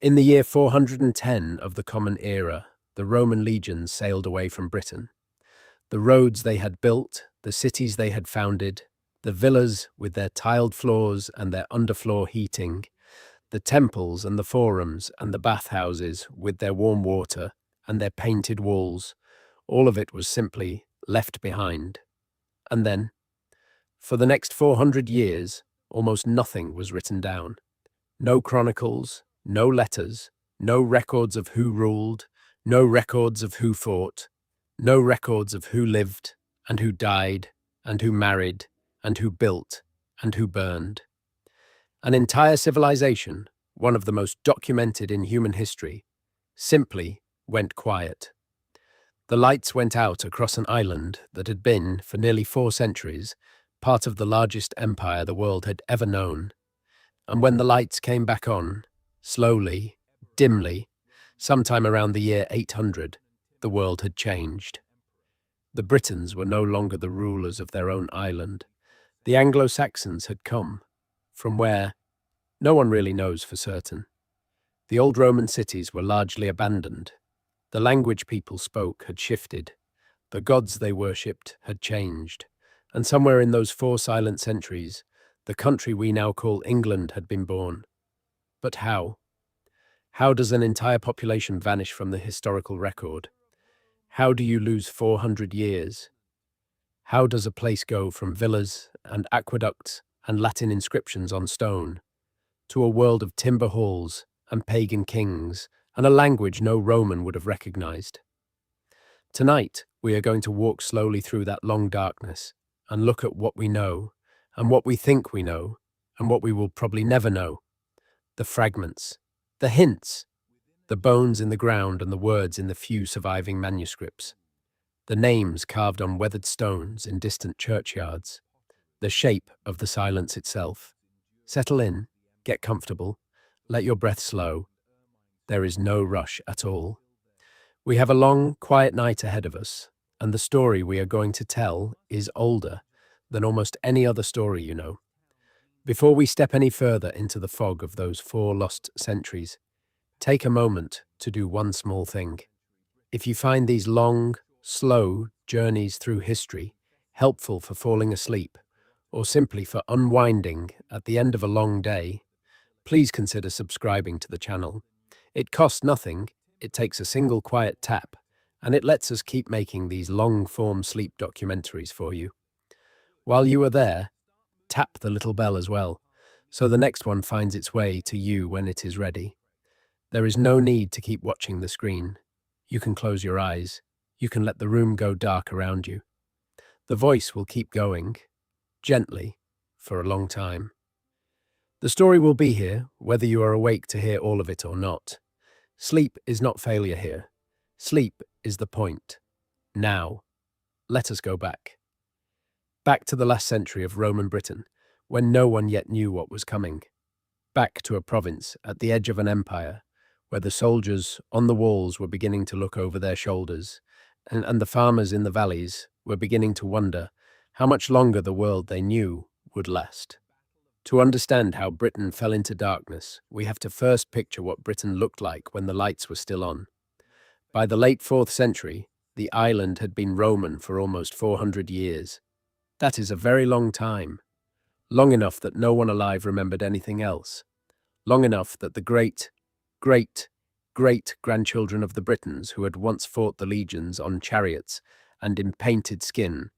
In the year 410 of the Common Era, the Roman legions sailed away from Britain. The roads they had built, the cities they had founded, the villas with their tiled floors and their underfloor heating, the temples and the forums and the bathhouses with their warm water and their painted walls, all of it was simply left behind. And then, for the next 400 years, almost nothing was written down. No chronicles, no letters, no records of who ruled, no records of who fought, no records of who lived and who died and who married and who built and who burned. An entire civilization, one of the most documented in human history, simply went quiet. The lights went out across an island that had been, for nearly 4 centuries, part of the largest empire the world had ever known. And when the lights came back on, slowly, dimly, sometime around the year 800, the world had changed. The Britons were no longer the rulers of their own island. The Anglo-Saxons had come, from where no one really knows for certain. The old Roman cities were largely abandoned. The language people spoke had shifted. The gods they worshipped had changed. And somewhere in those 4 silent centuries, the country we now call England had been born. But how? How does an entire population vanish from the historical record? How do you lose 400 years? How does a place go from villas and aqueducts and Latin inscriptions on stone to a world of timber halls and pagan kings and a language no Roman would have recognized? Tonight, we are going to walk slowly through that long darkness and look at what we know and what we think we know and what we will probably never know. The fragments, the hints, the bones in the ground and the words in the few surviving manuscripts, the names carved on weathered stones in distant churchyards, the shape of the silence itself. Settle in, get comfortable, let your breath slow. There is no rush at all. We have a long, quiet night ahead of us, and the story we are going to tell is older than almost any other story you know. Before we step any further into the fog of those 4 lost centuries, take a moment to do one small thing. If you find these long, slow journeys through history helpful for falling asleep, or simply for unwinding at the end of a long day, please consider subscribing to the channel. It costs nothing, it takes a single quiet tap, and it lets us keep making these long-form sleep documentaries for you. While you are there, tap the little bell as well, so the next one finds its way to you when it is ready. There is no need to keep watching the screen. You can close your eyes. You can let the room go dark around you. The voice will keep going, gently, for a long time. The story will be here, whether you are awake to hear all of it or not. Sleep is not failure here. Sleep is the point. Now, let us go back. Back to the last century of Roman Britain, when no one yet knew what was coming. Back to a province at the edge of an empire, where the soldiers on the walls were beginning to look over their shoulders, and the farmers in the valleys were beginning to wonder how much longer the world they knew would last. To understand how Britain fell into darkness, we have to first picture what Britain looked like when the lights were still on. By the late 4th century, the island had been Roman for almost 400 years. That is a very long time. Long enough that no one alive remembered anything else. Long enough that the great-grandchildren of the Britons who had once fought the legions on chariots and in painted skin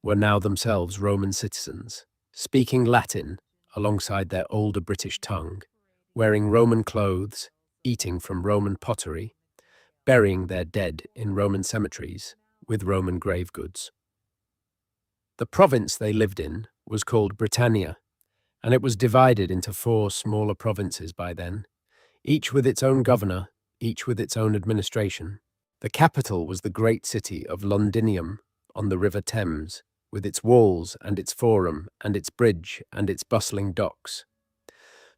were now themselves Roman citizens, speaking Latin alongside their older British tongue, wearing Roman clothes, eating from Roman pottery, burying their dead in Roman cemeteries with Roman grave goods. The province they lived in was called Britannia, and it was divided into 4 smaller provinces by then, each with its own governor, each with its own administration. The capital was the great city of Londinium on the River Thames, with its walls and its forum and its bridge and its bustling docks.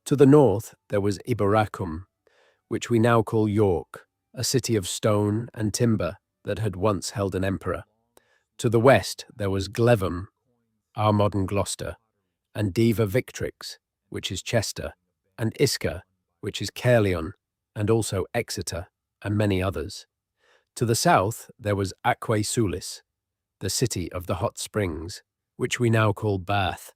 To the north there was Iberacum, which we now call York, a city of stone and timber that had once held an emperor. To the west there was Glevum, our modern Gloucester, and Diva Victrix, which is Chester, and Isca, which is Caerleon, and also Exeter, and many others. To the south, there was Aquae Sulis, the city of the hot springs, which we now call Bath,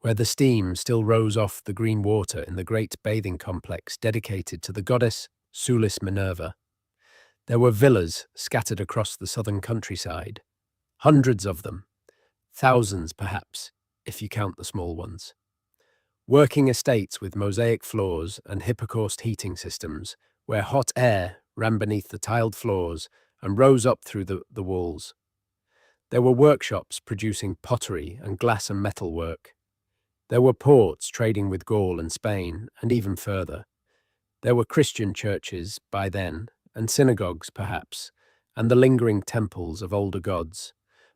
where the steam still rose off the green water in the great bathing complex dedicated to the goddess Sulis Minerva. There were villas scattered across the southern countryside, hundreds of them, thousands perhaps, if you count the small ones. Working estates with mosaic floors and hypocaust heating systems, where hot air ran beneath the tiled floors and rose up through the walls. There were workshops producing pottery and glass and metal work. There were ports trading with Gaul and Spain, and even further. There were Christian churches by then, and synagogues perhaps, and the lingering temples of older gods,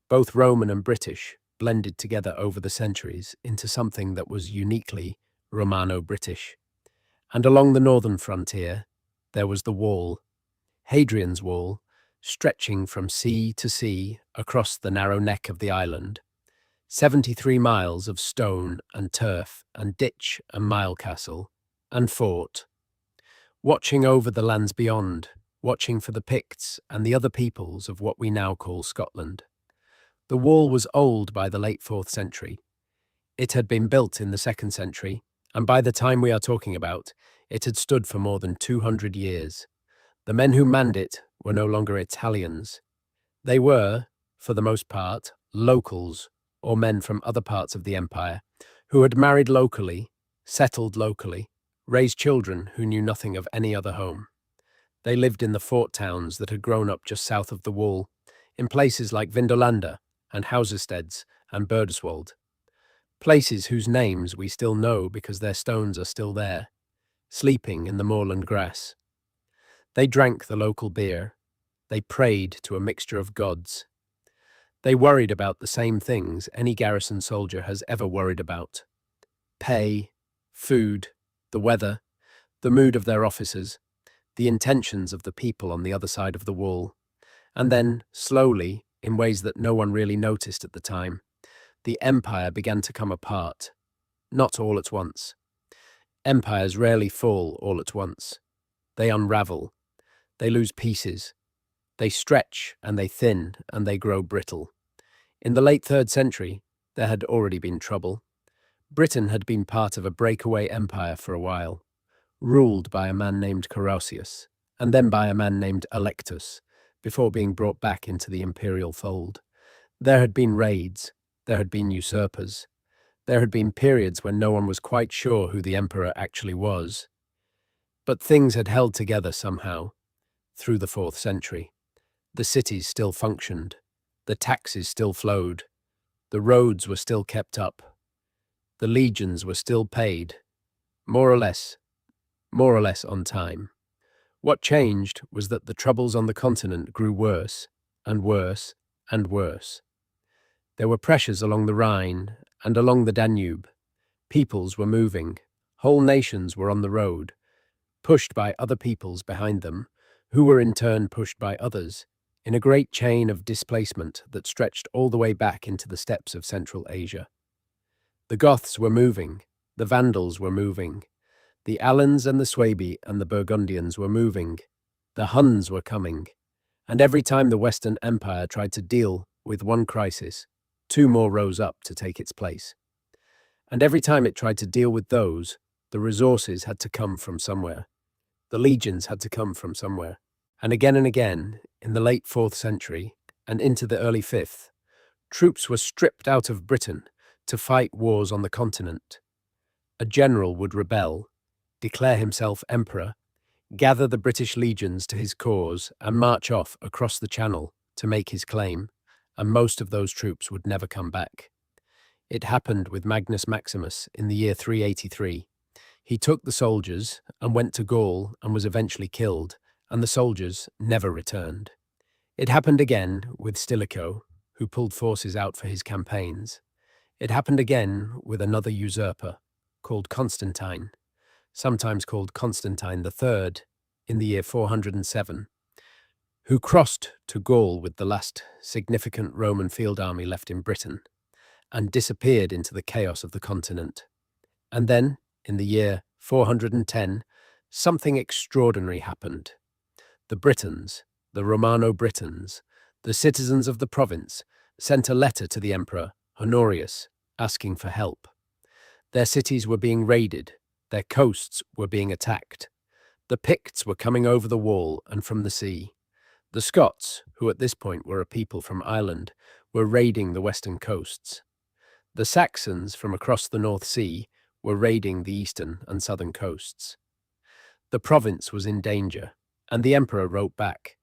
both Roman and British, blended together over the centuries into something that was uniquely Romano-British. And along the northern frontier, there was the Wall, Hadrian's Wall, stretching from sea to sea across the narrow neck of the island. 73 miles of stone and turf and ditch and mile castle and fort. Watching over the lands beyond, watching for the Picts and the other peoples of what we now call Scotland. The wall was old by the late 4th century. It had been built in the 2nd century, and by the time we are talking about, it had stood for more than 200 years. The men who manned it were no longer Italians. They were, for the most part, locals, or men from other parts of the empire, who had married locally, settled locally, raised children who knew nothing of any other home. They lived in the fort towns that had grown up just south of the wall, in places like Vindolanda and Hausersteds and Burdeswold, places whose names we still know because their stones are still there, sleeping in the moorland grass. They drank the local beer. They prayed to a mixture of gods. They worried about the same things any garrison soldier has ever worried about: pay, food, the weather, the mood of their officers, the intentions of the people on the other side of the wall. And then, slowly, in ways that no one really noticed at the time, the empire began to come apart. Not all at once. Empires rarely fall all at once. They unravel. They lose pieces. They stretch and they thin and they grow brittle. In the late 3rd century, there had already been trouble. Britain had been part of a breakaway empire for a while, ruled by a man named Carausius, and then by a man named Electus, before being brought back into the imperial fold. There had been raids, there had been usurpers, there had been periods when no one was quite sure who the emperor actually was. But things had held together somehow, through the 4th century. The cities still functioned, the taxes still flowed, the roads were still kept up, the legions were still paid, more or less on time. What changed was that the troubles on the continent grew worse and worse and worse. There were pressures along the Rhine and along the Danube. Peoples were moving, whole nations were on the road, pushed by other peoples behind them, who were in turn pushed by others, in a great chain of displacement that stretched all the way back into the steppes of Central Asia. The Goths were moving, the Vandals were moving, the Alans and the Suebi and the Burgundians were moving, the Huns were coming, and every time the Western Empire tried to deal with one crisis, 2 more rose up to take its place. And every time it tried to deal with those, the resources had to come from somewhere. The legions had to come from somewhere. And again, in the late 4th century and into the early 5th, troops were stripped out of Britain to fight wars on the continent. A general would rebel, declare himself emperor, gather the British legions to his cause and march off across the Channel to make his claim, and most of those troops would never come back. It happened with Magnus Maximus in the year 383. He took the soldiers and went to Gaul and was eventually killed, and the soldiers never returned. It happened again with Stilicho, who pulled forces out for his campaigns. It happened again with another usurper, called Constantine, sometimes called Constantine III, in the year 407, who crossed to Gaul with the last significant Roman field army left in Britain, and disappeared into the chaos of the continent. And then, in the year 410, something extraordinary happened. The Britons, the Romano-Britons, the citizens of the province, sent a letter to the emperor, Honorius, asking for help. Their cities were being raided, their coasts were being attacked. The Picts were coming over the wall and from the sea. The Scots, who at this point were a people from Ireland, were raiding the western coasts. The Saxons from across the North Sea were raiding the eastern and southern coasts. The province was in danger, and the emperor wrote back.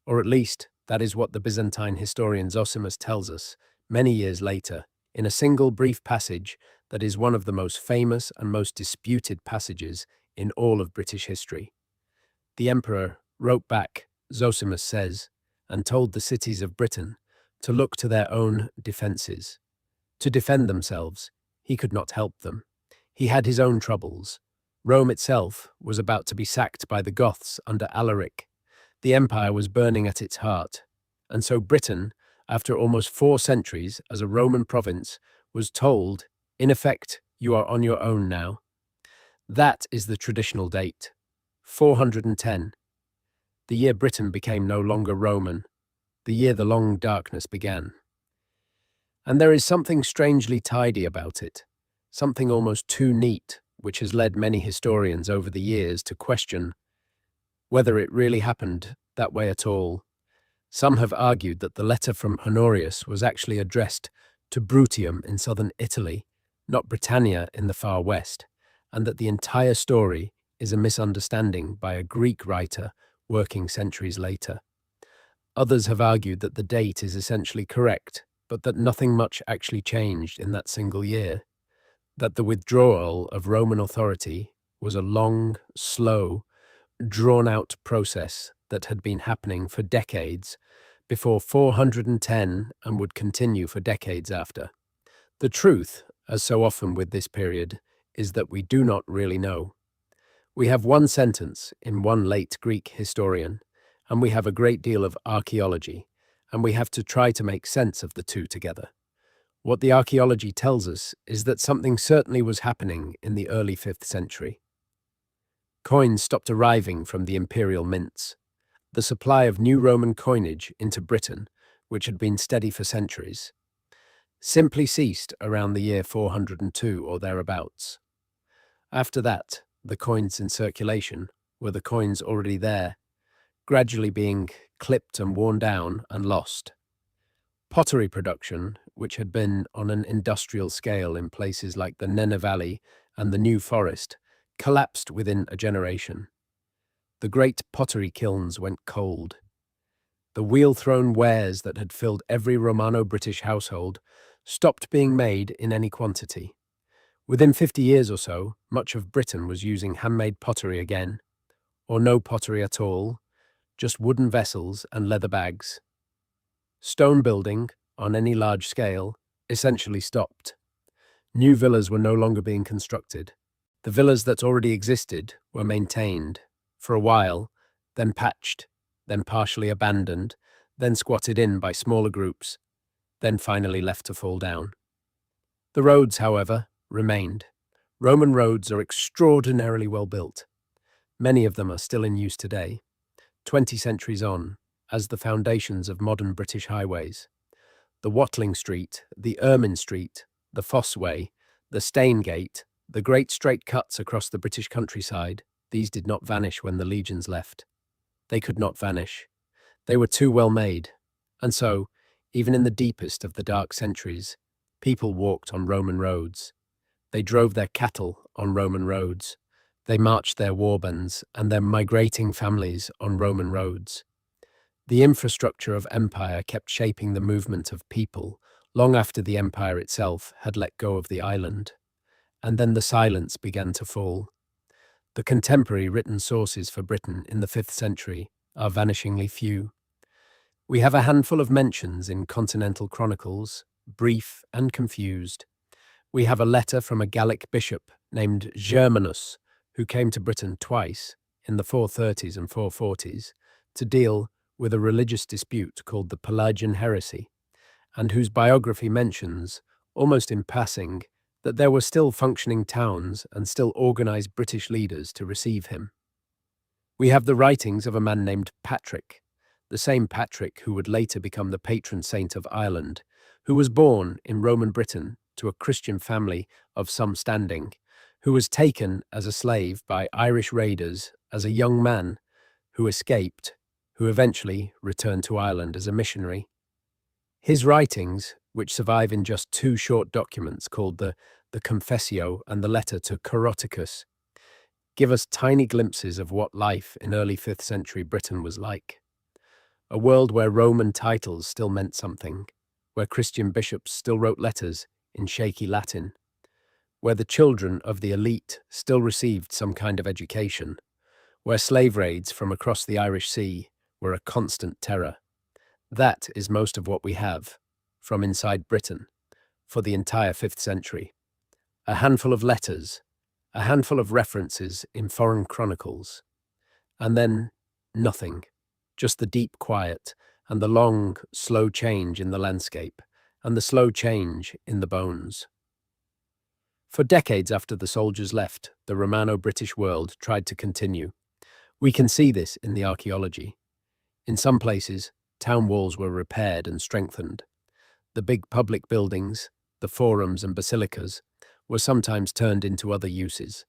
Or at least, that is what the Byzantine historian Zosimus tells us, many years later, in a single brief passage that is one of the most famous and most disputed passages in all of British history. The emperor wrote back, Zosimus says, and told the cities of Britain to look to their own defences. To defend themselves, he could not help them. He had his own troubles. Rome itself was about to be sacked by the Goths under Alaric. The empire was burning at its heart, and so Britain, after almost 4 centuries as a Roman province, was told, in effect, you are on your own now. That is the traditional date, 410. The year Britain became no longer Roman, the year the long darkness began. And there is something strangely tidy about it, something almost too neat, which has led many historians over the years to question whether it really happened that way at all. Some have argued that the letter from Honorius was actually addressed to Bruttium in southern Italy, not Britannia in the far west, and that the entire story is a misunderstanding by a Greek writer working centuries later. Others have argued that the date is essentially correct, but that nothing much actually changed in that single year, that the withdrawal of Roman authority was a long, slow, drawn-out process that had been happening for decades before 410 and would continue for decades after. The truth, as so often with this period, is that we do not really know. We have one sentence in one late Greek historian, and we have a great deal of archaeology, and we have to try to make sense of the two together. What the archaeology tells us is that something certainly was happening in the early 5th century. Coins stopped arriving from the imperial mints. The supply of new Roman coinage into Britain, which had been steady for centuries, simply ceased around the year 402 or thereabouts. After that, the coins in circulation were the coins already there, gradually being clipped and worn down and lost. Pottery production, which had been on an industrial scale in places like the Nene Valley and the New Forest, collapsed within a generation. The great pottery kilns went cold. The wheel-thrown wares that had filled every Romano-British household stopped being made in any quantity. Within 50 years or so, much of Britain was using handmade pottery again, or no pottery at all, just wooden vessels and leather bags. Stone building, on any large scale, essentially stopped. New villas were no longer being constructed. The villas that already existed were maintained, for a while, then patched, then partially abandoned, then squatted in by smaller groups, then finally left to fall down. The roads, however, remained. Roman roads are extraordinarily well built. Many of them are still in use today, 20 centuries on, as the foundations of modern British highways. The Watling Street, the Ermine Street, the Fosse Way, the Staingate, the great straight cuts across the British countryside, these did not vanish when the legions left. They could not vanish. They were too well made. And so, even in the deepest of the dark centuries, people walked on Roman roads. They drove their cattle on Roman roads. They marched their warbands and their migrating families on Roman roads. The infrastructure of empire kept shaping the movement of people long after the empire itself had let go of the island. And then the silence began to fall. The contemporary written sources for Britain in the 5th century are vanishingly few. We have a handful of mentions in continental chronicles, brief and confused. We have a letter from a Gallic bishop named Germanus, who came to Britain twice, in the 430s and 440s, to deal with a religious dispute called the Pelagian heresy, and whose biography mentions, almost in passing, that there were still functioning towns and still organized British leaders to receive him. We have the writings of a man named Patrick, the same Patrick who would later become the patron saint of Ireland, who was born in Roman Britain to a Christian family of some standing, who was taken as a slave by Irish raiders as a young man who escaped, who eventually returned to Ireland as a missionary. His writings, which survive in just two short documents called the Confessio and the Letter to Coroticus, give us tiny glimpses of what life in early 5th century Britain was like. A world where Roman titles still meant something, where Christian bishops still wrote letters in shaky Latin, where the children of the elite still received some kind of education, where slave raids from across the Irish Sea were a constant terror. That is most of what we have from inside Britain for the entire 5th century. A handful of letters, a handful of references in foreign chronicles, and then nothing, just the deep quiet and the long, slow change in the landscape and the slow change in the bones. For decades after the soldiers left, the Romano-British world tried to continue. We can see this in the archaeology. In some places, town walls were repaired and strengthened. The big public buildings, the forums and basilicas, were sometimes turned into other uses,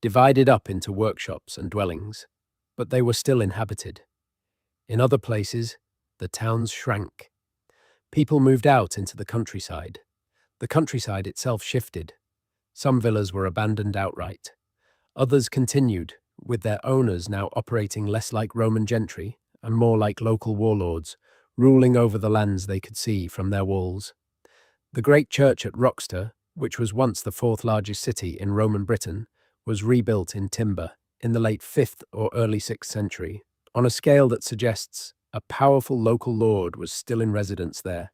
divided up into workshops and dwellings, but they were still inhabited. In other places, the towns shrank. People moved out into the countryside. The countryside itself shifted. Some villas were abandoned outright. Others continued, with their owners now operating less like Roman gentry and more like local warlords, ruling over the lands they could see from their walls. The great church at Roxton, which was once the fourth largest city in Roman Britain, was rebuilt in timber in the late 5th or early 6th century, on a scale that suggests a powerful local lord was still in residence there.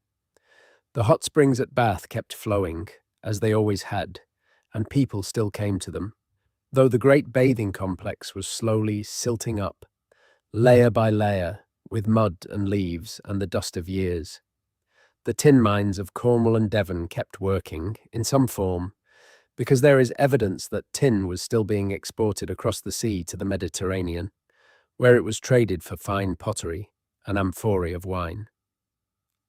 The hot springs at Bath kept flowing, as they always had, and people still came to them, though the great bathing complex was slowly silting up, layer by layer, with mud and leaves and the dust of years. The tin mines of Cornwall and Devon kept working, in some form, because there is evidence that tin was still being exported across the sea to the Mediterranean, where it was traded for fine pottery and amphorae of wine.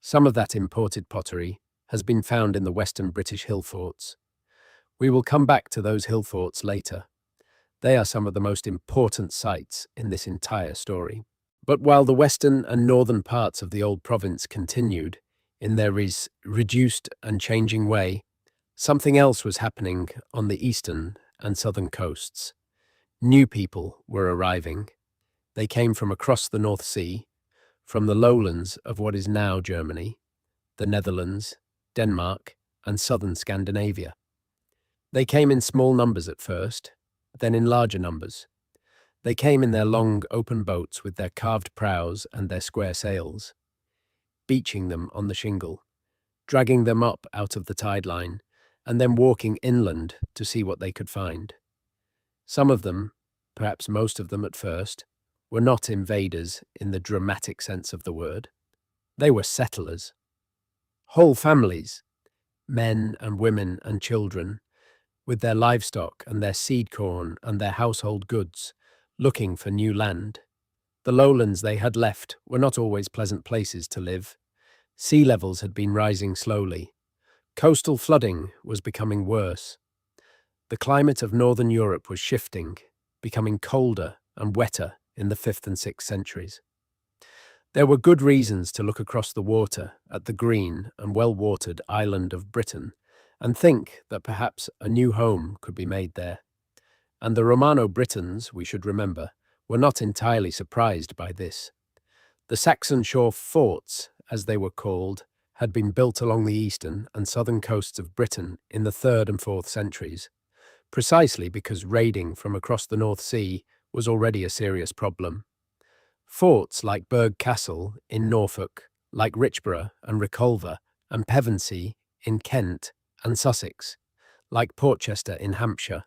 Some of that imported pottery has been found in the western British hill forts. We will come back to those hill forts later. They are some of the most important sites in this entire story. But while the western and northern parts of the old province continued in their reduced and changing way, something else was happening on the eastern and southern coasts. New people were arriving. They came from across the North Sea, from the lowlands of what is now Germany, the Netherlands, Denmark, and southern Scandinavia. They came in small numbers at first, then in larger numbers. They came in their long, open boats with their carved prows and their square sails, beaching them on the shingle, dragging them up out of the tide line, and then walking inland to see what they could find. Some of them, perhaps most of them at first, were not invaders in the dramatic sense of the word. They were settlers. Whole families, men and women and children, with their livestock and their seed corn and their household goods, looking for new land. The lowlands they had left were not always pleasant places to live. Sea levels had been rising slowly. Coastal flooding was becoming worse. The climate of northern Europe was shifting, becoming colder and wetter in the 5th and 6th centuries. There were good reasons to look across the water at the green and well-watered island of Britain and think that perhaps a new home could be made there. And the Romano-Britons, we should remember, were not entirely surprised by this. The Saxon shore forts, as they were called, had been built along the eastern and southern coasts of Britain in the 3rd and 4th centuries, precisely because raiding from across the North Sea was already a serious problem. Forts like Burgh Castle in Norfolk, like Richborough and Reculver, and Pevensey in Kent and Sussex, like Portchester in Hampshire,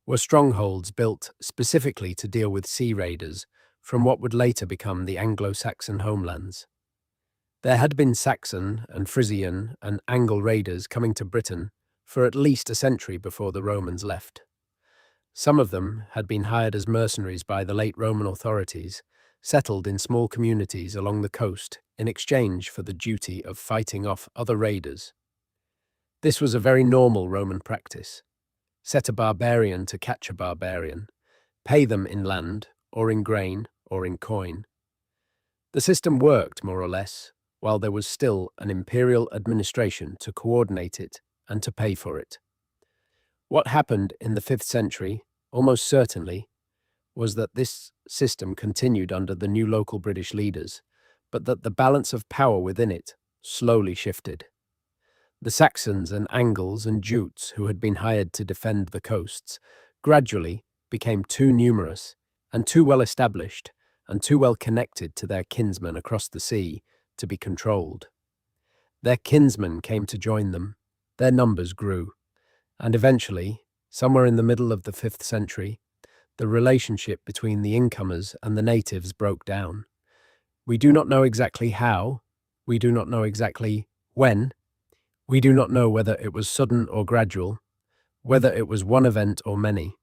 were strongholds built specifically to deal with sea raiders from what would later become the Anglo-Saxon homelands. There had been Saxon and Frisian and Anglo raiders coming to Britain for at least a century before the Romans left. Some of them had been hired as mercenaries by the late Roman authorities, settled in small communities along the coast in exchange for the duty of fighting off other raiders. This was a very normal Roman practice. Set a barbarian to catch a barbarian, pay them in land, or in grain, or in coin. The system worked, more or less, while there was still an imperial administration to coordinate it and to pay for it. What happened in the 5th century, almost certainly, was that this system continued under the new local British leaders, but that the balance of power within it slowly shifted. The Saxons and Angles and Jutes who had been hired to defend the coasts gradually became too numerous and too well established and too well connected to their kinsmen across the sea to be controlled. Their kinsmen came to join them, their numbers grew, and eventually, somewhere in the middle of the 5th century, the relationship between the incomers and the natives broke down. We do not know exactly how, we do not know exactly when, we do not know whether it was sudden or gradual, whether it was one event or many.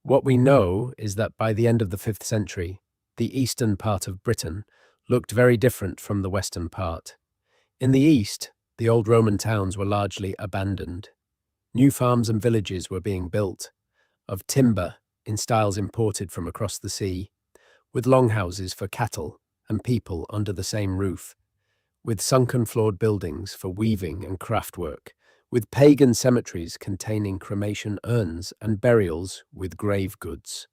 What we know is that by the end of the 5th century, the eastern part of Britain looked very different from the western part. In the east, the old Roman towns were largely abandoned. New farms and villages were being built, of timber in styles imported from across the sea, with longhouses for cattle and people under the same roof, with sunken floored buildings for weaving and craftwork, with pagan cemeteries containing cremation urns and burials with grave goods.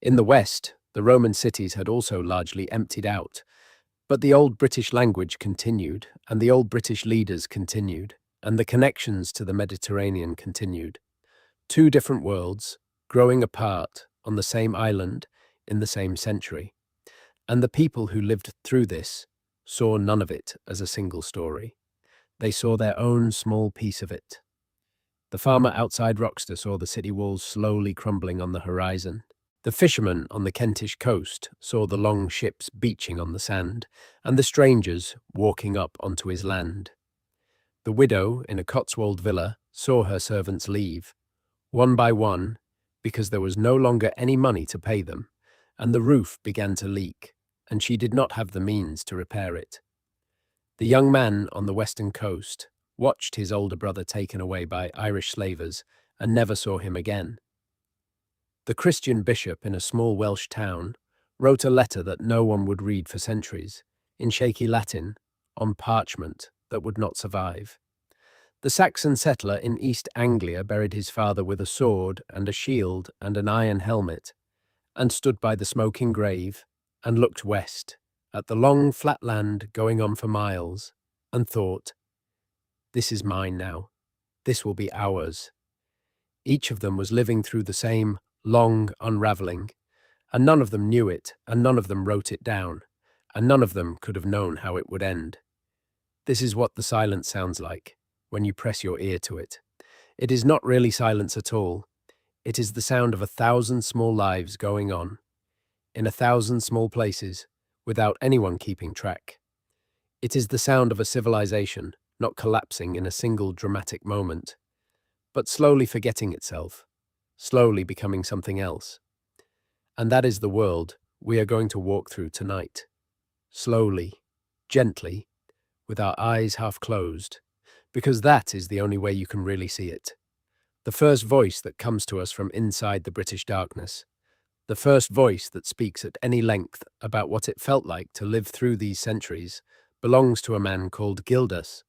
In the west, the Roman cities had also largely emptied out, but the old British language continued, and the old British leaders continued, and the connections to the Mediterranean continued. Two different worlds, growing apart on the same island in the same century. And the people who lived through this saw none of it as a single story. They saw their own small piece of it. The farmer outside Roxton saw the city walls slowly crumbling on the horizon. The fisherman on the Kentish coast saw the long ships beaching on the sand, and the strangers walking up onto his land. The widow in a Cotswold villa saw her servants leave, one by one, because there was no longer any money to pay them, and the roof began to leak, and she did not have the means to repair it. The young man on the western coast watched his older brother taken away by Irish slavers and never saw him again. The Christian bishop in a small Welsh town wrote a letter that no one would read for centuries, in shaky Latin, on parchment that would not survive. The Saxon settler in East Anglia buried his father with a sword and a shield and an iron helmet, and stood by the smoking grave and looked west at the long flat land going on for miles, and thought, "This is mine now. This will be ours." Each of them was living through the same long unravelling, and none of them knew it, and none of them wrote it down, and none of them could have known how it would end. This is what the silence sounds like when you press your ear to it. It is not really silence at all. It is the sound of 1,000 small lives going on, in 1,000 small places, without anyone keeping track. It is the sound of a civilization not collapsing in a single dramatic moment, but slowly forgetting itself, slowly becoming something else. And that is the world we are going to walk through tonight. Slowly, gently, with our eyes half closed, because that is the only way you can really see it. The first voice that comes to us from inside the British darkness, the first voice that speaks at any length about what it felt like to live through these centuries, belongs to a man called Gildas.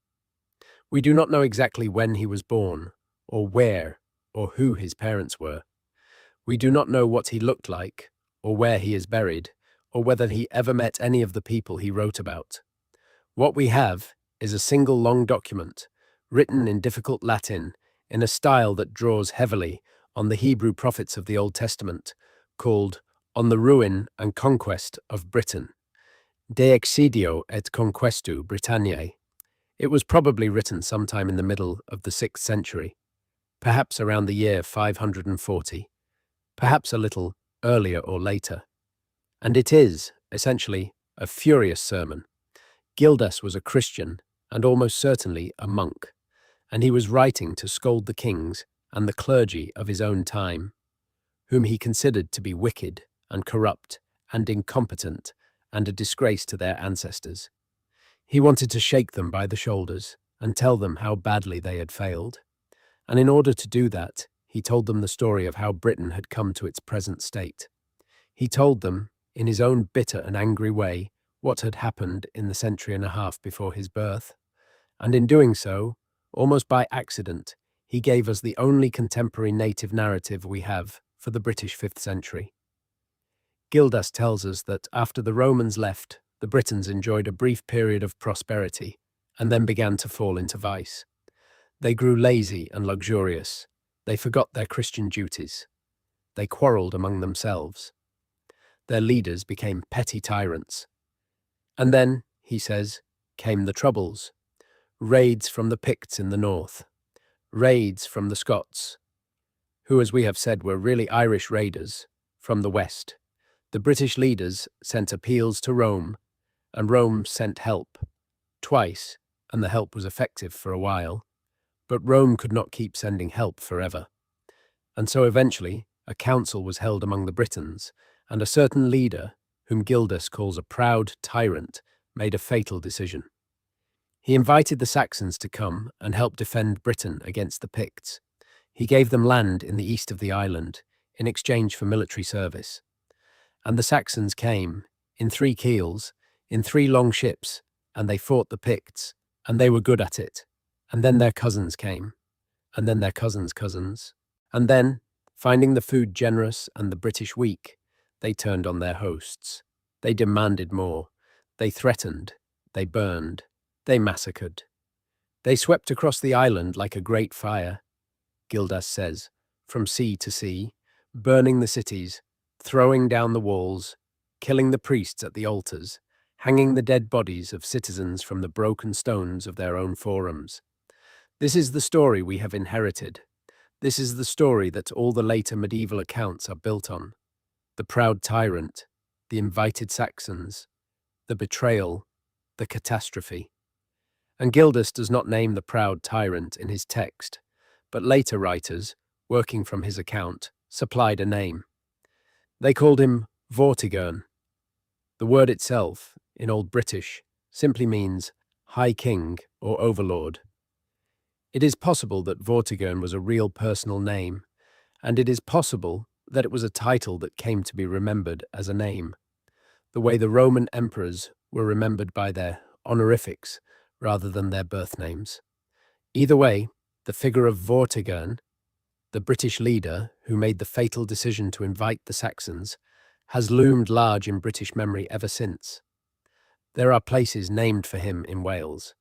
We do not know exactly when he was born, or where, or who his parents were. We do not know what he looked like, or where he is buried, or whether he ever met any of the people he wrote about. What we have is a single long document, written in difficult Latin, in a style that draws heavily on the Hebrew prophets of the Old Testament, called On the Ruin and Conquest of Britain, De Excidio et Conquestu Britanniae. It was probably written sometime in the middle of the 6th century, perhaps around the year 540, perhaps a little earlier or later. And it is, essentially, a furious sermon. Gildas was a Christian and almost certainly a monk, and he was writing to scold the kings and the clergy of his own time. whom he considered to be wicked and corrupt and incompetent and a disgrace to their ancestors. He wanted to shake them by the shoulders and tell them how badly they had failed. And in order to do that, he told them the story of how Britain had come to its present state. He told them, in his own bitter and angry way, what had happened in the century and a half before his birth. And in doing so, almost by accident, he gave us the only contemporary native narrative we have for the British 5th century. Gildas tells us that after the Romans left, the Britons enjoyed a brief period of prosperity and then began to fall into vice. They grew lazy and luxurious. They forgot their Christian duties. They quarreled among themselves. Their leaders became petty tyrants. And then, he says, came the Troubles. Raids from the Picts in the north. Raids from the Scots, who, as we have said, were really Irish raiders, from the west. The British leaders sent appeals to Rome, and Rome sent help. Twice, and the help was effective for a while. But Rome could not keep sending help forever. And so eventually, a council was held among the Britons, and a certain leader, whom Gildas calls a proud tyrant, made a fatal decision. He invited the Saxons to come and help defend Britain against the Picts. He gave them land in the east of the island, in exchange for military service. And the Saxons came, in 3 keels, in 3 long ships, and they fought the Picts, and they were good at it. And then their cousins came, and then their cousins' cousins. And then, finding the food generous and the British weak, they turned on their hosts. They demanded more. They threatened. They burned. They massacred. They swept across the island like a great fire, Gildas says, from sea to sea, burning the cities, throwing down the walls, killing the priests at the altars, hanging the dead bodies of citizens from the broken stones of their own forums. This is the story we have inherited. This is the story that all the later medieval accounts are built on. The proud tyrant, the invited Saxons, the betrayal, the catastrophe. And Gildas does not name the proud tyrant in his text, but later writers, working from his account, supplied a name. They called him Vortigern. The word itself, in Old British, simply means High King or Overlord. It is possible that Vortigern was a real personal name, and it is possible that it was a title that came to be remembered as a name, the way the Roman emperors were remembered by their honorifics rather than their birth names. Either way, the figure of Vortigern, the British leader who made the fatal decision to invite the Saxons, has loomed large in British memory ever since. There are places named for him in Wales.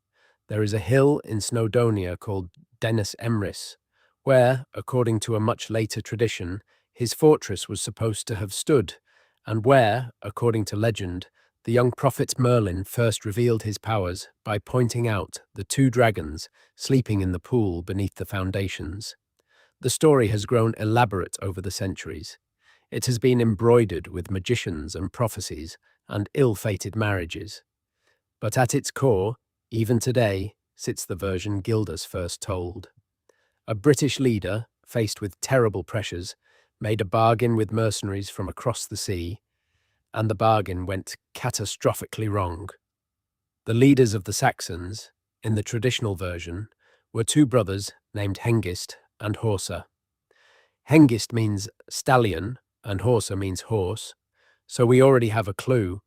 There is a hill in Snowdonia called Dennis Emrys, where, according to a much later tradition, his fortress was supposed to have stood, and where, according to legend, the young prophet Merlin first revealed his powers by pointing out the 2 dragons sleeping in the pool beneath the foundations. The story has grown elaborate over the centuries. It has been embroidered with magicians and prophecies and ill-fated marriages. But at its core, even today, sits the version Gildas first told. A British leader, faced with terrible pressures, made a bargain with mercenaries from across the sea, and the bargain went catastrophically wrong. The leaders of the Saxons, in the traditional version, were 2 brothers named Hengist and Horsa. Hengist means stallion and Horsa means horse, so we already have a clue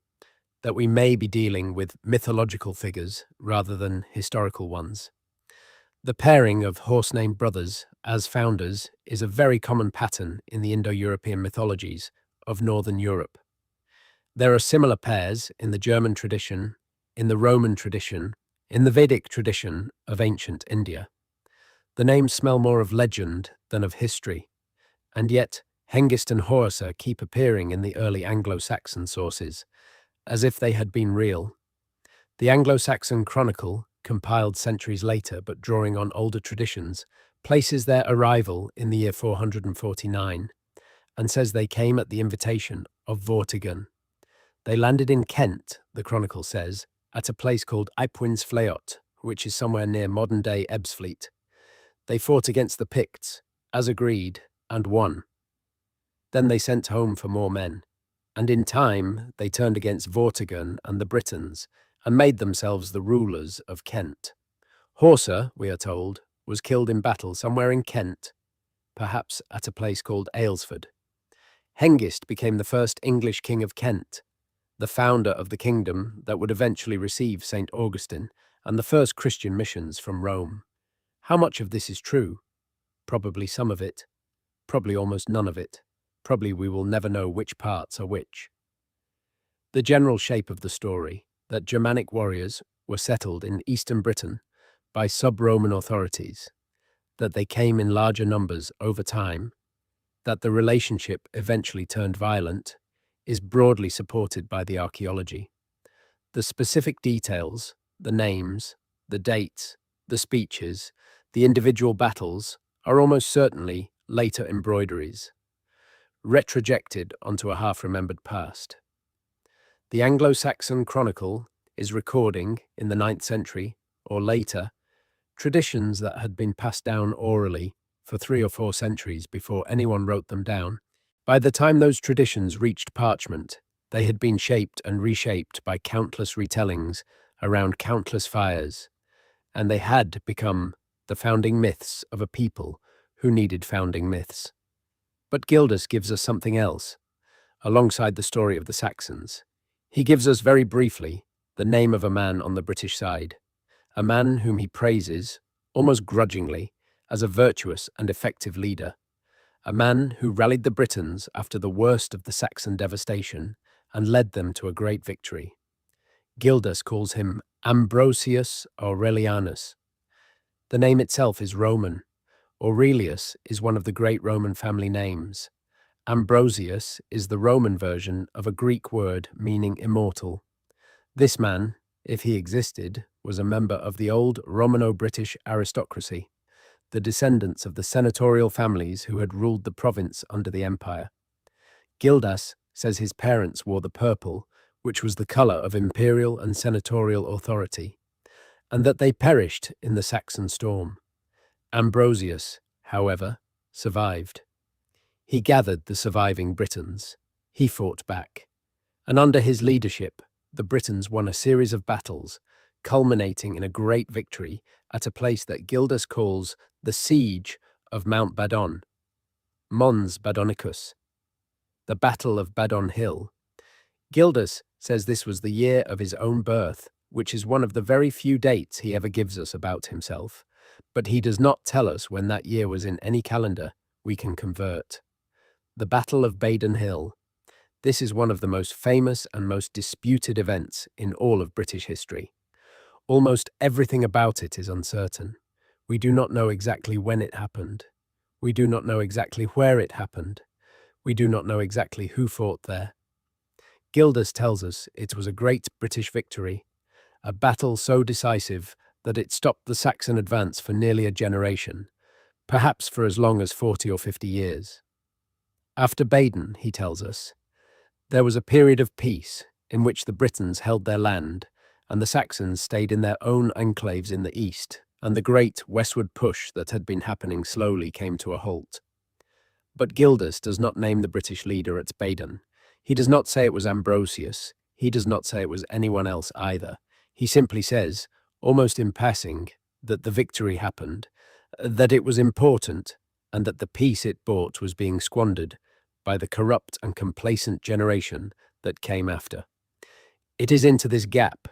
that we may be dealing with mythological figures rather than historical ones. The pairing of horse-named brothers as founders is a very common pattern in the Indo-European mythologies of Northern Europe. There are similar pairs in the German tradition, in the Roman tradition, in the Vedic tradition of ancient India. The names smell more of legend than of history, and yet Hengist and Horsa keep appearing in the early Anglo-Saxon sources, as if they had been real. The Anglo-Saxon Chronicle, compiled centuries later but drawing on older traditions, places their arrival in the year 449, and says they came at the invitation of Vortigern. They landed in Kent, the Chronicle says, at a place called Ipwins Fleot, which is somewhere near modern-day Ebbsfleet. They fought against the Picts, as agreed, and won. Then they sent home for more men, and in time they turned against Vortigern and the Britons, and made themselves the rulers of Kent. Horsa, we are told, was killed in battle somewhere in Kent, perhaps at a place called Aylesford. Hengist became the first English king of Kent, the founder of the kingdom that would eventually receive St. Augustine and the first Christian missions from Rome. How much of this is true? Probably some of it, probably almost none of it. Probably we will never know which parts are which. The general shape of the story, that Germanic warriors were settled in eastern Britain by sub-Roman authorities, that they came in larger numbers over time, that the relationship eventually turned violent, is broadly supported by the archaeology. The specific details, the names, the dates, the speeches, the individual battles are almost certainly later embroideries, retrojected onto a half-remembered past. The Anglo-Saxon chronicle is recording, in the 9th century or later, traditions that had been passed down orally for 3 or 4 centuries before anyone wrote them down. By the time those traditions reached parchment, they had been shaped and reshaped by countless retellings around countless fires, and they had become the founding myths of a people who needed founding myths. But Gildas gives us something else, alongside the story of the Saxons. He gives us very briefly the name of a man on the British side, a man whom he praises, almost grudgingly, as a virtuous and effective leader, a man who rallied the Britons after the worst of the Saxon devastation and led them to a great victory. Gildas calls him Ambrosius Aurelianus. The name itself is Roman. Aurelius is one of the great Roman family names. Ambrosius is the Roman version of a Greek word meaning immortal. This man, if he existed, was a member of the old Romano-British aristocracy, the descendants of the senatorial families who had ruled the province under the empire. Gildas says his parents wore the purple, which was the colour of imperial and senatorial authority, and that they perished in the Saxon storm. Ambrosius, however, survived. He gathered the surviving Britons. He fought back. And under his leadership, the Britons won a series of battles, culminating in a great victory at a place that Gildas calls the Siege of Mount Badon, Mons Badonicus, the Battle of Badon Hill. Gildas says this was the year of his own birth, which is one of the very few dates he ever gives us about himself, but he does not tell us when that year was in any calendar we can convert. The Battle of Badon Hill. This is one of the most famous and most disputed events in all of British history. Almost everything about it is uncertain. We do not know exactly when it happened. We do not know exactly where it happened. We do not know exactly who fought there. Gildas tells us it was a great British victory, a battle so decisive that it stopped the Saxon advance for nearly a generation, perhaps for as long as 40 or 50 years. After Badon, he tells us, there was a period of peace in which the Britons held their land and the Saxons stayed in their own enclaves in the east, and the great westward push that had been happening slowly came to a halt. But Gildas does not name the British leader at Badon. He does not say it was Ambrosius. He does not say it was anyone else either. He simply says, almost in passing, that the victory happened, that it was important, and that the peace it brought was being squandered by the corrupt and complacent generation that came after. It is into this gap,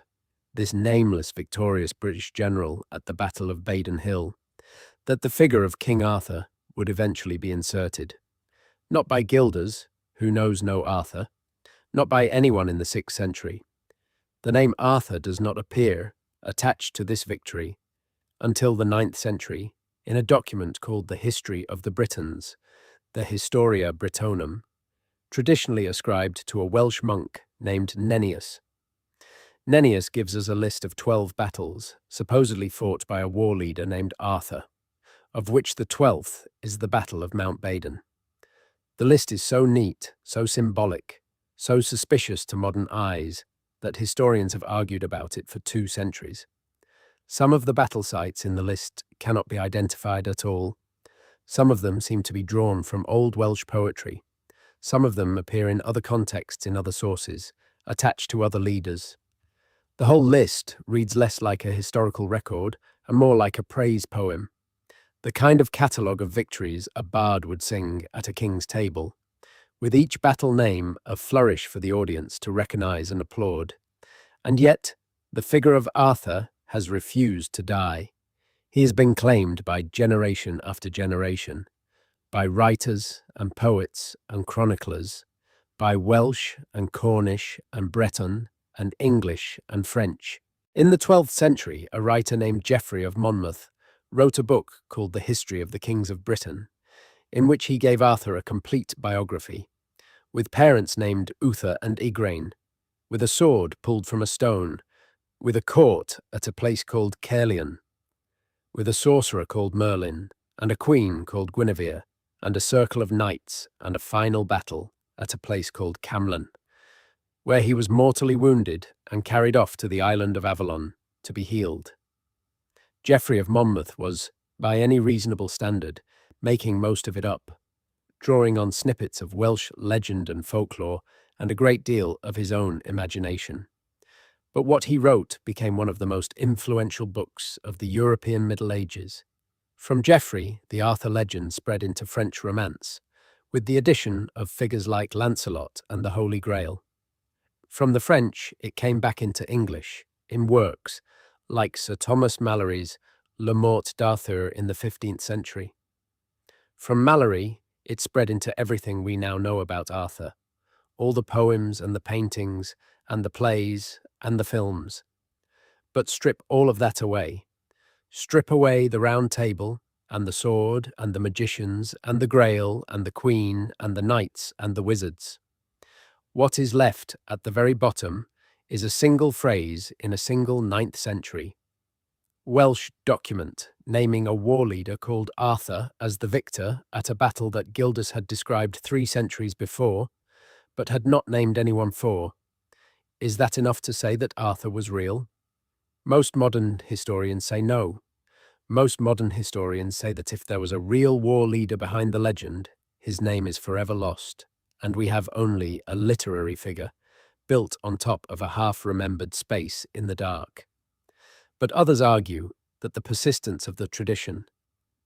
this nameless victorious British general at the Battle of Badon Hill, that the figure of King Arthur would eventually be inserted. Not by Gildas, who knows no Arthur, not by anyone in the 6th century. The name Arthur does not appear attached to this victory until the 9th century in a document called the History of the Britons, the Historia Britonum, traditionally ascribed to a Welsh monk named Nennius. Nennius gives us a list of 12 battles, supposedly fought by a war leader named Arthur, of which the 12th is the Battle of Mount Badon. The list is so neat, so symbolic, so suspicious to modern eyes, that historians have argued about it for 2 centuries. Some of the battle sites in the list cannot be identified at all. Some of them seem to be drawn from old Welsh poetry. Some of them appear in other contexts in other sources, attached to other leaders. The whole list reads less like a historical record and more like a praise poem, the kind of catalogue of victories a bard would sing at a king's table, with each battle name a flourish for the audience to recognize and applaud. And yet, the figure of Arthur has refused to die. He has been claimed by generation after generation, by writers and poets and chroniclers, by Welsh and Cornish and Breton and English and French. In the 12th century, a writer named Geoffrey of Monmouth wrote a book called The History of the Kings of Britain, in which he gave Arthur a complete biography, with parents named Uther and Igraine, with a sword pulled from a stone, with a court at a place called Caerleon, with a sorcerer called Merlin, and a queen called Guinevere, and a circle of knights, and a final battle at a place called Camlan, where he was mortally wounded and carried off to the island of Avalon to be healed. Geoffrey of Monmouth was, by any reasonable standard, making most of it up, drawing on snippets of Welsh legend and folklore and a great deal of his own imagination. But what he wrote became one of the most influential books of the European Middle Ages. From Geoffrey, the Arthur legend spread into French romance, with the addition of figures like Lancelot and the Holy Grail. From the French, it came back into English, in works like Sir Thomas Malory's Le Morte d'Arthur in the 15th century. From Malory, it spread into everything we now know about Arthur, all the poems and the paintings and the plays and the films. But strip all of that away. Strip away the round table and the sword and the magicians and the grail and the queen and the knights and the wizards. What is left at the very bottom is a single phrase in a single 9th century Welsh document naming a war leader called Arthur as the victor at a battle that Gildas had described 3 centuries before, but had not named anyone for. Is that enough to say that Arthur was real? Most modern historians say no. Most modern historians say that if there was a real war leader behind the legend, his name is forever lost, and we have only a literary figure built on top of a half-remembered space in the dark. But others argue that the persistence of the tradition,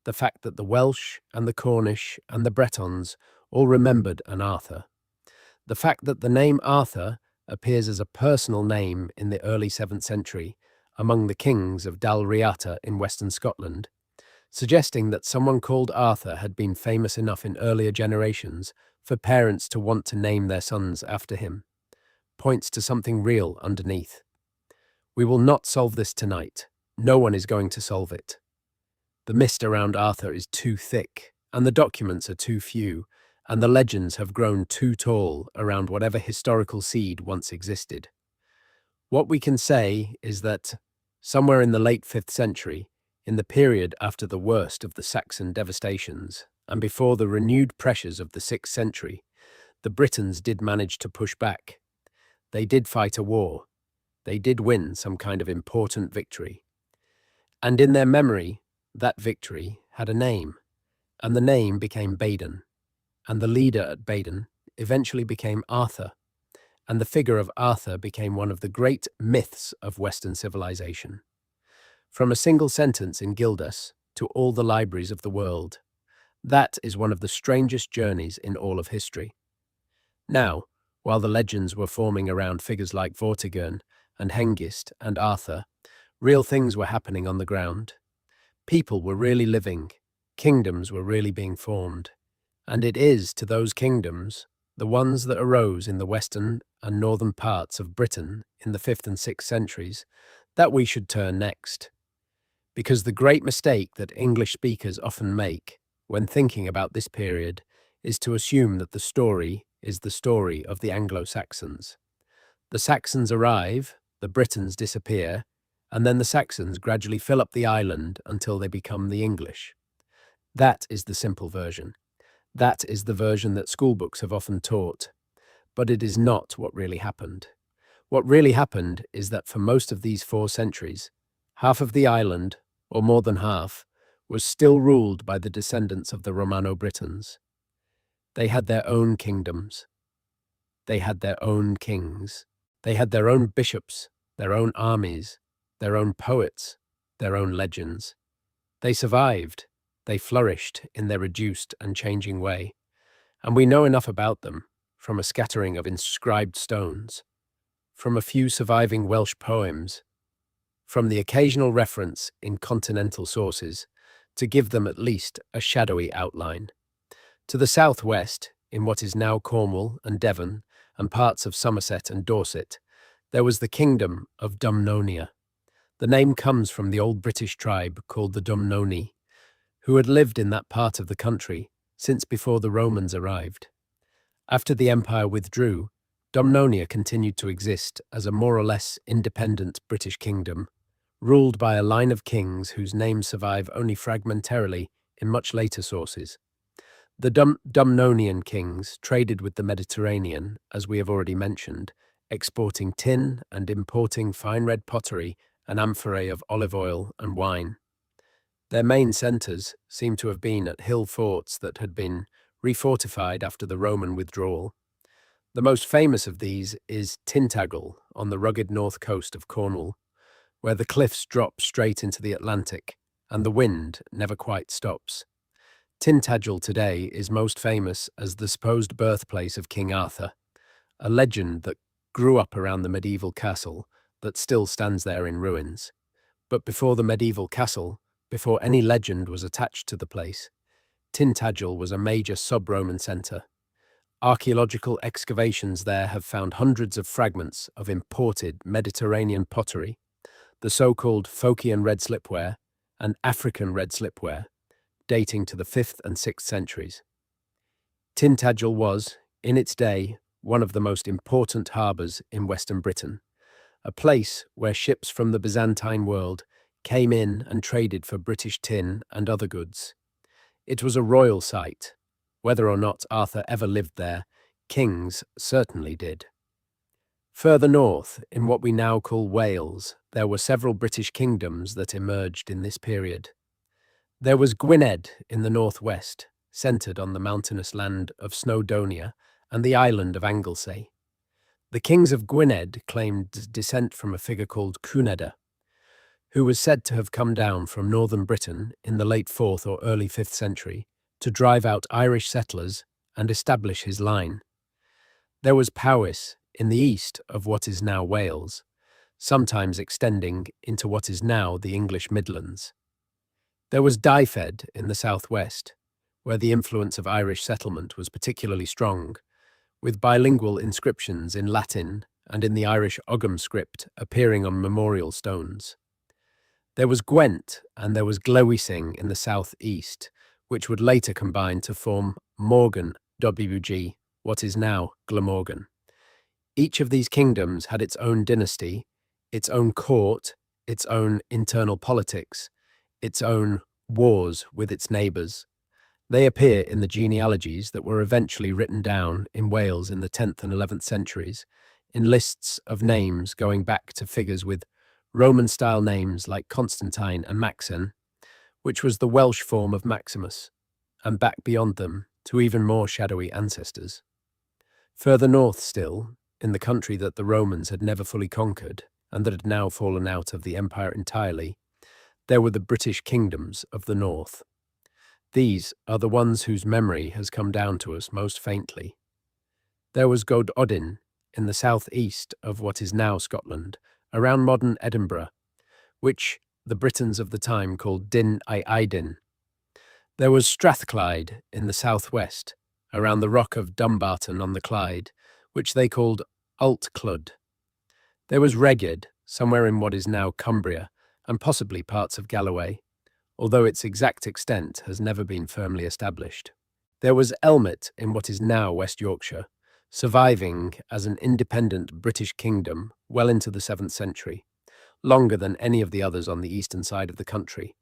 the fact that the Welsh and the Cornish and the Bretons all remembered an Arthur, the fact that the name Arthur appears as a personal name in the early 7th century among the kings of Dal Riata in western Scotland, suggesting that someone called Arthur had been famous enough in earlier generations for parents to want to name their sons after him, points to something real underneath. We will not solve this tonight. No one is going to solve it. The mist around Arthur is too thick, and the documents are too few, and the legends have grown too tall around whatever historical seed once existed. What we can say is that, somewhere in the late 5th century, in the period after the worst of the Saxon devastations, and before the renewed pressures of the 6th century, the Britons did manage to push back. They did fight a war. They did win some kind of important victory. And in their memory, that victory had a name, and the name became Baden, and the leader at Baden eventually became Arthur, and the figure of Arthur became one of the great myths of Western civilization. From a single sentence in Gildas to all the libraries of the world, that is one of the strangest journeys in all of history. Now, while the legends were forming around figures like Vortigern and Hengist and Arthur, real things were happening on the ground. People were really living, kingdoms were really being formed, and it is to those kingdoms, the ones that arose in the western and northern parts of Britain in the 5th and 6th centuries, that we should turn next. Because the great mistake that English speakers often make when thinking about this period is to assume that the story is the story of the Anglo-Saxons. The Saxons arrive, the Britons disappear, and then the Saxons gradually fill up the island until they become the English. That is the simple version. That is the version that schoolbooks have often taught. But it is not what really happened. What really happened is that for most of these 4 centuries, half of the island, or more than half, was still ruled by the descendants of the Romano-Britons. They had their own kingdoms. They had their own kings. They had their own bishops, their own armies, their own poets, their own legends. They survived. They flourished in their reduced and changing way. And we know enough about them from a scattering of inscribed stones, from a few surviving Welsh poems, from the occasional reference in continental sources, to give them at least a shadowy outline. To the southwest, in what is now Cornwall and Devon, and parts of Somerset and Dorset, there was the kingdom of Dumnonia. The name comes from the old British tribe called the Dumnoni, who had lived in that part of the country since before the Romans arrived. After the empire withdrew, Dumnonia continued to exist as a more or less independent British kingdom, ruled by a line of kings whose names survive only fragmentarily in much later sources. The Dumnonian kings traded with the Mediterranean, as we have already mentioned, exporting tin and importing fine red pottery and amphorae of olive oil and wine. Their main centres seem to have been at hill forts that had been refortified after the Roman withdrawal. The most famous of these is Tintagel on the rugged north coast of Cornwall, where the cliffs drop straight into the Atlantic and the wind never quite stops. Tintagel today is most famous as the supposed birthplace of King Arthur, a legend that grew up around the medieval castle that still stands there in ruins. But before the medieval castle, before any legend was attached to the place, Tintagel was a major sub-Roman centre. Archaeological excavations there have found hundreds of fragments of imported Mediterranean pottery, the so-called Phocian red slipware and African red slipware, dating to the 5th and 6th centuries. Tintagel was, in its day, one of the most important harbours in Western Britain, a place where ships from the Byzantine world came in and traded for British tin and other goods. It was a royal site. Whether or not Arthur ever lived there, kings certainly did. Further north, in what we now call Wales, there were several British kingdoms that emerged in this period. There was Gwynedd in the northwest, centred on the mountainous land of Snowdonia and the island of Anglesey. The kings of Gwynedd claimed descent from a figure called Cunedda, who was said to have come down from northern Britain in the late 4th or early 5th century to drive out Irish settlers and establish his line. There was Powys in the east of what is now Wales, sometimes extending into what is now the English Midlands. There was Dyfed in the southwest, where the influence of Irish settlement was particularly strong, with bilingual inscriptions in Latin and in the Irish Ogham script appearing on memorial stones. There was Gwent and there was Glewysing in the southeast, which would later combine to form Morgan WG, what is now Glamorgan. Each of these kingdoms had its own dynasty, its own court, its own internal politics, its own wars with its neighbours. They appear in the genealogies that were eventually written down in Wales in the 10th and 11th centuries, in lists of names going back to figures with Roman-style names like Constantine and Maxen, which was the Welsh form of Maximus, and back beyond them to even more shadowy ancestors. Further north still, in the country that the Romans had never fully conquered and that had now fallen out of the empire entirely, there were the British kingdoms of the north. These are the ones whose memory has come down to us most faintly. There was Gododin in the southeast of what is now Scotland, around modern Edinburgh, which the Britons of the time called Din I Aidin. There was Strathclyde in the southwest, around the rock of Dumbarton on the Clyde, which they called Altclud. There was Reged, somewhere in what is now Cumbria, and possibly parts of Galloway, although its exact extent has never been firmly established. There was Elmet in what is now West Yorkshire, surviving as an independent British kingdom well into the 7th century, longer than any of the others on the eastern side of the country.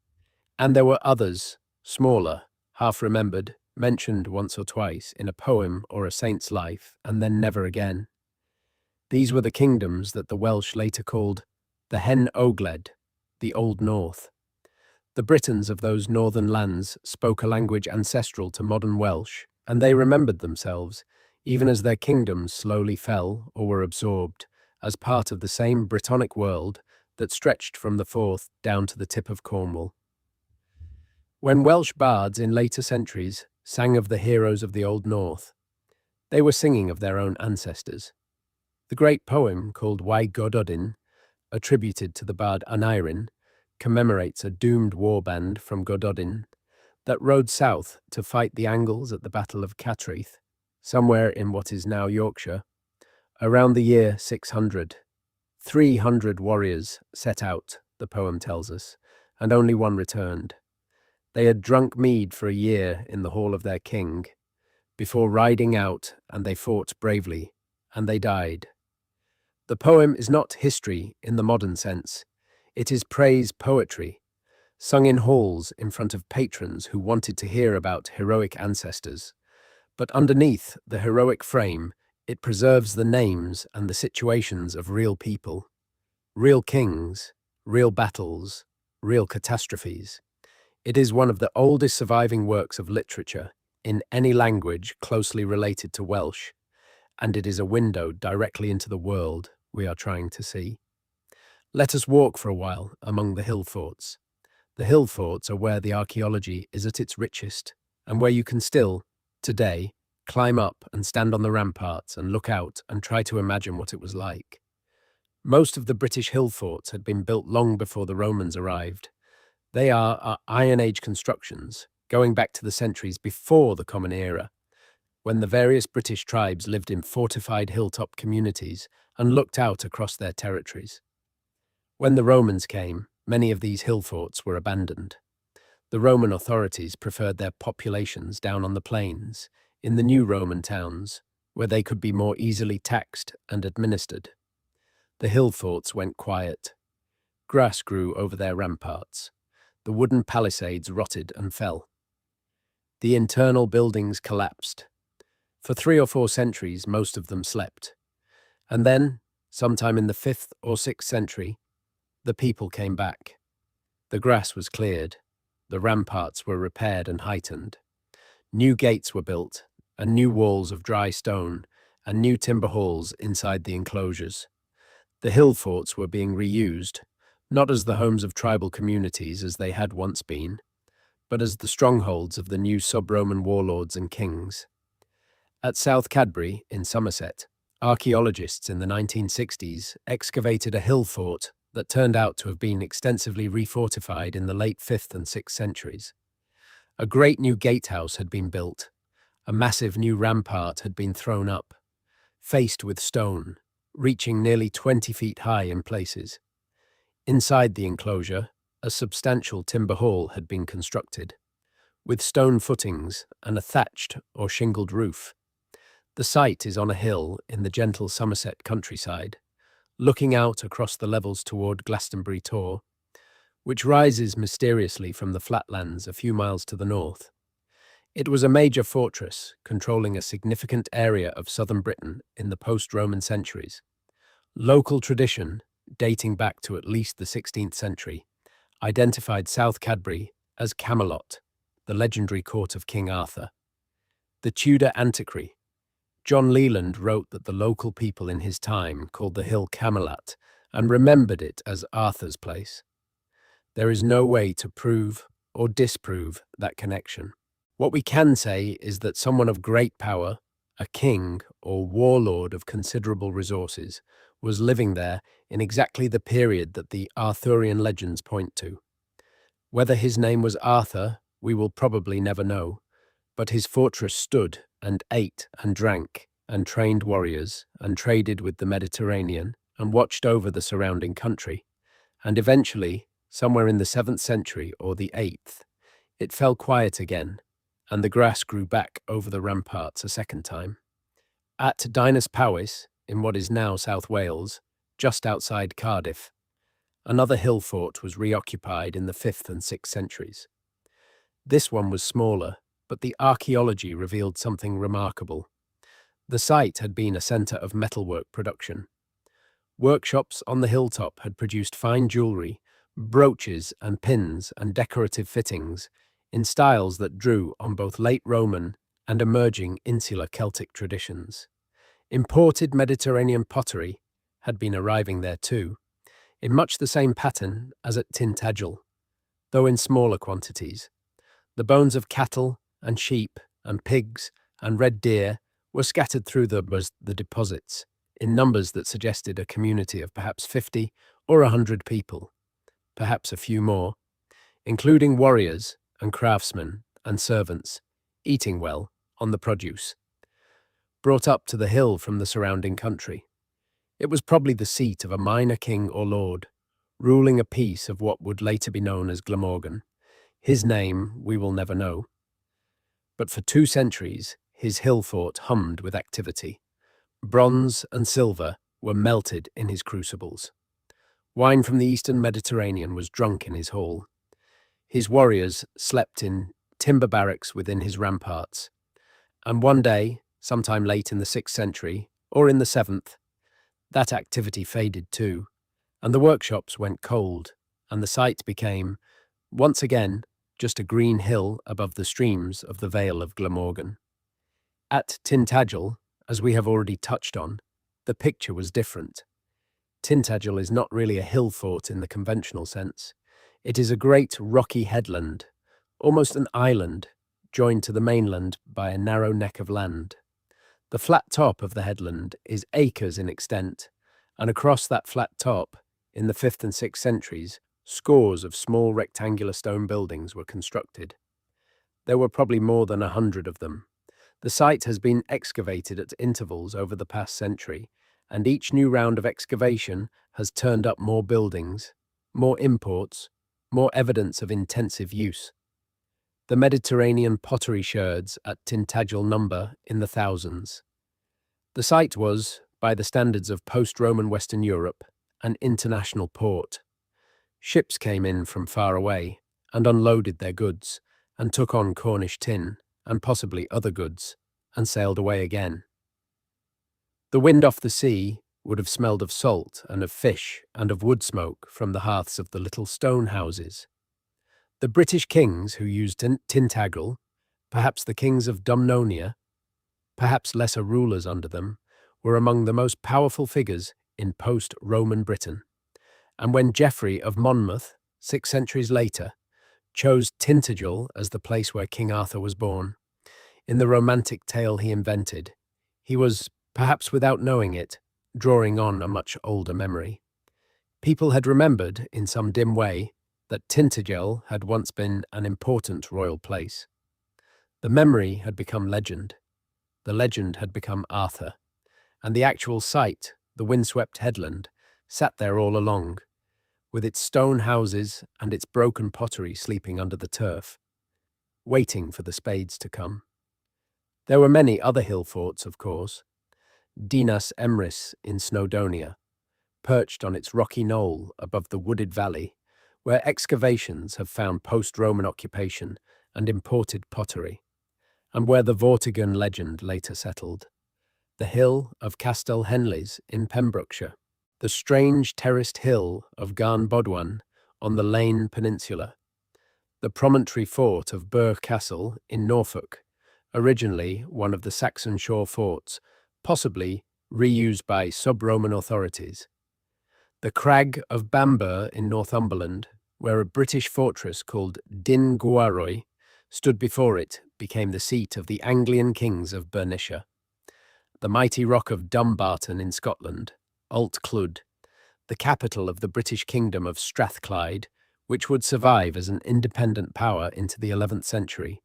And there were others, smaller, half-remembered, mentioned once or twice in a poem or a saint's life, and then never again. These were the kingdoms that the Welsh later called the Hen Ogledd, the Old North. The Britons of those northern lands spoke a language ancestral to modern Welsh, and they remembered themselves, even as their kingdoms slowly fell or were absorbed, as part of the same Brittonic world that stretched from the Forth down to the tip of Cornwall. When Welsh bards in later centuries sang of the heroes of the Old North, they were singing of their own ancestors. The great poem called Wai Gododin, attributed to the bard Aneirin, commemorates a doomed warband from Gododin that rode south to fight the Angles at the Battle of Cattraeth, somewhere in what is now Yorkshire. Around the year 600, 300 warriors set out, the poem tells us, and only one returned. They had drunk mead for a year in the hall of their king, before riding out, and they fought bravely, and they died. The poem is not history in the modern sense. It is praise poetry, sung in halls in front of patrons who wanted to hear about heroic ancestors. But underneath the heroic frame, it preserves the names and the situations of real people, real kings, real battles, real catastrophes. It is one of the oldest surviving works of literature in any language closely related to Welsh, and it is a window directly into the world we are trying to see. Let us walk for a while among the hill forts. The hill forts are where the archaeology is at its richest, and where you can still, today, climb up and stand on the ramparts and look out and try to imagine what it was like. Most of the British hill forts had been built long before the Romans arrived. They are Iron Age constructions, going back to the centuries before the Common Era, when the various British tribes lived in fortified hilltop communities and looked out across their territories. When the Romans came, many of these hill forts were abandoned. The Roman authorities preferred their populations down on the plains, in the new Roman towns, where they could be more easily taxed and administered. The hill forts went quiet. Grass grew over their ramparts. The wooden palisades rotted and fell. The internal buildings collapsed. For 3 or 4 centuries, most of them slept. And then, sometime in the 5th or 6th century, the people came back. The grass was cleared. The ramparts were repaired and heightened. New gates were built, and new walls of dry stone, and new timber halls inside the enclosures. The hill forts were being reused, not as the homes of tribal communities as they had once been, but as the strongholds of the new sub-Roman warlords and kings. At South Cadbury, in Somerset, archaeologists in the 1960s excavated a hill fort that turned out to have been extensively refortified in the late 5th and 6th centuries. A great new gatehouse had been built. A massive new rampart had been thrown up, faced with stone, reaching nearly 20 feet high in places. Inside the enclosure, a substantial timber hall had been constructed, with stone footings and a thatched or shingled roof. The site is on a hill in the gentle Somerset countryside, looking out across the levels toward Glastonbury Tor, which rises mysteriously from the flatlands a few miles to the north. It was a major fortress, controlling a significant area of southern Britain in the post-Roman centuries. Local tradition, dating back to at least the 16th century, identified South Cadbury as Camelot, the legendary court of King Arthur. The Tudor antiquary, John Leland, wrote that the local people in his time called the hill Camelot and remembered it as Arthur's place. There is no way to prove or disprove that connection. What we can say is that someone of great power, a king or warlord of considerable resources, was living there in exactly the period that the Arthurian legends point to. Whether his name was Arthur, we will probably never know, but his fortress stood and ate and drank and trained warriors and traded with the Mediterranean and watched over the surrounding country. And eventually, somewhere in the 7th century or the 8th, it fell quiet again, and the grass grew back over the ramparts a second time. At Dinas Powys, in what is now South Wales, just outside Cardiff, another hill fort was reoccupied in the 5th and 6th centuries. This one was smaller, but the archaeology revealed something remarkable. The site had been a centre of metalwork production. Workshops on the hilltop had produced fine jewellery, brooches and pins and decorative fittings in styles that drew on both late Roman and emerging insular Celtic traditions. Imported Mediterranean pottery had been arriving there too, in much the same pattern as at Tintagel, though in smaller quantities. The bones of cattle and sheep and pigs and red deer were scattered through the deposits, in numbers that suggested a community of perhaps 50 or 100 people, perhaps a few more, including warriors and craftsmen and servants, eating well on the produce, brought up to the hill from the surrounding country. It was probably the seat of a minor king or lord, ruling a piece of what would later be known as Glamorgan. His name we will never know. But for 2 centuries, his hill fort hummed with activity. Bronze and silver were melted in his crucibles. Wine from the eastern Mediterranean was drunk in his hall. His warriors slept in timber barracks within his ramparts. And one day, sometime late in the 6th century, or in the 7th, that activity faded too, and the workshops went cold, and the site became, once again, just a green hill above the streams of the Vale of Glamorgan. At Tintagel, as we have already touched on, the picture was different. Tintagel is not really a hill fort in the conventional sense. It is a great rocky headland, almost an island, joined to the mainland by a narrow neck of land. The flat top of the headland is acres in extent, and across that flat top, in the 5th and 6th centuries, scores of small rectangular stone buildings were constructed. There were probably more than 100 of them. The site has been excavated at intervals over the past century, and each new round of excavation has turned up more buildings, more imports, more evidence of intensive use. The Mediterranean pottery sherds at Tintagel number in the thousands. The site was, by the standards of post-Roman Western Europe, an international port. Ships came in from far away and unloaded their goods and took on Cornish tin and possibly other goods and sailed away again. The wind off the sea would have smelled of salt and of fish and of wood smoke from the hearths of the little stone houses. The British kings who used Tintagel, perhaps the kings of Dumnonia, perhaps lesser rulers under them, were among the most powerful figures in post-Roman Britain. And when Geoffrey of Monmouth, 6 centuries later, chose Tintagel as the place where King Arthur was born, in the romantic tale he invented, he was, perhaps without knowing it, drawing on a much older memory. People had remembered, in some dim way, that Tintagel had once been an important royal place. The memory had become legend. The legend had become Arthur. And the actual site, the windswept headland, sat there all along, with its stone houses and its broken pottery sleeping under the turf, waiting for the spades to come. There were many other hill forts, of course. Dinas Emrys in Snowdonia, perched on its rocky knoll above the wooded valley, where excavations have found post-Roman occupation and imported pottery, and where the Vortigern legend later settled. The hill of Castell Henlys in Pembrokeshire, the strange terraced hill of Garn Bodwan on the Lane Peninsula, the promontory fort of Burgh Castle in Norfolk, originally one of the Saxon shore forts, possibly reused by sub-Roman authorities. The crag of Bamburgh in Northumberland, where a British fortress called Din Gwaroy stood before it, became the seat of the Anglian kings of Bernicia. The mighty rock of Dumbarton in Scotland, Alt Clud, the capital of the British kingdom of Strathclyde, which would survive as an independent power into the 11th century.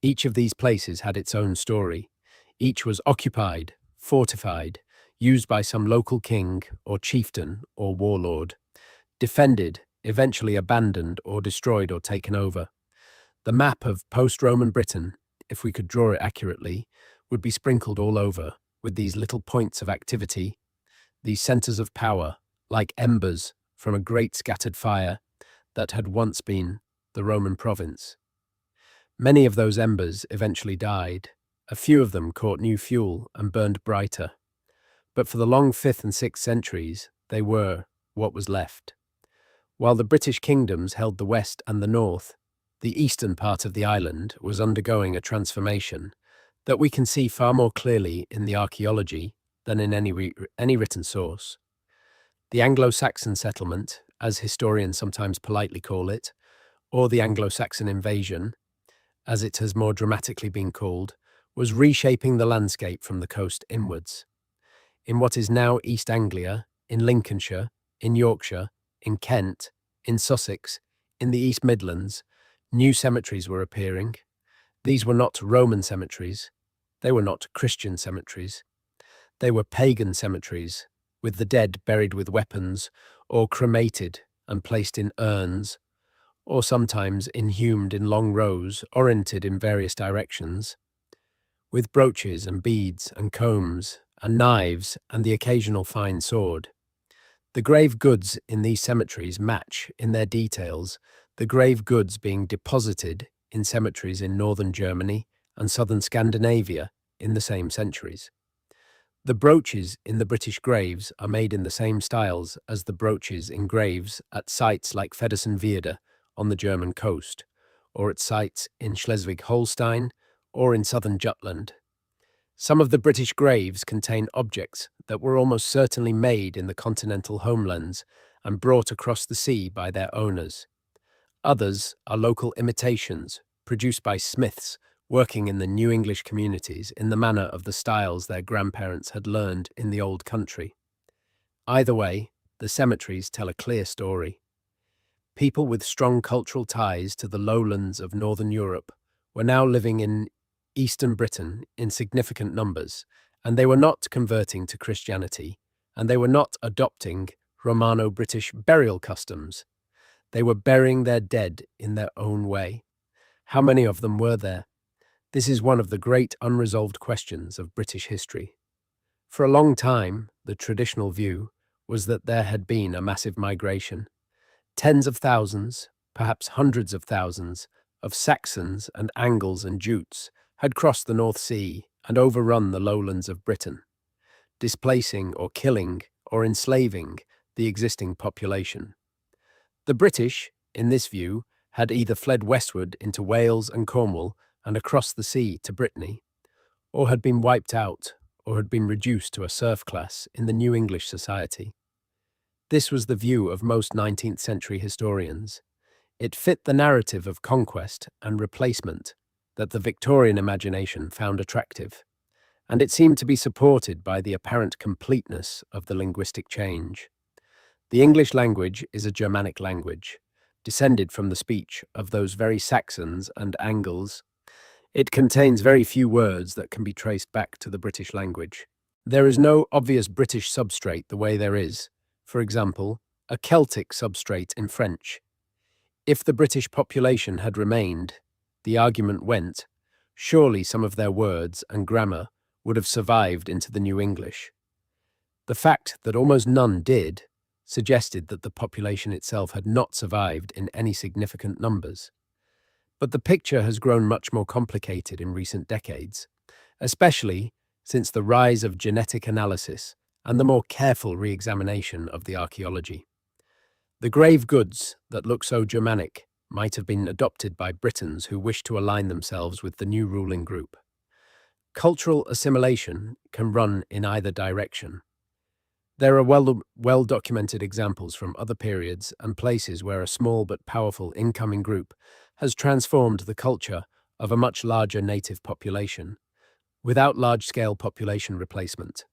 Each of these places had its own story. Each was occupied, fortified, used by some local king or chieftain or warlord, defended, eventually abandoned or destroyed or taken over. The map of post-Roman Britain, if we could draw it accurately, would be sprinkled all over with these little points of activity, these centres of power, like embers from a great scattered fire that had once been the Roman province. Many of those embers eventually died. A few of them caught new fuel and burned brighter. But for the long 5th and 6th centuries, they were what was left. While the British kingdoms held the west and the north, the eastern part of the island was undergoing a transformation, that we can see far more clearly in the archaeology than in any written source. The Anglo-Saxon settlement, as historians sometimes politely call it, or the Anglo-Saxon invasion, as it has more dramatically been called, was reshaping the landscape from the coast inwards. In what is now East Anglia, in Lincolnshire, in Yorkshire, in Kent, in Sussex, in the East Midlands, new cemeteries were appearing. These were not Roman cemeteries. They were not Christian cemeteries. They were pagan cemeteries, with the dead buried with weapons, or cremated and placed in urns, or sometimes inhumed in long rows, oriented in various directions, with brooches and beads and combs and knives and the occasional fine sword. The grave goods in these cemeteries match, in their details, the grave goods being deposited in cemeteries in northern Germany and southern Scandinavia in the same centuries. The brooches in the British graves are made in the same styles as the brooches in graves at sites like Feddersen-Weerde on the German coast, or at sites in Schleswig-Holstein or in southern Jutland. Some of the British graves contain objects that were almost certainly made in the continental homelands and brought across the sea by their owners. Others are local imitations produced by smiths working in the New English communities in the manner of the styles their grandparents had learned in the old country. Either way, the cemeteries tell a clear story. People with strong cultural ties to the lowlands of northern Europe were now living in eastern Britain in significant numbers, and they were not converting to Christianity, and they were not adopting Romano-British burial customs. They were burying their dead in their own way. How many of them were there? This is one of the great unresolved questions of British history. For a long time, the traditional view was that there had been a massive migration. Tens of thousands, perhaps hundreds of thousands, of Saxons and Angles and Jutes had crossed the North Sea and overrun the lowlands of Britain, displacing or killing or enslaving the existing population. The British, in this view, had either fled westward into Wales and Cornwall and across the sea to Brittany, or had been wiped out or had been reduced to a serf class in the New English society. This was the view of most 19th century historians. It fit the narrative of conquest and replacement that the Victorian imagination found attractive, and it seemed to be supported by the apparent completeness of the linguistic change. The English language is a Germanic language, descended from the speech of those very Saxons and Angles. It contains very few words that can be traced back to the British language. There is no obvious British substrate the way there is, for example, a Celtic substrate in French. If the British population had remained, the argument went, surely some of their words and grammar would have survived into the New English. The fact that almost none did suggested that the population itself had not survived in any significant numbers. But the picture has grown much more complicated in recent decades, especially since the rise of genetic analysis and the more careful re-examination of the archaeology. The grave goods that look so Germanic might have been adopted by Britons who wished to align themselves with the new ruling group. Cultural assimilation can run in either direction. There are well-documented examples from other periods and places where a small but powerful incoming group has transformed the culture of a much larger native population, without large-scale population replacement.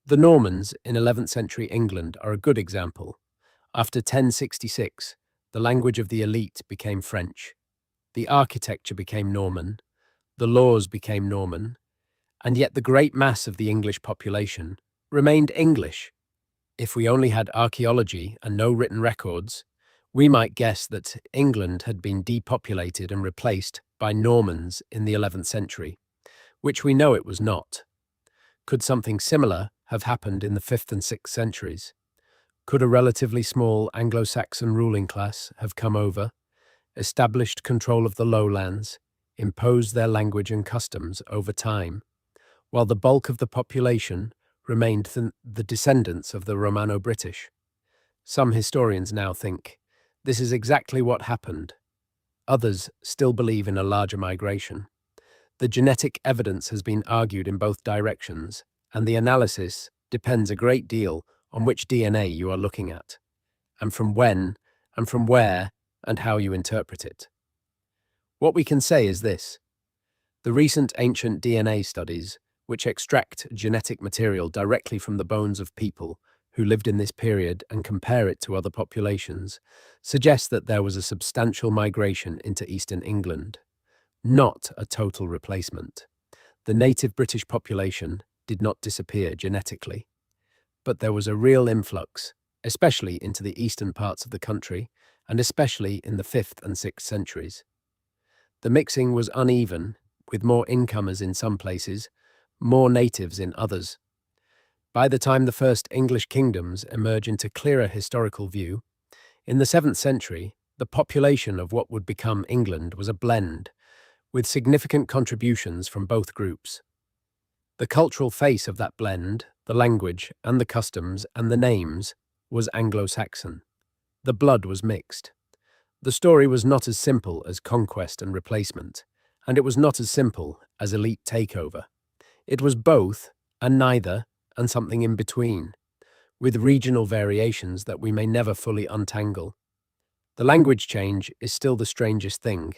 The Normans in 11th century England are a good example. After 1066, the language of the elite became French, the architecture became Norman, the laws became Norman, and yet the great mass of the English population remained English. If we only had archaeology and no written records, we might guess that England had been depopulated and replaced by Normans in the 11th century, which we know it was not. Could something similar have happened in the 5th and 6th centuries? Could a relatively small Anglo-Saxon ruling class have come over, established control of the lowlands, imposed their language and customs over time, while the bulk of the population remained the descendants of the Romano-British? Some historians now think this is exactly what happened. Others still believe in a larger migration. The genetic evidence has been argued in both directions, and the analysis depends a great deal on which DNA you are looking at, and from when, and from where, and how you interpret it. What we can say is this. The recent ancient DNA studies, which extract genetic material directly from the bones of people who lived in this period and compare it to other populations, suggest that there was a substantial migration into eastern England, not a total replacement. The native British population did not disappear genetically, but there was a real influx, especially into the eastern parts of the country, and especially in the 5th and 6th centuries. The mixing was uneven, with more incomers in some places, more natives in others. By the time the first English kingdoms emerge into clearer historical view, in the 7th century, the population of what would become England was a blend, with significant contributions from both groups. The cultural face of that blend, the language and the customs and the names, was Anglo-Saxon. The blood was mixed. The story was not as simple as conquest and replacement, and it was not as simple as elite takeover. It was both, and neither, and something in between, with regional variations that we may never fully untangle. The language change is still the strangest thing.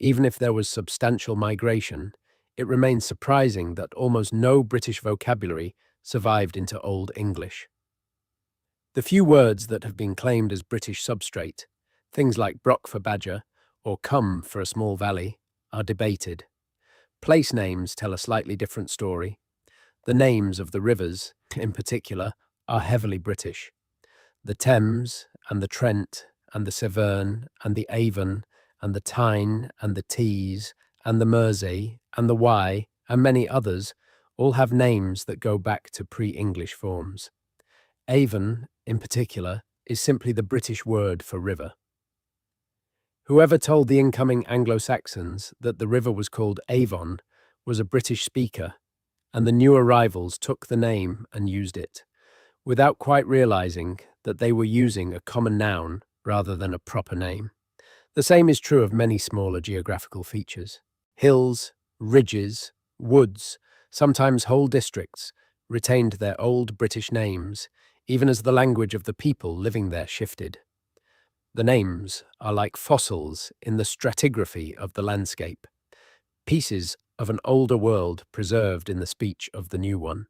Even if there was substantial migration, it remains surprising that almost no British vocabulary survived into Old English. The few words that have been claimed as British substrate, things like brock for badger or cum for a small valley, are debated. Place names tell a slightly different story. The names of the rivers, in particular, are heavily British. The Thames and the Trent and the Severn and the Avon and the Tyne and the Tees and the Mersey and the Wye and many others all have names that go back to pre-English forms. Avon, in particular, is simply the British word for river. Whoever told the incoming Anglo-Saxons that the river was called Avon was a British speaker, and the new arrivals took the name and used it, without quite realizing that they were using a common noun rather than a proper name. The same is true of many smaller geographical features. Hills, ridges, woods, sometimes whole districts, retained their old British names, even as the language of the people living there shifted. The names are like fossils in the stratigraphy of the landscape, pieces of an older world preserved in the speech of the new one.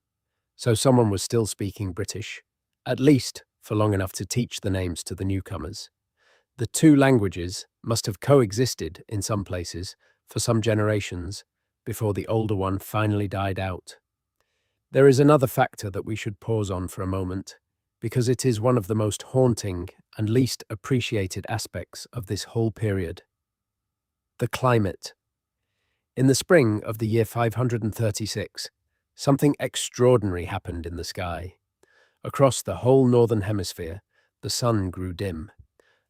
So someone was still speaking British, at least for long enough to teach the names to the newcomers. The two languages must have coexisted in some places for some generations before the older one finally died out. There is another factor that we should pause on for a moment, because it is one of the most haunting and least appreciated aspects of this whole period. The climate. In the spring of the year 536, something extraordinary happened in the sky. Across the whole northern hemisphere, the sun grew dim.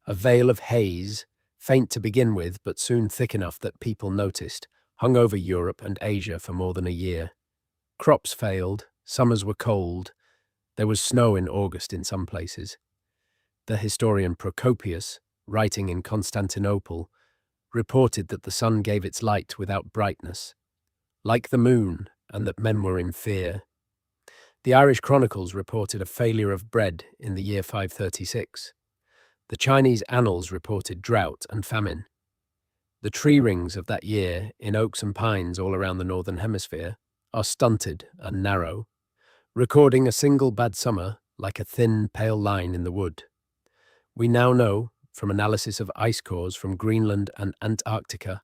A veil of haze, faint to begin with but soon thick enough that people noticed, hung over Europe and Asia for more than a year. Crops failed, summers were cold, there was snow in August in some places. The historian Procopius, writing in Constantinople, reported that the sun gave its light without brightness, like the moon, and that men were in fear. The Irish Chronicles reported a failure of bread in the year 536. The Chinese annals reported drought and famine. The tree rings of that year, in oaks and pines all around the northern hemisphere, are stunted and narrow, recording a single bad summer like a thin, pale line in the wood. We now know, from analysis of ice cores from Greenland and Antarctica,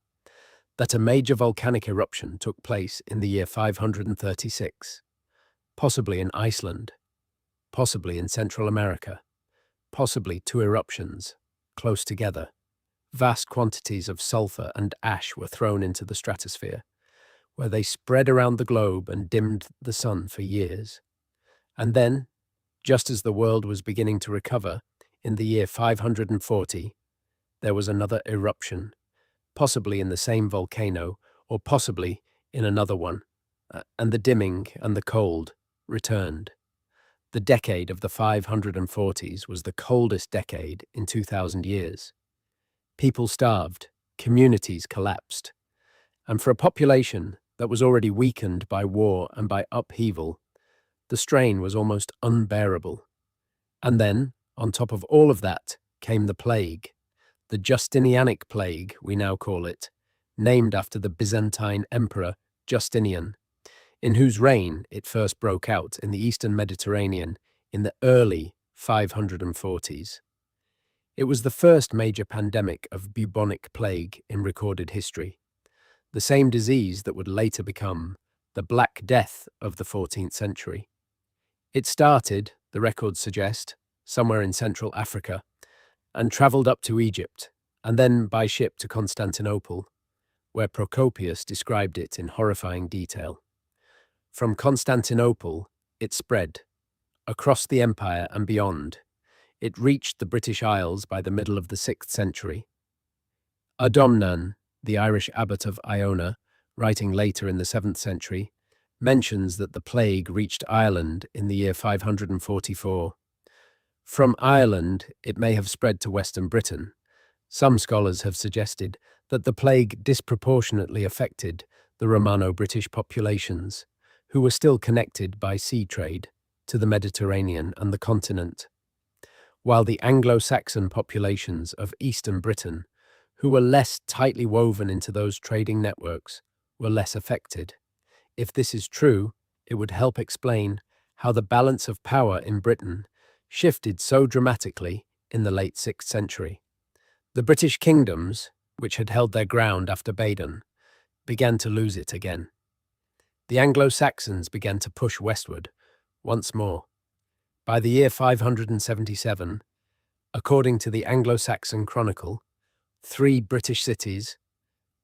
that a major volcanic eruption took place in the year 536, possibly in Iceland, possibly in Central America, possibly two eruptions, close together. Vast quantities of sulfur and ash were thrown into the stratosphere, where they spread around the globe and dimmed the sun for years. And then, just as the world was beginning to recover, in the year 540, there was another eruption, possibly in the same volcano, or possibly in another one, and the dimming and the cold returned. The decade of the 540s was the coldest decade in 2,000 years. People starved, communities collapsed, and for a population that was already weakened by war and by upheaval, the strain was almost unbearable. And then, on top of all of that, came the plague, the Justinianic plague, we now call it, named after the Byzantine emperor Justinian, in whose reign it first broke out in the eastern Mediterranean in the early 540s. It was the first major pandemic of bubonic plague in recorded history, the same disease that would later become the Black Death of the 14th century. It started, the records suggest, somewhere in Central Africa, and travelled up to Egypt, and then by ship to Constantinople, where Procopius described it in horrifying detail. From Constantinople, it spread, across the empire and beyond. It reached the British Isles by the middle of the 6th century. Adomnan, the Irish abbot of Iona, writing later in the 7th century, mentions that the plague reached Ireland in the year 544. From Ireland, it may have spread to Western Britain. Some scholars have suggested that the plague disproportionately affected the Romano-British populations, who were still connected by sea trade to the Mediterranean and the continent, while the Anglo-Saxon populations of Eastern Britain, who were less tightly woven into those trading networks, were less affected. If this is true, it would help explain how the balance of power in Britain shifted so dramatically in the late 6th century. The British kingdoms, which had held their ground after Badon, began to lose it again. The Anglo-Saxons began to push westward once more. By the year 577, according to the Anglo-Saxon Chronicle, 3 British cities,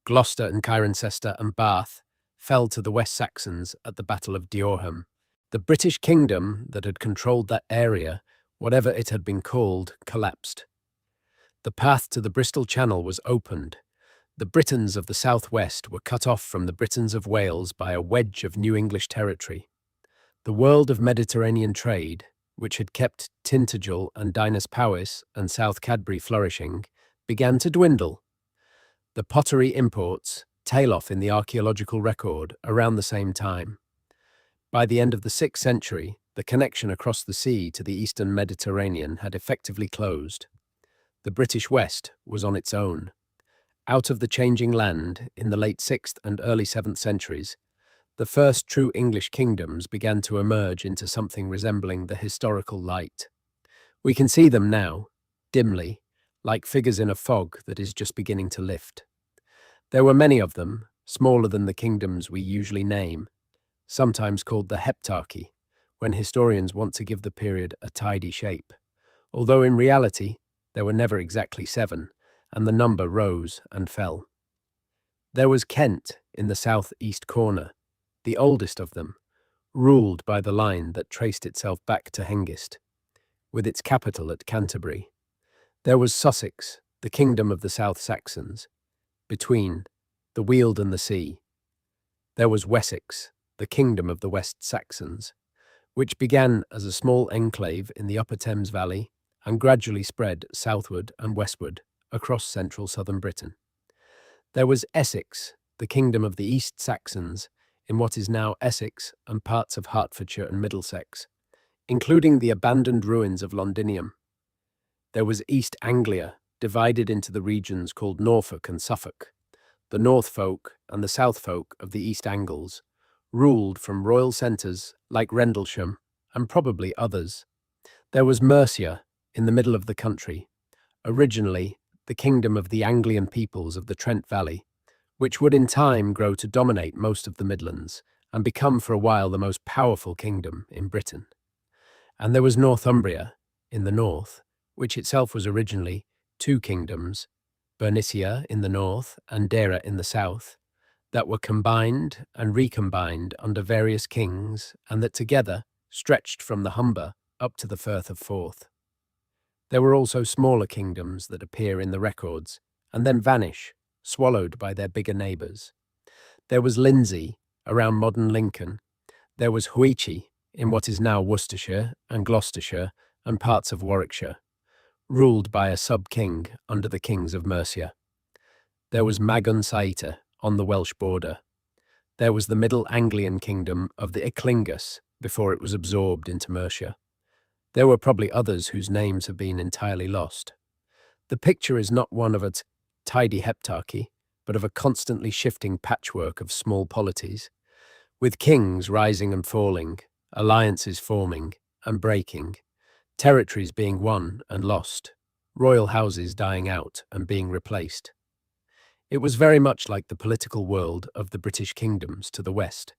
Gloucester and Cirencester and Bath, fell to the West Saxons at the Battle of Diorham. The British kingdom that had controlled that area, whatever it had been called, collapsed. The path to the Bristol Channel was opened. The Britons of the southwest were cut off from the Britons of Wales by a wedge of New English territory. The world of Mediterranean trade, which had kept Tintagel and Dinas Powys and South Cadbury flourishing, began to dwindle. The pottery imports tail off in the archaeological record around the same time. By the end of the 6th century, the connection across the sea to the eastern Mediterranean had effectively closed. The British West was on its own. Out of the changing land in the late 6th and early 7th centuries, the first true English kingdoms began to emerge into something resembling the historical light. We can see them now, dimly, like figures in a fog that is just beginning to lift. There were many of them, smaller than the kingdoms we usually name, sometimes called the Heptarchy, when historians want to give the period a tidy shape, although in reality there were never exactly 7, and the number rose and fell. There was Kent in the south-east corner, the oldest of them, ruled by the line that traced itself back to Hengist, with its capital at Canterbury. There was Sussex, the kingdom of the South Saxons, between the Weald and the sea. There was Wessex, the kingdom of the West Saxons, which began as a small enclave in the upper Thames Valley and gradually spread southward and westward across central southern Britain. There was Essex, the kingdom of the East Saxons, in what is now Essex and parts of Hertfordshire and Middlesex, including the abandoned ruins of Londinium. There was East Anglia, divided into the regions called Norfolk and Suffolk. The North folk and the South folk of the East Angles ruled from royal centres like Rendlesham and probably others. There was Mercia in the middle of the country, originally the kingdom of the Anglian peoples of the Trent Valley, which would in time grow to dominate most of the Midlands and become for a while the most powerful kingdom in Britain. And there was Northumbria in the north, which itself was originally 2 kingdoms, Bernicia in the north and Deira in the south, that were combined and recombined under various kings and that together stretched from the Humber up to the Firth of Forth. There were also smaller kingdoms that appear in the records and then vanish, swallowed by their bigger neighbours. There was Lindsey, around modern Lincoln. There was Huici, in what is now Worcestershire and Gloucestershire and parts of Warwickshire, ruled by a sub-king under the kings of Mercia. There was Magun Saita on the Welsh border. There was the Middle Anglian kingdom of the Eclingus before it was absorbed into Mercia. There were probably others whose names have been entirely lost. The picture is not one of a tidy heptarchy, but of a constantly shifting patchwork of small polities, with kings rising and falling, alliances forming and breaking, territories being won and lost, royal houses dying out and being replaced. It was very much like the political world of the British kingdoms to the west,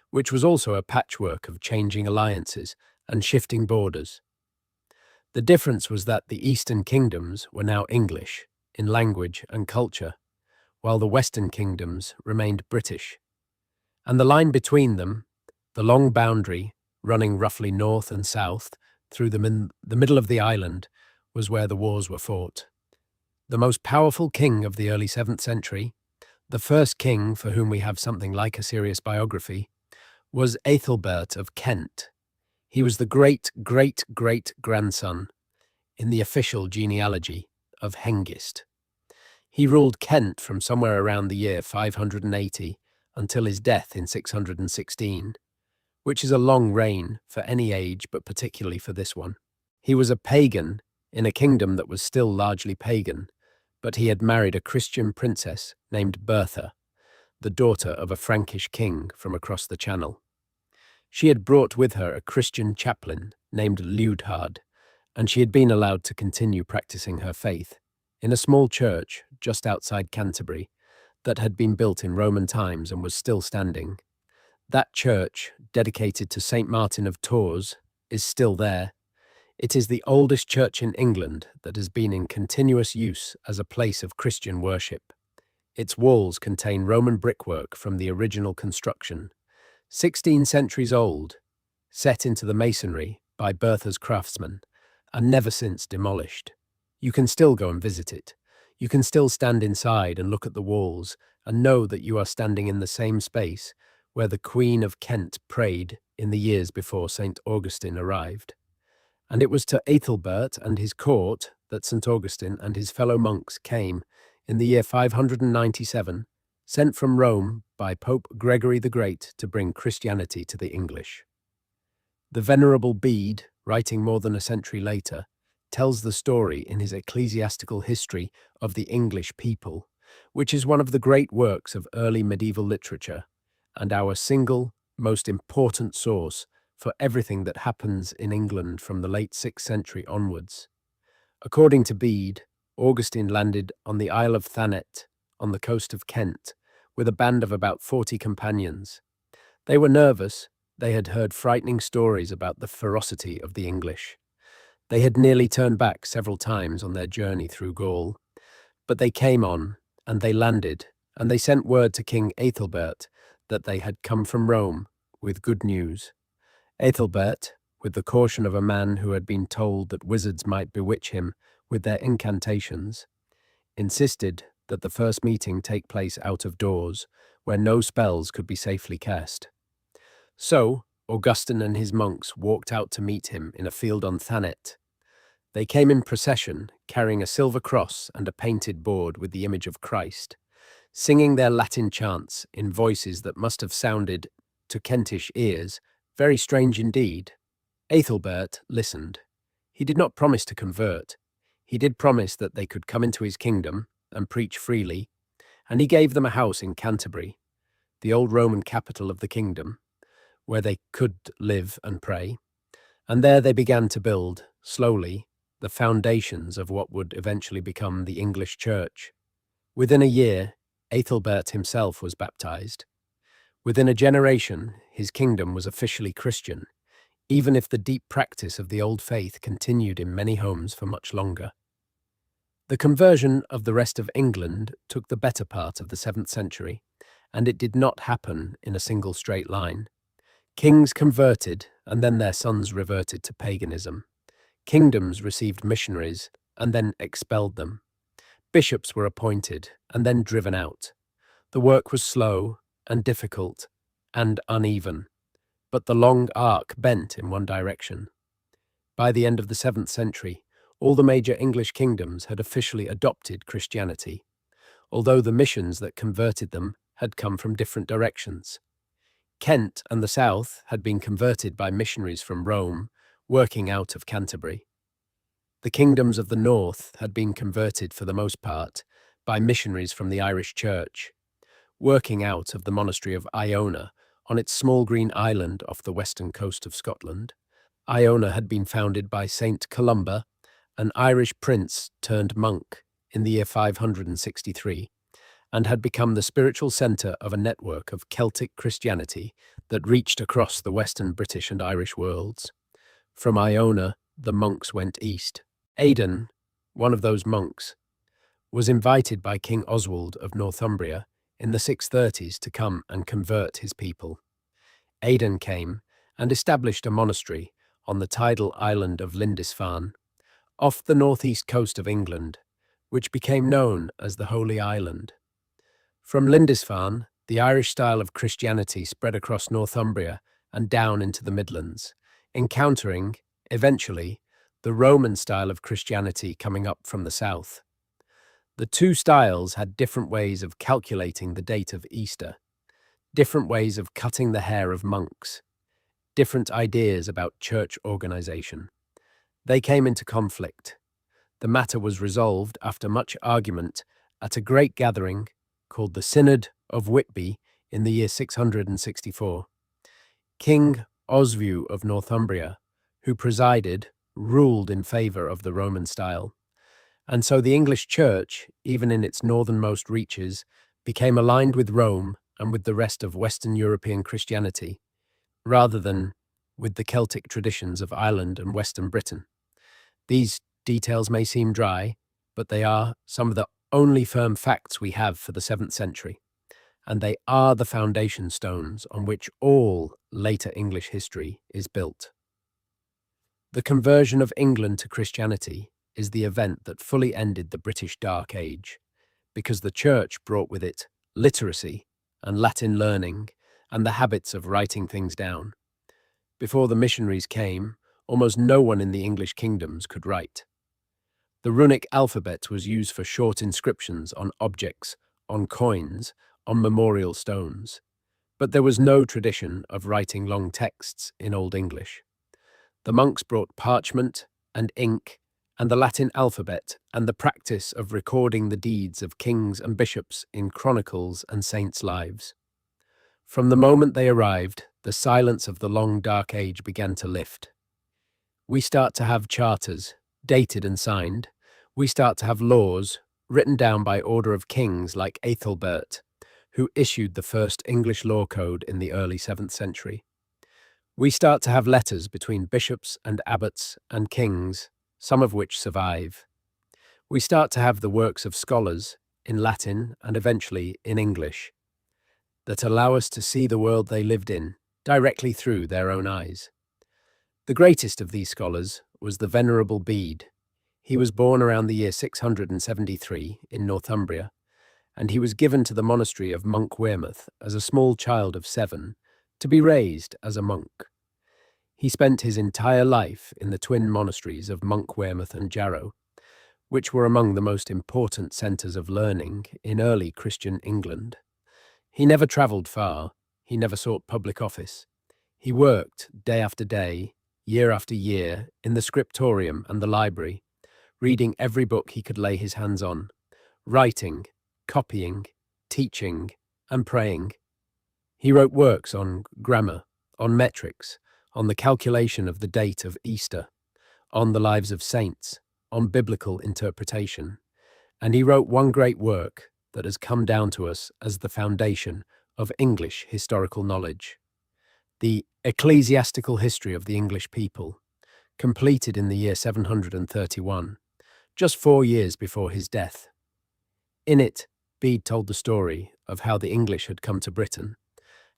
which was also a patchwork of changing alliances and shifting borders. The difference was that the Eastern kingdoms were now English in language and culture, while the Western kingdoms remained British. And the line between them, the long boundary running roughly north and south through the middle of the island, was where the wars were fought. The most powerful king of the early 7th century, the first king for whom we have something like a serious biography, was Aethelbert of Kent. He was the great-great-great-grandson, in the official genealogy, of Hengist. He ruled Kent from somewhere around the year 580 until his death in 616, which is a long reign for any age but particularly for this one. He was a pagan in a kingdom that was still largely pagan, but he had married a Christian princess named Bertha, the daughter of a Frankish king from across the Channel. She had brought with her a Christian chaplain named Liudhard, and she had been allowed to continue practicing her faith in a small church just outside Canterbury that had been built in Roman times and was still standing. That church, dedicated to St. Martin of Tours, is still there. It is the oldest church in England that has been in continuous use as a place of Christian worship. Its walls contain Roman brickwork from the original construction, 16 centuries old, set into the masonry by Bertha's craftsmen, and never since demolished. You can still go and visit it. You can still stand inside and look at the walls and know that you are standing in the same space where the Queen of Kent prayed in the years before St. Augustine arrived. And it was to Aethelbert and his court that St. Augustine and his fellow monks came in the year 597, sent from Rome by Pope Gregory the Great to bring Christianity to the English. The Venerable Bede, writing more than a century later, tells the story in his ecclesiastical history of the English people, which is one of the great works of early medieval literature, and our single most important source for everything that happens in England from the late 6th century onwards. According to Bede, Augustine landed on the Isle of Thanet, on the coast of Kent, with a band of about 40 companions. They were nervous. They had heard frightening stories about the ferocity of the English. They had nearly turned back several times on their journey through Gaul, but they came on, and they landed, and they sent word to King Aethelbert that they had come from Rome with good news. Aethelbert, with the caution of a man who had been told that wizards might bewitch him with their incantations, insisted that the first meeting take place out of doors, where no spells could be safely cast. So, Augustine and his monks walked out to meet him in a field on Thanet. They came in procession, carrying a silver cross and a painted board with the image of Christ, singing their Latin chants in voices that must have sounded, to Kentish ears, very strange indeed. Aethelbert listened. He did not promise to convert. He did promise that they could come into his kingdom and preach freely, and he gave them a house in Canterbury, the old Roman capital of the kingdom, where they could live and pray. And there they began to build, slowly, the foundations of what would eventually become the English Church. Within a year, Aethelbert himself was baptized. Within a generation, his kingdom was officially Christian, even if the deep practice of the old faith continued in many homes for much longer. The conversion of the rest of England took the better part of the 7th century, and it did not happen in a single straight line. Kings converted, and then their sons reverted to paganism. Kingdoms received missionaries, and then expelled them. Bishops were appointed, and then driven out. The work was slow and difficult and uneven, but the long arc bent in one direction. By the end of the 7th century, all the major English kingdoms had officially adopted Christianity, although the missions that converted them had come from different directions. Kent and the south had been converted by missionaries from Rome, working out of Canterbury. The kingdoms of the north had been converted for the most part by missionaries from the Irish Church, working out of the monastery of Iona on its small green island off the western coast of Scotland. Iona had been founded by Saint Columba, an Irish prince turned monk, in the year 563, and had become the spiritual centre of a network of Celtic Christianity that reached across the western British and Irish worlds. From Iona, the monks went east. Aidan, one of those monks, was invited by King Oswald of Northumbria in the 630s to come and convert his people. Aidan came and established a monastery on the tidal island of Lindisfarne, off the northeast coast of England, which became known as the Holy Island. From Lindisfarne, the Irish style of Christianity spread across Northumbria and down into the Midlands, encountering, eventually, the Roman style of Christianity coming up from the south. The two styles had different ways of calculating the date of Easter, different ways of cutting the hair of monks, different ideas about church organization. They came into conflict. The matter was resolved after much argument at a great gathering called the Synod of Whitby in the year 664. King Oswiu of Northumbria, who presided, ruled in favour of the Roman style. And so the English Church, even in its northernmost reaches, became aligned with Rome and with the rest of Western European Christianity, rather than with the Celtic traditions of Ireland and Western Britain. These details may seem dry, but they are some of the only firm facts we have for the 7th century, and they are the foundation stones on which all later English history is built. The conversion of England to Christianity is the event that fully ended the British Dark Age, because the Church brought with it literacy and Latin learning and the habits of writing things down. Before the missionaries came, almost no one in the English kingdoms could write. The runic alphabet was used for short inscriptions on objects, on coins, on memorial stones, but there was no tradition of writing long texts in Old English. The monks brought parchment and ink and the Latin alphabet and the practice of recording the deeds of kings and bishops in chronicles and saints' lives. From the moment they arrived, the silence of the long dark age began to lift. We start to have charters, dated and signed. We start to have laws, written down by order of kings like Ethelbert, who issued the first English law code in the early 7th century. We start to have letters between bishops and abbots and kings, some of which survive. We start to have the works of scholars, in Latin and eventually in English, that allow us to see the world they lived in, directly through their own eyes. The greatest of these scholars was the Venerable Bede. He was born around the year 673 in Northumbria, and he was given to the monastery of Monk Wearmouth as a small child of 7, to be raised as a monk. He spent his entire life in the twin monasteries of Monk Wearmouth and Jarrow, which were among the most important centres of learning in early Christian England. He never travelled far, he never sought public office. He worked day after day, year after year, in the scriptorium and the library, reading every book he could lay his hands on, writing, copying, teaching, and praying. He wrote works on grammar, on metrics, on the calculation of the date of Easter, on the lives of saints, on biblical interpretation, and he wrote one great work that has come down to us as the foundation of English historical knowledge, the Ecclesiastical History of the English People, completed in the year 731, just 4 years before his death. In it, Bede told the story of how the English had come to Britain,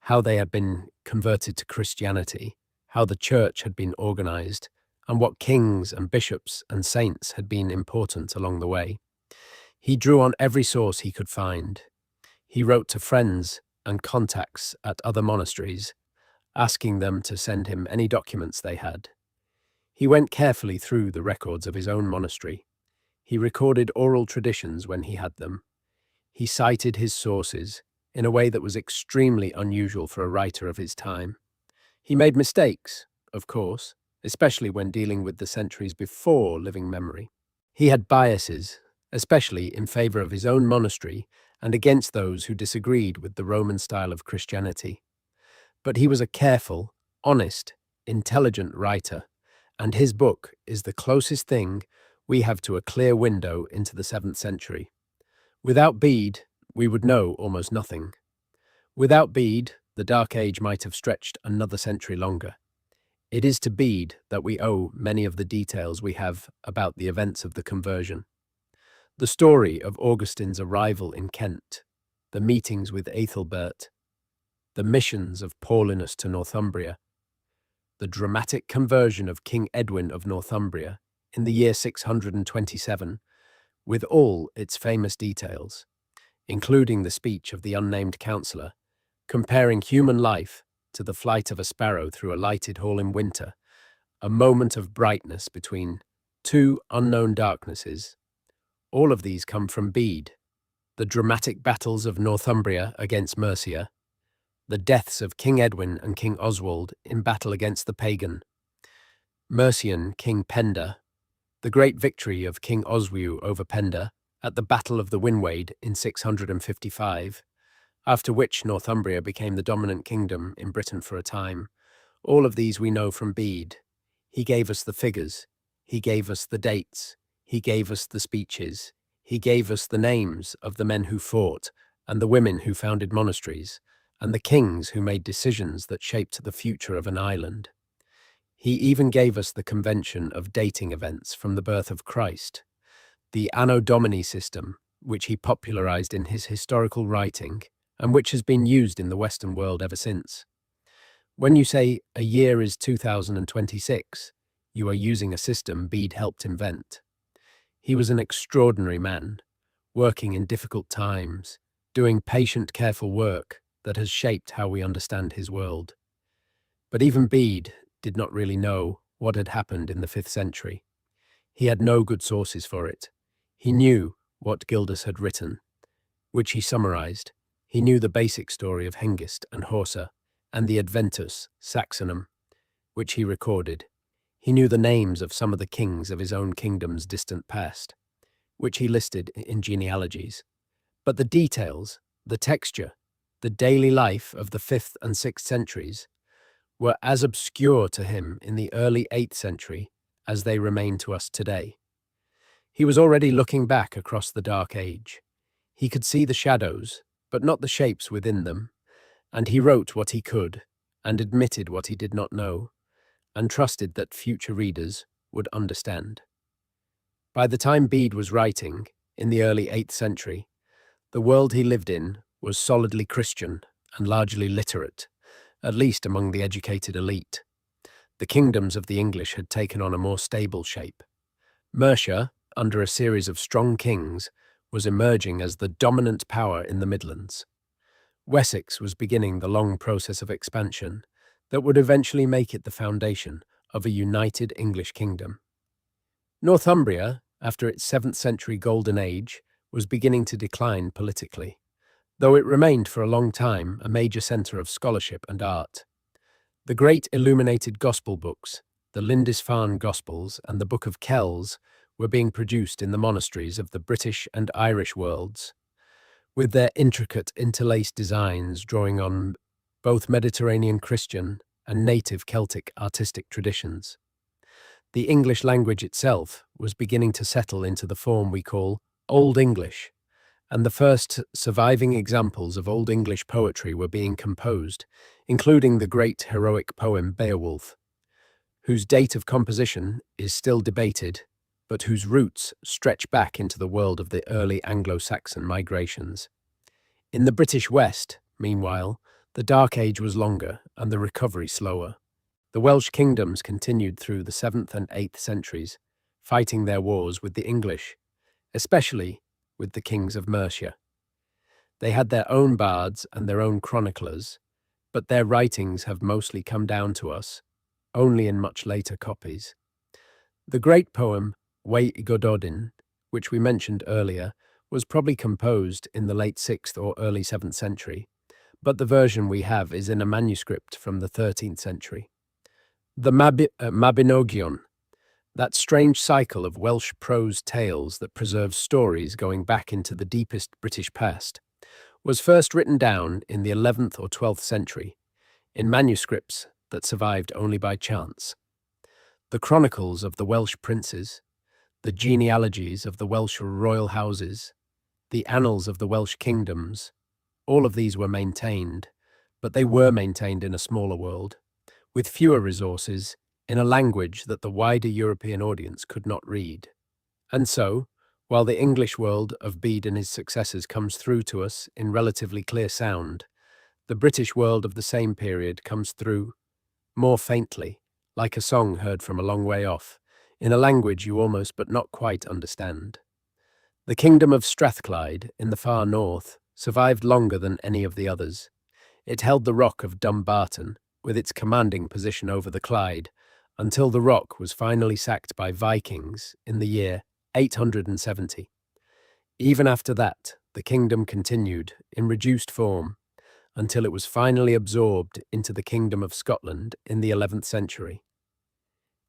how they had been converted to Christianity, how the church had been organized, and what kings and bishops and saints had been important along the way. He drew on every source he could find. He wrote to friends and contacts at other monasteries, asking them to send him any documents they had. He went carefully through the records of his own monastery. He recorded oral traditions when he had them. He cited his sources. in a way that was extremely unusual for a writer of his time. He made mistakes, of course, especially when dealing with the centuries before living memory. He had biases, especially in favor of his own monastery and against those who disagreed with the Roman style of Christianity. But he was a careful, honest, intelligent writer, and his book is the closest thing we have to a clear window into the 7th century. Without Bede, we would know almost nothing. Without Bede, the Dark Age might have stretched another century longer. It is to Bede that we owe many of the details we have about the events of the conversion. The story of Augustine's arrival in Kent, the meetings with Ethelbert, the missions of Paulinus to Northumbria, the dramatic conversion of King Edwin of Northumbria in the year 627, with all its famous details, including the speech of the unnamed counsellor, comparing human life to the flight of a sparrow through a lighted hall in winter, a moment of brightness between two unknown darknesses. All of these come from Bede, the dramatic battles of Northumbria against Mercia, the deaths of King Edwin and King Oswald in battle against the pagan, Mercian King Penda, the great victory of King Oswiu over Penda at the Battle of the Winwade in 655, after which Northumbria became the dominant kingdom in Britain for a time. All of these we know from Bede. He gave us the figures, he gave us the dates, he gave us the speeches, he gave us the names of the men who fought and the women who founded monasteries, and the kings who made decisions that shaped the future of an island. He even gave us the convention of dating events from the birth of Christ, the Anno Domini system, which he popularized in his historical writing, and which has been used in the Western world ever since. When you say a year is 2026, you are using a system Bede helped invent. He was an extraordinary man, working in difficult times, doing patient, careful work that has shaped how we understand his world. But even Bede did not really know what had happened in the 5th century. He had no good sources for it. He knew what Gildas had written, which he summarized. He knew the basic story of Hengist and Horsa, and the Adventus Saxonum, which he recorded. He knew the names of some of the kings of his own kingdom's distant past, which he listed in genealogies. But the details, the texture, the daily life of the 5th and 6th centuries were as obscure to him in the early 8th century as they remain to us today. He was already looking back across the Dark Age. He could see the shadows, but not the shapes within them, and he wrote what he could, and admitted what he did not know, and trusted that future readers would understand. By the time Bede was writing, in the early 8th century, the world he lived in was solidly Christian and largely literate, at least among the educated elite. The kingdoms of the English had taken on a more stable shape. Mercia, under a series of strong kings, was emerging as the dominant power in the Midlands. Wessex was beginning the long process of expansion that would eventually make it the foundation of a united English kingdom. Northumbria, after its 7th century golden age, was beginning to decline politically, though it remained for a long time a major centre of scholarship and art. The great illuminated gospel books, the Lindisfarne Gospels and the Book of Kells, were being produced in the monasteries of the British and Irish worlds, with their intricate interlaced designs drawing on both Mediterranean Christian and native Celtic artistic traditions. The English language itself was beginning to settle into the form we call Old English, and the first surviving examples of Old English poetry were being composed, including the great heroic poem Beowulf, whose date of composition is still debated, but whose roots stretch back into the world of the early Anglo-Saxon migrations. In the British West, meanwhile, the Dark Age was longer and the recovery slower. The Welsh kingdoms continued through the 7th and 8th centuries, fighting their wars with the English, especially with the kings of Mercia. They had their own bards and their own chroniclers, but their writings have mostly come down to us, only in much later copies. The great poem We Gododin, which we mentioned earlier, was probably composed in the late 6th or early 7th century, but the version we have is in a manuscript from the 13th century. The Mabinogion, that strange cycle of Welsh prose tales that preserves stories going back into the deepest British past, was first written down in the 11th or 12th century, in manuscripts that survived only by chance. The chronicles of the Welsh princes, the genealogies of the Welsh royal houses, the annals of the Welsh kingdoms, all of these were maintained, but they were maintained in a smaller world, with fewer resources, in a language that the wider European audience could not read. And so, while the English world of Bede and his successors comes through to us in relatively clear sound, the British world of the same period comes through, more faintly, like a song heard from a long way off, in a language you almost but not quite understand. The kingdom of Strathclyde, in the far north, survived longer than any of the others. It held the rock of Dumbarton, with its commanding position over the Clyde, until the rock was finally sacked by Vikings in the year 870. Even after that, the kingdom continued, in reduced form, until it was finally absorbed into the Kingdom of Scotland in the 11th century.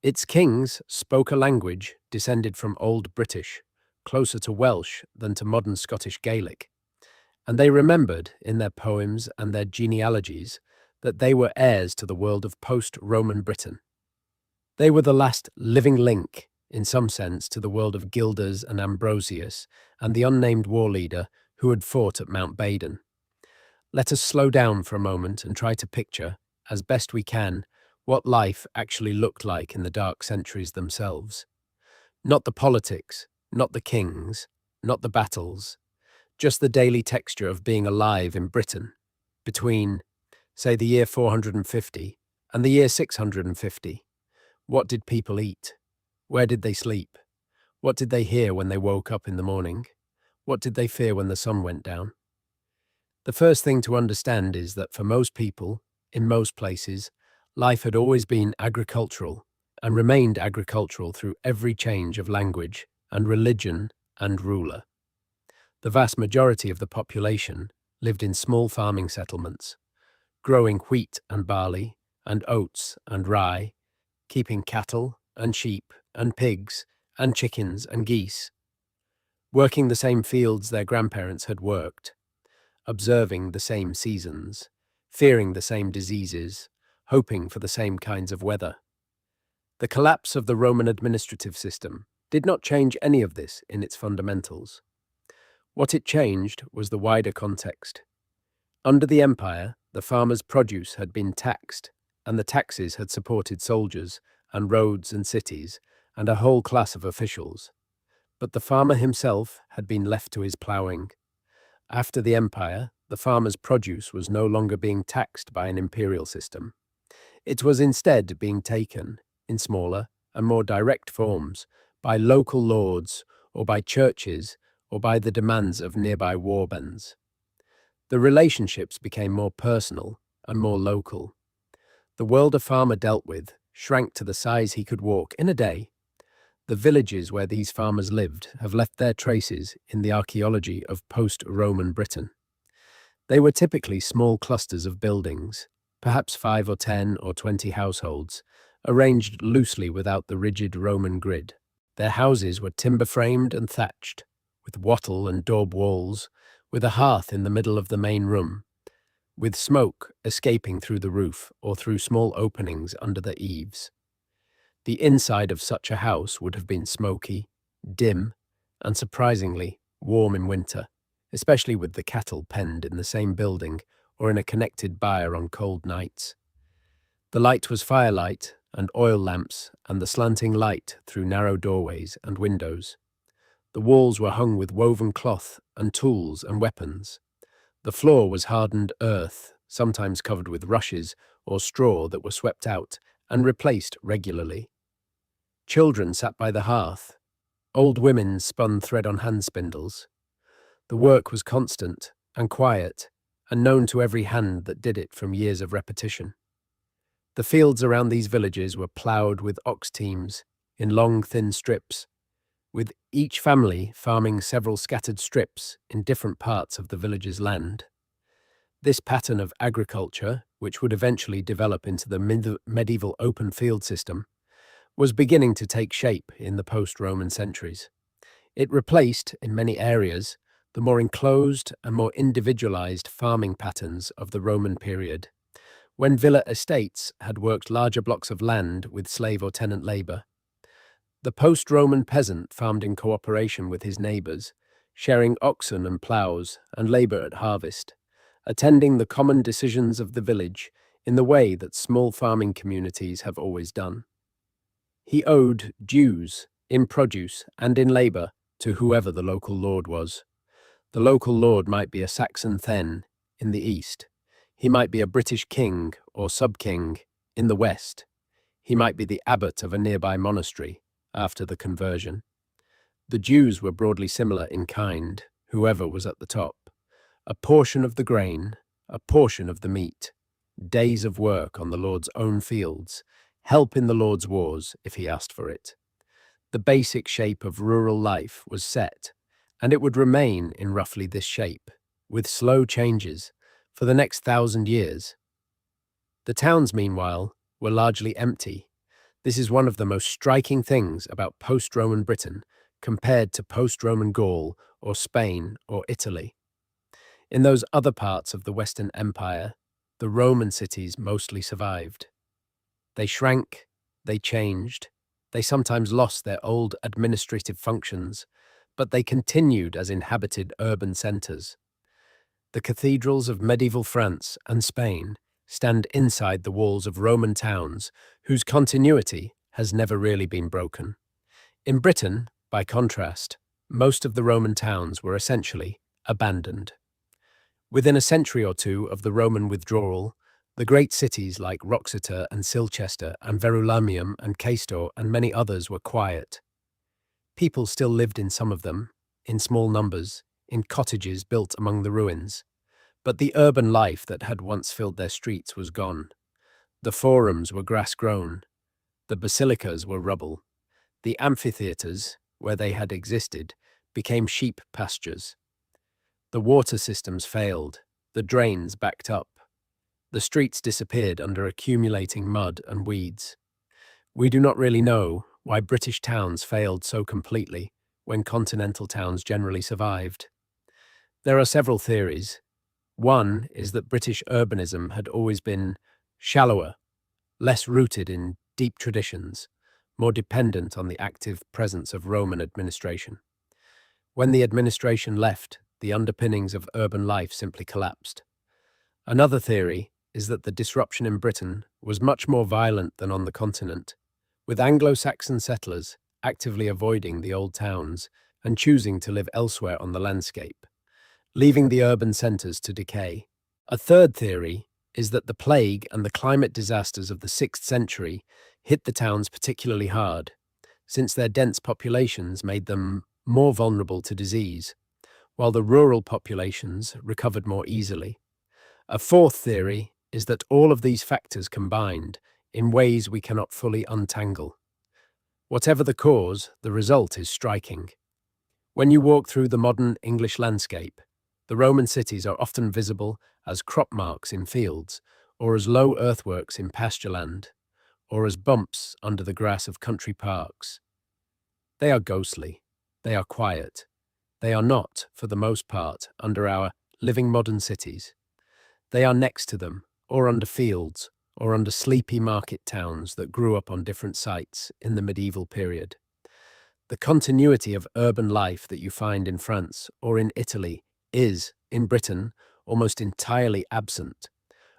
Its kings spoke a language descended from Old British, closer to Welsh than to modern Scottish Gaelic, and they remembered, in their poems and their genealogies, that they were heirs to the world of post-Roman Britain. They were the last living link, in some sense, to the world of Gildas and Ambrosius and the unnamed war leader who had fought at Mount Badon. Let us slow down for a moment and try to picture, as best we can, what life actually looked like in the dark centuries themselves. Not the politics, not the kings, not the battles, just the daily texture of being alive in Britain, between, say, the year 450 and the year 650. What did people eat? Where did they sleep? What did they hear when they woke up in the morning? What did they fear when the sun went down? The first thing to understand is that for most people, in most places, life had always been agricultural and remained agricultural through every change of language and religion and ruler. The vast majority of the population lived in small farming settlements, growing wheat and barley and oats and rye, keeping cattle and sheep and pigs and chickens and geese, working the same fields their grandparents had worked, observing the same seasons, fearing the same diseases, hoping for the same kinds of weather. The collapse of the Roman administrative system did not change any of this in its fundamentals. What it changed was the wider context. Under the empire, the farmers' produce had been taxed, and the taxes had supported soldiers and roads and cities and a whole class of officials. But the farmer himself had been left to his ploughing. After the empire, the farmer's produce was no longer being taxed by an imperial system. It was instead being taken, in smaller and more direct forms, by local lords or by churches or by the demands of nearby warbands. The relationships became more personal and more local. The world a farmer dealt with shrank to the size he could walk in a day. The villages where these farmers lived have left their traces in the archaeology of post-Roman Britain. They were typically small clusters of buildings, perhaps 5 or 10 or 20 households, arranged loosely without the rigid Roman grid. Their houses were timber-framed and thatched, with wattle and daub walls, with a hearth in the middle of the main room, with smoke escaping through the roof or through small openings under the eaves. The inside of such a house would have been smoky, dim, and surprisingly warm in winter, especially with the cattle penned in the same building or in a connected byre on cold nights. The light was firelight and oil lamps and the slanting light through narrow doorways and windows. The walls were hung with woven cloth and tools and weapons. The floor was hardened earth, sometimes covered with rushes or straw that were swept out and replaced regularly. Children sat by the hearth. Old women spun thread on hand spindles. The work was constant and quiet and known to every hand that did it from years of repetition. The fields around these villages were ploughed with ox teams in long, thin strips, with each family farming several scattered strips in different parts of the village's land. This pattern of agriculture, which would eventually develop into the medieval open field system, was beginning to take shape in the post-Roman centuries. It replaced, in many areas, the more enclosed and more individualized farming patterns of the Roman period, when villa estates had worked larger blocks of land with slave or tenant labor. The post-Roman peasant farmed in cooperation with his neighbors, sharing oxen and plows and labor at harvest, attending the common decisions of the village in the way that small farming communities have always done. He owed dues in produce and in labor to whoever the local lord was. The local lord might be a Saxon thegn in the east. He might be a British king or sub-king in the west. He might be the abbot of a nearby monastery after the conversion. The dues were broadly similar in kind, whoever was at the top. A portion of the grain, a portion of the meat, days of work on the Lord's own fields, help in the Lord's wars if he asked for it. The basic shape of rural life was set, and it would remain in roughly this shape, with slow changes, for the next 1,000 years. The towns, meanwhile, were largely empty. This is one of the most striking things about post-Roman Britain compared to post-Roman Gaul or Spain or Italy. In those other parts of the Western Empire, the Roman cities mostly survived. They shrank, they changed, they sometimes lost their old administrative functions, but they continued as inhabited urban centers. The cathedrals of medieval France and Spain stand inside the walls of Roman towns whose continuity has never really been broken. In Britain, by contrast, most of the Roman towns were essentially abandoned. Within a century or two of the Roman withdrawal, the great cities like Wroxeter and Silchester and Verulamium and Caestor and many others were quiet. People still lived in some of them, in small numbers, in cottages built among the ruins. But the urban life that had once filled their streets was gone. The forums were grass-grown. The basilicas were rubble. The amphitheatres, where they had existed, became sheep pastures. The water systems failed. The drains backed up. The streets disappeared under accumulating mud and weeds. We do not really know why British towns failed so completely when continental towns generally survived. There are several theories. One is that British urbanism had always been shallower, less rooted in deep traditions, more dependent on the active presence of Roman administration. When the administration left, the underpinnings of urban life simply collapsed. Another theory is that the disruption in Britain was much more violent than on the continent, with Anglo-Saxon settlers actively avoiding the old towns and choosing to live elsewhere on the landscape, leaving the urban centres to decay. A third theory is that the plague and the climate disasters of the 6th century hit the towns particularly hard, since their dense populations made them more vulnerable to disease, while the rural populations recovered more easily. A fourth theory is that all of these factors combined in ways we cannot fully untangle. Whatever the cause, the result is striking. When you walk through the modern English landscape, the Roman cities are often visible as crop marks in fields, or as low earthworks in pastureland, or as bumps under the grass of country parks. They are ghostly. They are quiet. They are not, for the most part, under our living modern cities. They are next to them, or under fields, or under sleepy market towns that grew up on different sites in the medieval period. The continuity of urban life that you find in France or in Italy is, in Britain, almost entirely absent.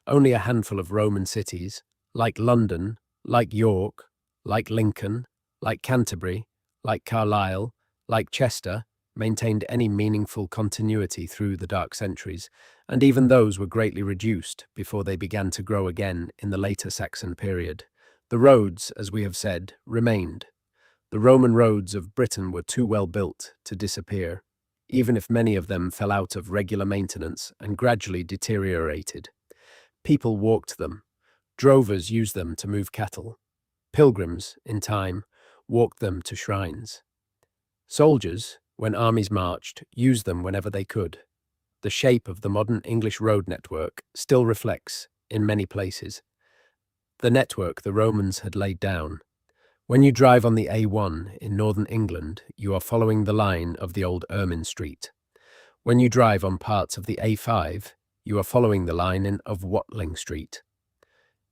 Only a handful of Roman cities, like London, like York, like Lincoln, like Canterbury, like Carlisle, like Chester, maintained any meaningful continuity through the dark centuries, and even those were greatly reduced before they began to grow again in the later Saxon period. The roads, as we have said, remained. The Roman roads of Britain were too well built to disappear, even if many of them fell out of regular maintenance and gradually deteriorated. People walked them. Drovers used them to move cattle. Pilgrims, in time, walked them to shrines. Soldiers, when armies marched, used them whenever they could. The shape of the modern English road network still reflects, in many places, the network the Romans had laid down. When you drive on the A1 in northern England, you are following the line of the old Ermine Street. When you drive on parts of the A5, you are following the line of Watling Street.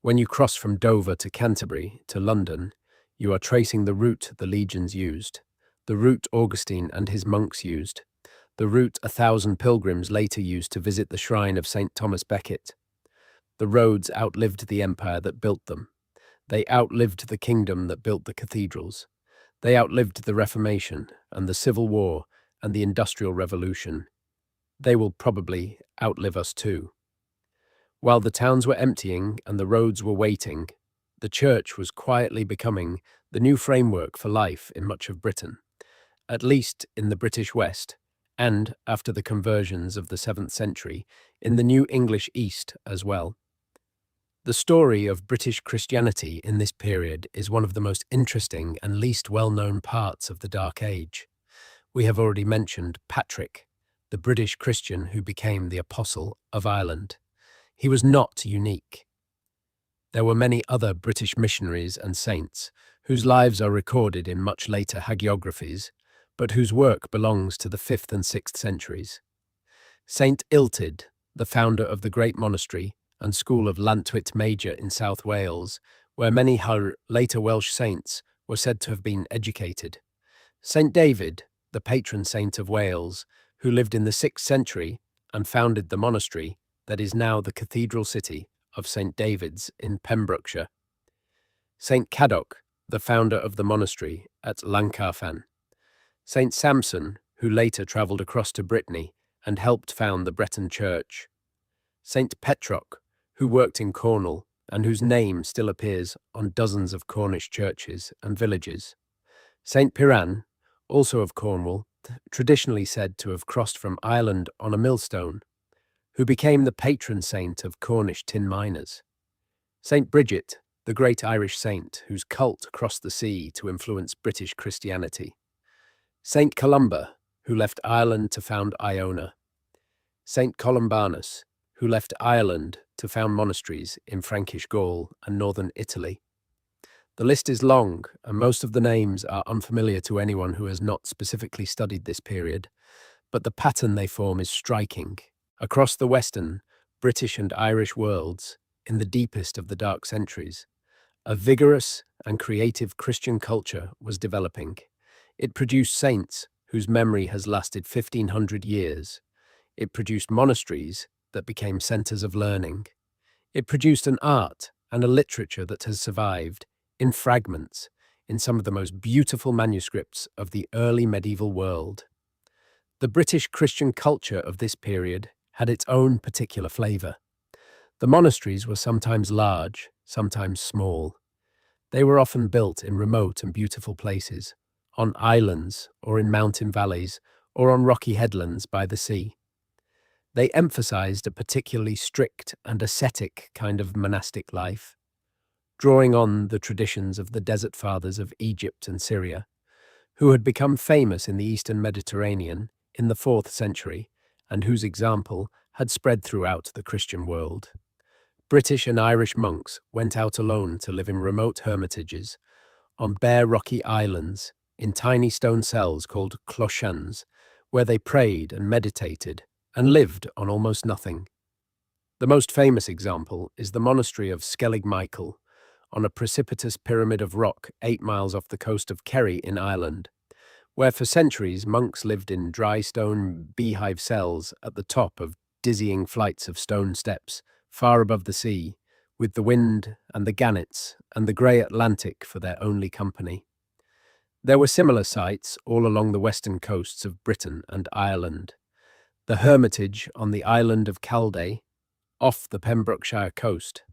When you cross from Dover to Canterbury to London, you are tracing the route the legions used, the route Augustine and his monks used, the route 1,000 pilgrims later used to visit the shrine of St. Thomas Becket. The roads outlived the empire that built them. They outlived the kingdom that built the cathedrals. They outlived the Reformation and the Civil War and the Industrial Revolution. They will probably outlive us too. While the towns were emptying and the roads were waiting, the church was quietly becoming the new framework for life in much of Britain, at least in the British West, and, after the conversions of the 7th century, in the New English East as well. The story of British Christianity in this period is one of the most interesting and least well-known parts of the Dark Age. We have already mentioned Patrick, the British Christian who became the Apostle of Ireland. He was not unique. There were many other British missionaries and saints whose lives are recorded in much later hagiographies, but whose work belongs to the 5th and 6th centuries. Saint Illtyd, the founder of the great monastery and school of Llantwit Major in South Wales, where many later Welsh saints were said to have been educated. Saint David, the patron saint of Wales, who lived in the 6th century and founded the monastery that is now the cathedral city of St. David's in Pembrokeshire. St. Cadoc, the founder of the monastery at Llancarfan. St. Samson, who later travelled across to Brittany and helped found the Breton Church. St. Petroc, who worked in Cornwall and whose name still appears on dozens of Cornish churches and villages. St. Piran, also of Cornwall, traditionally said to have crossed from Ireland on a millstone, who became the patron saint of Cornish tin miners. St. Bridget, the great Irish saint whose cult crossed the sea to influence British Christianity. St. Columba, who left Ireland to found Iona. St. Columbanus, who left Ireland to found monasteries in Frankish Gaul and northern Italy. The list is long, and most of the names are unfamiliar to anyone who has not specifically studied this period, but the pattern they form is striking. Across the Western, British and Irish worlds, in the deepest of the dark centuries, a vigorous and creative Christian culture was developing. It produced saints whose memory has lasted 1,500 years. It produced monasteries that became centers of learning. It produced an art and a literature that has survived, in fragments, in some of the most beautiful manuscripts of the early medieval world. The British Christian culture of this period had its own particular flavour. The monasteries were sometimes large, sometimes small. They were often built in remote and beautiful places, on islands or in mountain valleys or on rocky headlands by the sea. They emphasized a particularly strict and ascetic kind of monastic life, drawing on the traditions of the desert fathers of Egypt and Syria, who had become famous in the Eastern Mediterranean in the 4th century and whose example had spread throughout the Christian world. British and Irish monks went out alone to live in remote hermitages, on bare rocky islands, in tiny stone cells called clochans, where they prayed and meditated and lived on almost nothing. The most famous example is the monastery of Skellig Michael, on a precipitous pyramid of rock 8 miles off the coast of Kerry in Ireland, where for centuries monks lived in dry stone beehive cells at the top of dizzying flights of stone steps, far above the sea, with the wind and the gannets and the grey Atlantic for their only company. There were similar sites all along the western coasts of Britain and Ireland. The Hermitage on the island of Calday, off the Pembrokeshire coast.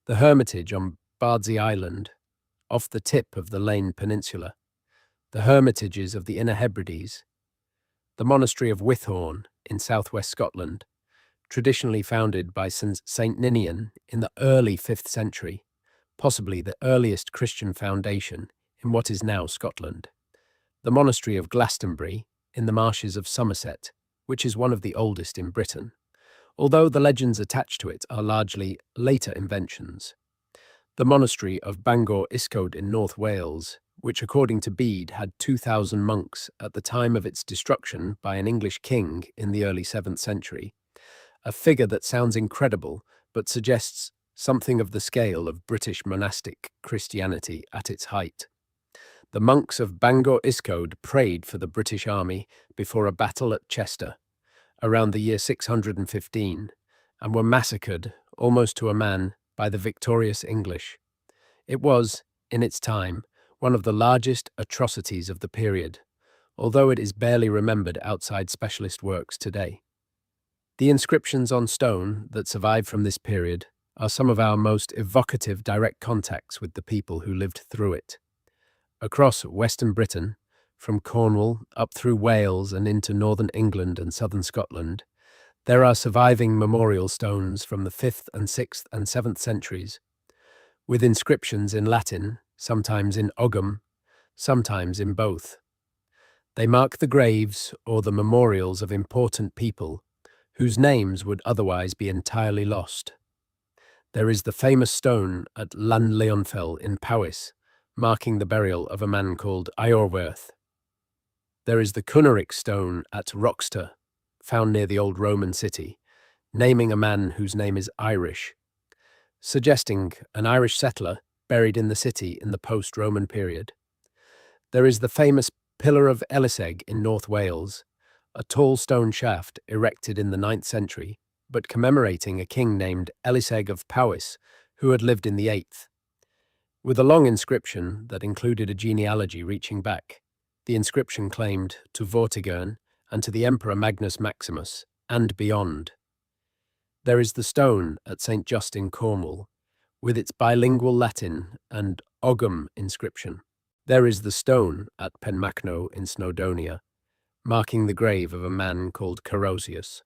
The Hermitage on Bardsey Island, off the tip of the Lane Peninsula. The Hermitages of the Inner Hebrides. The Monastery of Whithorn in southwest Scotland, traditionally founded by St. Ninian in the early 5th century, possibly the earliest Christian foundation in what is now Scotland. the monastery of Glastonbury in the marshes of Somerset, which is one of the oldest in Britain, although the legends attached to it are largely later inventions. The monastery of Bangor Iscode in North Wales, which according to Bede had 2,000 monks at the time of its destruction by an English king in the early 7th century, a figure that sounds incredible but suggests something of the scale of British monastic Christianity at its height. The monks of Bangor Iscode prayed for the British army before a battle at Chester, around the year 615, and were massacred, almost to a man, by the victorious English. It was, in its time, one of the largest atrocities of the period, although it is barely remembered outside specialist works today. The inscriptions on stone that survive from this period are some of our most evocative direct contacts with the people who lived through it. Across Western Britain, from Cornwall up through Wales and into northern England and southern Scotland, there are surviving memorial stones from the 5th and 6th and 7th centuries, with inscriptions in Latin, sometimes in Ogham, sometimes in both. They mark the graves or the memorials of important people whose names would otherwise be entirely lost. There is the famous stone at Llanleonfell in Powys, marking the burial of a man called Iorwerth. There is the Cuneric stone at Roxter, found near the old Roman city, naming a man whose name is Irish, suggesting an Irish settler buried in the city in the post-Roman period. There is the famous Pillar of Eliseg in North Wales, a tall stone shaft erected in the 9th century, but commemorating a king named Eliseg of Powys, who had lived in the 8th. With a long inscription that included a genealogy reaching back, the inscription claimed to Vortigern and to the Emperor Magnus Maximus, and beyond. There is the stone at St. Just in Cornwall, with its bilingual Latin and Ogham inscription. There is the stone at Penmachno in Snowdonia, marking the grave of a man called Carausius,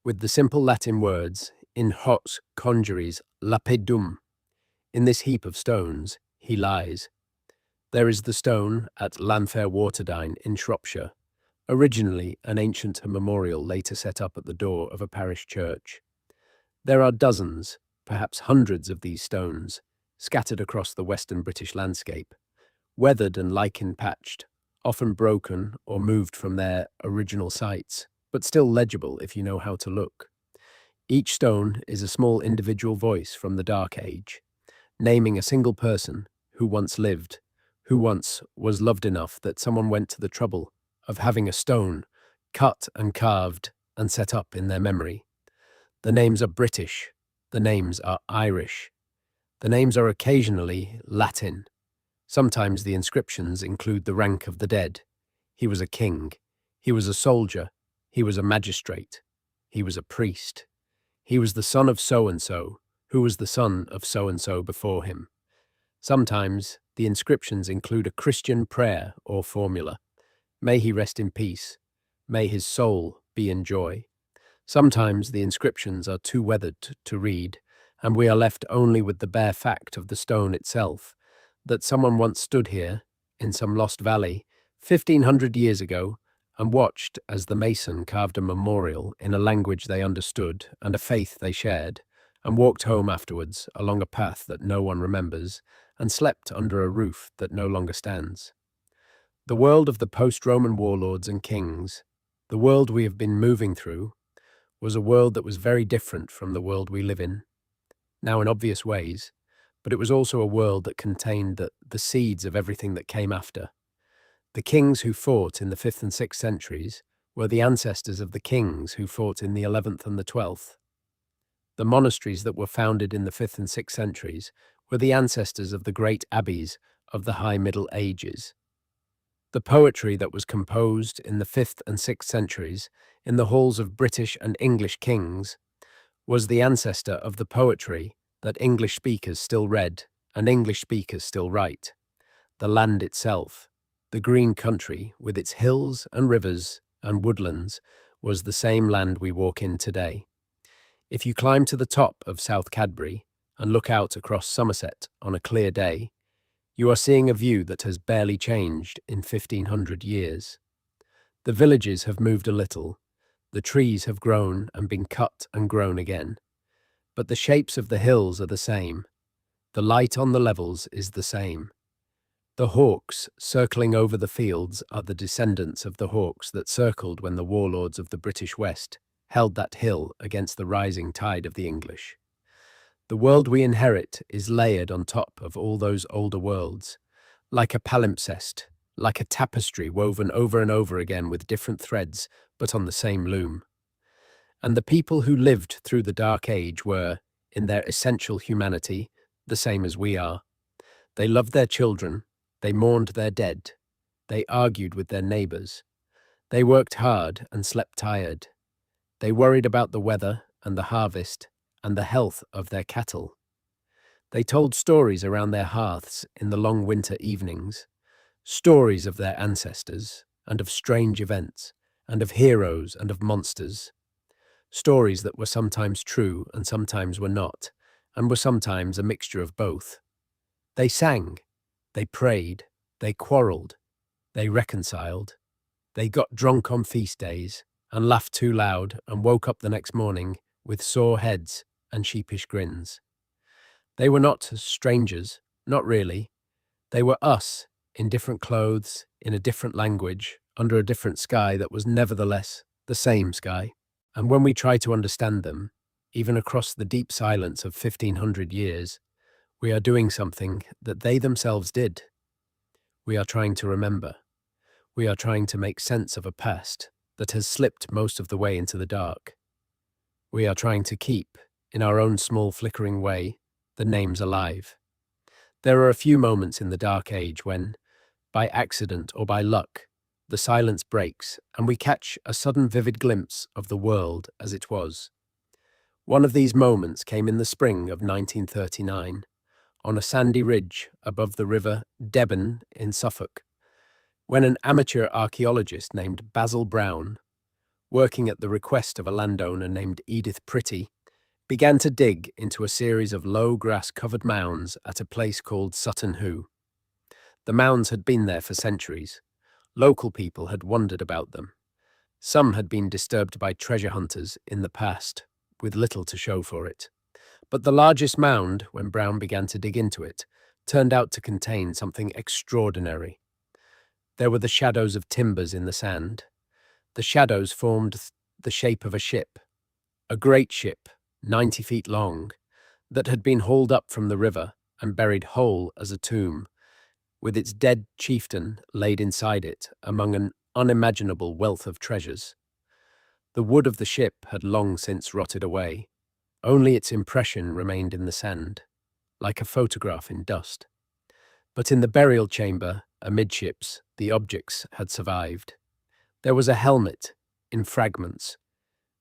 with the simple Latin words, in hoc conjuris lapidum. In this heap of stones, he lies. There is the stone at Llanfair Waterdine in Shropshire, originally an ancient memorial later set up at the door of a parish church. There are dozens, perhaps hundreds of these stones, scattered across the western British landscape, weathered and lichen-patched, often broken or moved from their original sites, but still legible if you know how to look. Each stone is a small individual voice from the Dark Age, naming a single person who once lived, who once was loved enough that someone went to the trouble of having a stone cut and carved and set up in their memory. The names are British, the names are Irish, the names are occasionally Latin. Sometimes the inscriptions include the rank of the dead. He was a king, he was a soldier, he was a magistrate, he was a priest, he was the son of so-and-so, who was the son of so-and-so before him. Sometimes the inscriptions include a Christian prayer or formula. May he rest in peace. May his soul be in joy. Sometimes the inscriptions are too weathered to read, and we are left only with the bare fact of the stone itself, that someone once stood here, in some lost valley, 1,500 years ago, and watched as the mason carved a memorial in a language they understood and a faith they shared, and walked home afterwards along a path that no one remembers, and slept under a roof that no longer stands. The world of the post-Roman warlords and kings, the world we have been moving through, was a world that was very different from the world we live in, now in obvious ways, but it was also a world that contained the seeds of everything that came after. The kings who fought in the 5th and 6th centuries were the ancestors of the kings who fought in the 11th and the 12th. The monasteries that were founded in the 5th and 6th centuries were the ancestors of the great abbeys of the High Middle Ages. The poetry that was composed in the 5th and 6th centuries in the halls of British and English kings was the ancestor of the poetry that English speakers still read and English speakers still write. The land itself, the green country with its hills and rivers and woodlands, was the same land we walk in today. If you climb to the top of South Cadbury and look out across Somerset on a clear day, You are seeing a view that has barely changed in 1500 years. The villages have moved a little, the trees have grown and been cut and grown again, but the shapes of the hills are the same. The light on the levels is the same. The hawks circling over the fields are the descendants of the hawks that circled when the warlords of the British West held that hill against the rising tide of the English. The world we inherit is layered on top of all those older worlds, like a palimpsest, like a tapestry woven over and over again with different threads, but on the same loom. And the people who lived through the Dark Age were, in their essential humanity, the same as we are. They loved their children, they mourned their dead, they argued with their neighbours, they worked hard and slept tired, they worried about the weather and the harvest and the health of their cattle. They told stories around their hearths in the long winter evenings, stories of their ancestors and of strange events and of heroes and of monsters, stories that were sometimes true and sometimes were not, and were sometimes a mixture of both. They sang, they prayed, they quarrelled, they reconciled, they got drunk on feast days and laughed too loud and woke up the next morning with sore heads and sheepish grins. They were not strangers, not really. They were us, in different clothes, in a different language, under a different sky that was nevertheless the same sky. And when we try to understand them, even across the deep silence of 1500 years, we are doing something that they themselves did. We are trying to remember. We are trying to make sense of a past that has slipped most of the way into the dark. We are trying to keep, in our own small flickering way, the names alive. There are a few moments in the Dark Age when, by accident or by luck, the silence breaks and we catch a sudden vivid glimpse of the world as it was. One of these moments came in the spring of 1939, on a sandy ridge above the river Deben in Suffolk, when an amateur archaeologist named Basil Brown, working at the request of a landowner named Edith Pretty, began to dig into a series of low grass-covered mounds at a place called Sutton Hoo. The mounds had been there for centuries. Local people had wondered about them. Some had been disturbed by treasure hunters in the past, with little to show for it. But the largest mound, when Brown began to dig into it, turned out to contain something extraordinary. There were the shadows of timbers in the sand. The shadows formed the shape of a ship, a great ship, 90 feet long, that had been hauled up from the river and buried whole as a tomb, with its dead chieftain laid inside it among an unimaginable wealth of treasures. The wood of the ship had long since rotted away. Only its impression remained in the sand, like a photograph in dust. But in the burial chamber, amidships, the objects had survived. There was a helmet, in fragments,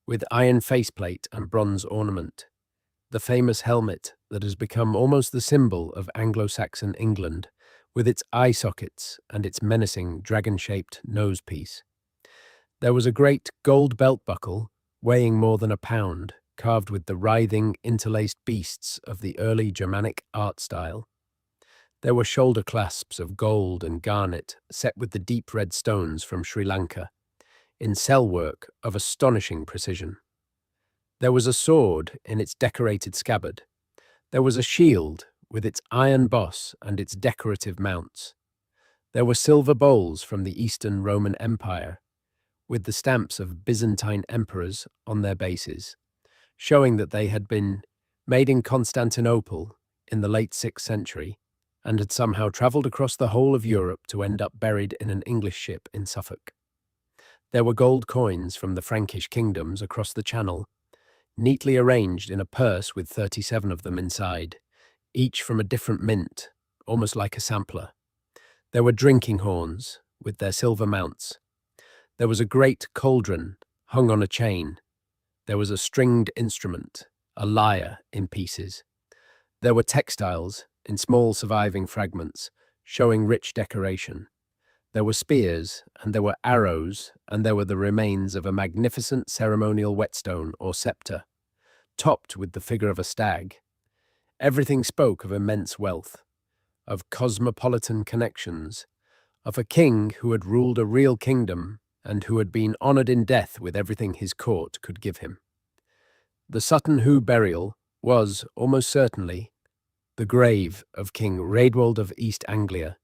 with iron faceplate and bronze ornament, the famous helmet that has become almost the symbol of Anglo-Saxon England, with its eye sockets and its menacing dragon-shaped nosepiece. There was a great gold belt buckle, weighing more than a pound, carved with the writhing, interlaced beasts of the early Germanic art style. There were shoulder clasps of gold and garnet set with the deep red stones from Sri Lanka, in cell work of astonishing precision. There was a sword in its decorated scabbard. There was a shield with its iron boss and its decorative mounts. There were silver bowls from the Eastern Roman Empire, with the stamps of Byzantine emperors on their bases, showing that they had been made in Constantinople in the late 6th century and had somehow travelled across the whole of Europe to end up buried in an English ship in Suffolk. There were gold coins from the Frankish kingdoms across the Channel, neatly arranged in a purse with 37 of them inside, each from a different mint, almost like a sampler. There were drinking horns with their silver mounts. There was a great cauldron hung on a chain. There was a stringed instrument, a lyre in pieces. There were textiles in small surviving fragments, showing rich decoration. There were spears, and there were arrows, and there were the remains of a magnificent ceremonial whetstone or sceptre, topped with the figure of a stag. Everything spoke of immense wealth. of cosmopolitan connections, of a king who had ruled a real kingdom and who had been honoured in death with everything his court could give him. The Sutton Hoo burial was, almost certainly, the grave of King Raedwald of East Anglia,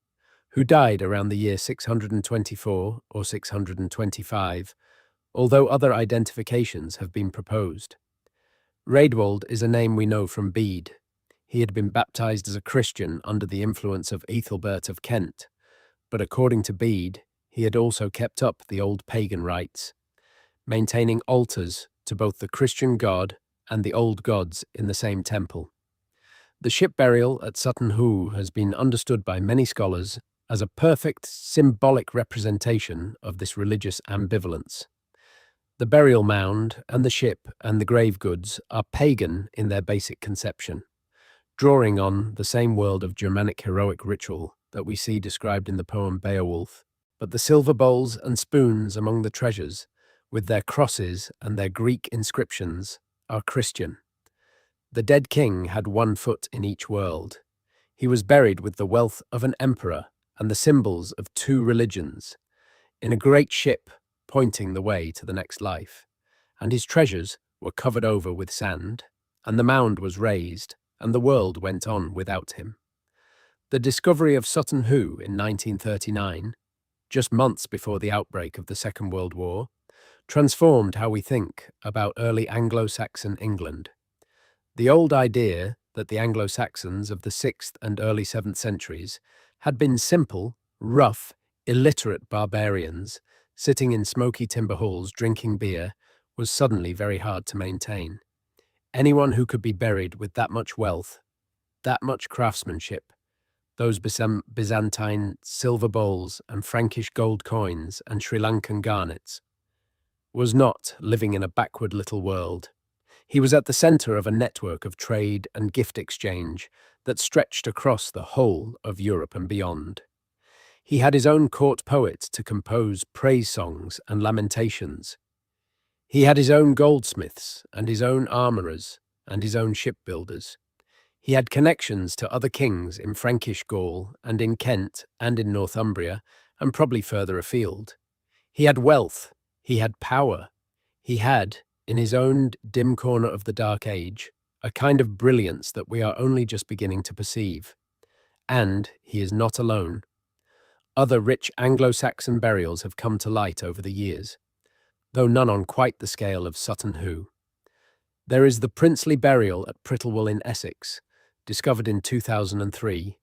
who died around the year 624 or 625, although other identifications have been proposed. Raedwald is a name we know from Bede. He had been baptized as a Christian under the influence of Ethelbert of Kent, but according to Bede, he had also kept up the old pagan rites, maintaining altars to both the Christian god and the old gods in the same temple. The ship burial at Sutton Hoo has been understood by many scholars as a perfect symbolic representation of this religious ambivalence. The burial mound and the ship and the grave goods are pagan in their basic conception, drawing on the same world of Germanic heroic ritual that we see described in the poem Beowulf. But the silver bowls and spoons among the treasures, with their crosses and their Greek inscriptions, are Christian. The dead king had one foot in each world. He was buried with the wealth of an emperor and the symbols of two religions, in a great ship pointing the way to the next life, and his treasures were covered over with sand, and the mound was raised, and the world went on without him. The discovery of Sutton Hoo in 1939, just months before the outbreak of the Second World War, transformed how we think about early Anglo-Saxon England. The old idea that the Anglo-Saxons of the 6th and early 7th centuries had been simple, rough, illiterate barbarians sitting in smoky timber halls drinking beer was suddenly very hard to maintain. Anyone who could be buried with that much wealth, that much craftsmanship, those Byzantine silver bowls and Frankish gold coins and Sri Lankan garnets, was not living in a backward little world. He was at the centre of a network of trade and gift exchange that stretched across the whole of Europe and beyond. He had his own court poets to compose praise songs and lamentations. He had his own goldsmiths and his own armourers and his own shipbuilders. He had connections to other kings in Frankish Gaul and in Kent and in Northumbria and probably further afield. He had wealth. He had power. He had, in his own dim corner of the Dark Age, a kind of brilliance that we are only just beginning to perceive. And he is not alone. Other rich Anglo-Saxon burials have come to light over the years, though none on quite the scale of Sutton Hoo. There is the princely burial at Prittlewell in Essex, discovered in 2003,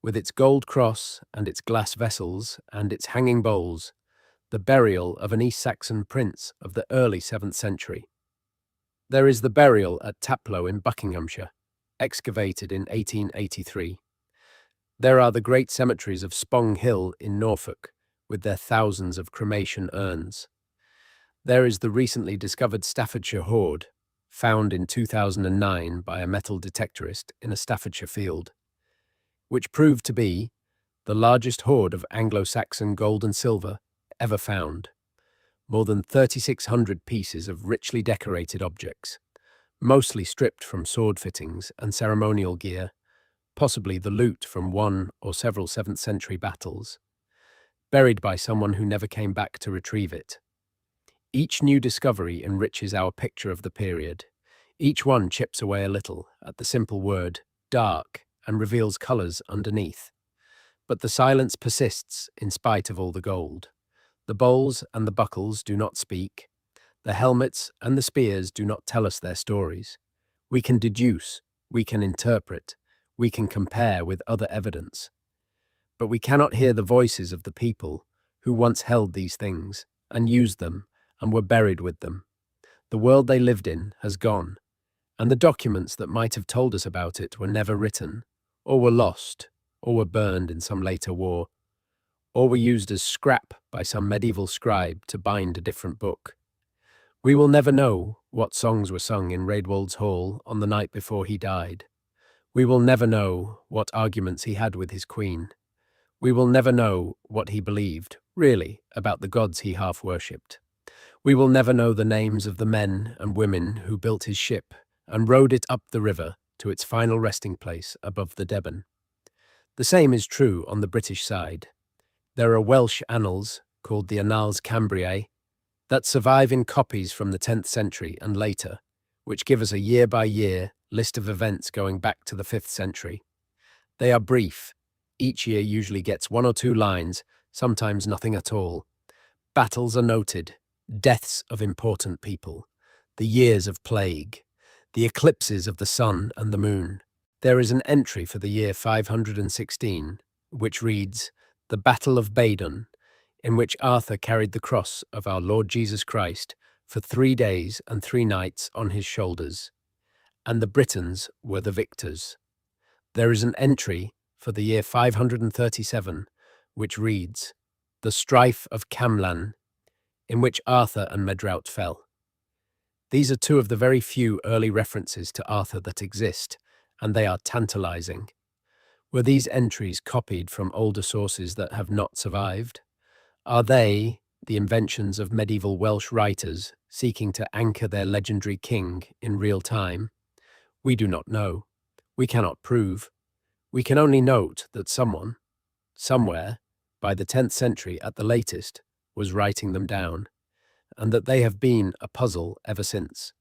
with its gold cross and its glass vessels and its hanging bowls, the burial of an East Saxon prince of the early 7th century. There is the burial at Taplow in Buckinghamshire, excavated in 1883. There are the great cemeteries of Spong Hill in Norfolk, with their thousands of cremation urns. There is the recently discovered Staffordshire hoard, found in 2009 by a metal detectorist in a Staffordshire field, which proved to be the largest hoard of Anglo-Saxon gold and silver ever found. More than 3,600 pieces of richly decorated objects, mostly stripped from sword fittings and ceremonial gear, possibly the loot from one or several 7th century battles, buried by someone who never came back to retrieve it. Each new discovery enriches our picture of the period. Each one chips away a little at the simple word dark and reveals colours underneath. But the silence persists in spite of all the gold. The bowls and the buckles do not speak. The helmets and the spears do not tell us their stories. We can deduce, we can interpret, we can compare with other evidence. But we cannot hear the voices of the people who once held these things and used them and were buried with them. The world they lived in has gone, and the documents that might have told us about it were never written, or were lost, or were burned in some later war, or were used as scrap by some medieval scribe to bind a different book. We will never know what songs were sung in Raedwald's hall on the night before he died. We will never know what arguments he had with his queen. We will never know what he believed, really, about the gods he half-worshipped. We will never know the names of the men and women who built his ship and rowed it up the river to its final resting place above the Deben. The same is true on the British side. There are Welsh annals, called the Annals Cambriae, that survive in copies from the 10th century and later, which give us a year-by-year list of events going back to the 5th century. They are brief. Each year usually gets 1 or 2 lines, sometimes nothing at all. Battles are noted, deaths of important people, the years of plague, the eclipses of the sun and the moon. There is an entry for the year 516, which reads, "The Battle of Badon," in which Arthur carried the cross of our Lord Jesus Christ for 3 days and 3 nights on his shoulders, and the Britons were the victors. There is an entry for the year 537, which reads, "The Strife of Camlan," in which Arthur and Medrawd fell. These are 2 of the very few early references to Arthur that exist, and they are tantalizing. Were these entries copied from older sources that have not survived? Are they the inventions of medieval Welsh writers seeking to anchor their legendary king in real time? We do not know. We cannot prove. We can only note that someone, somewhere, by the 10th century at the latest, was writing them down, and that they have been a puzzle ever since.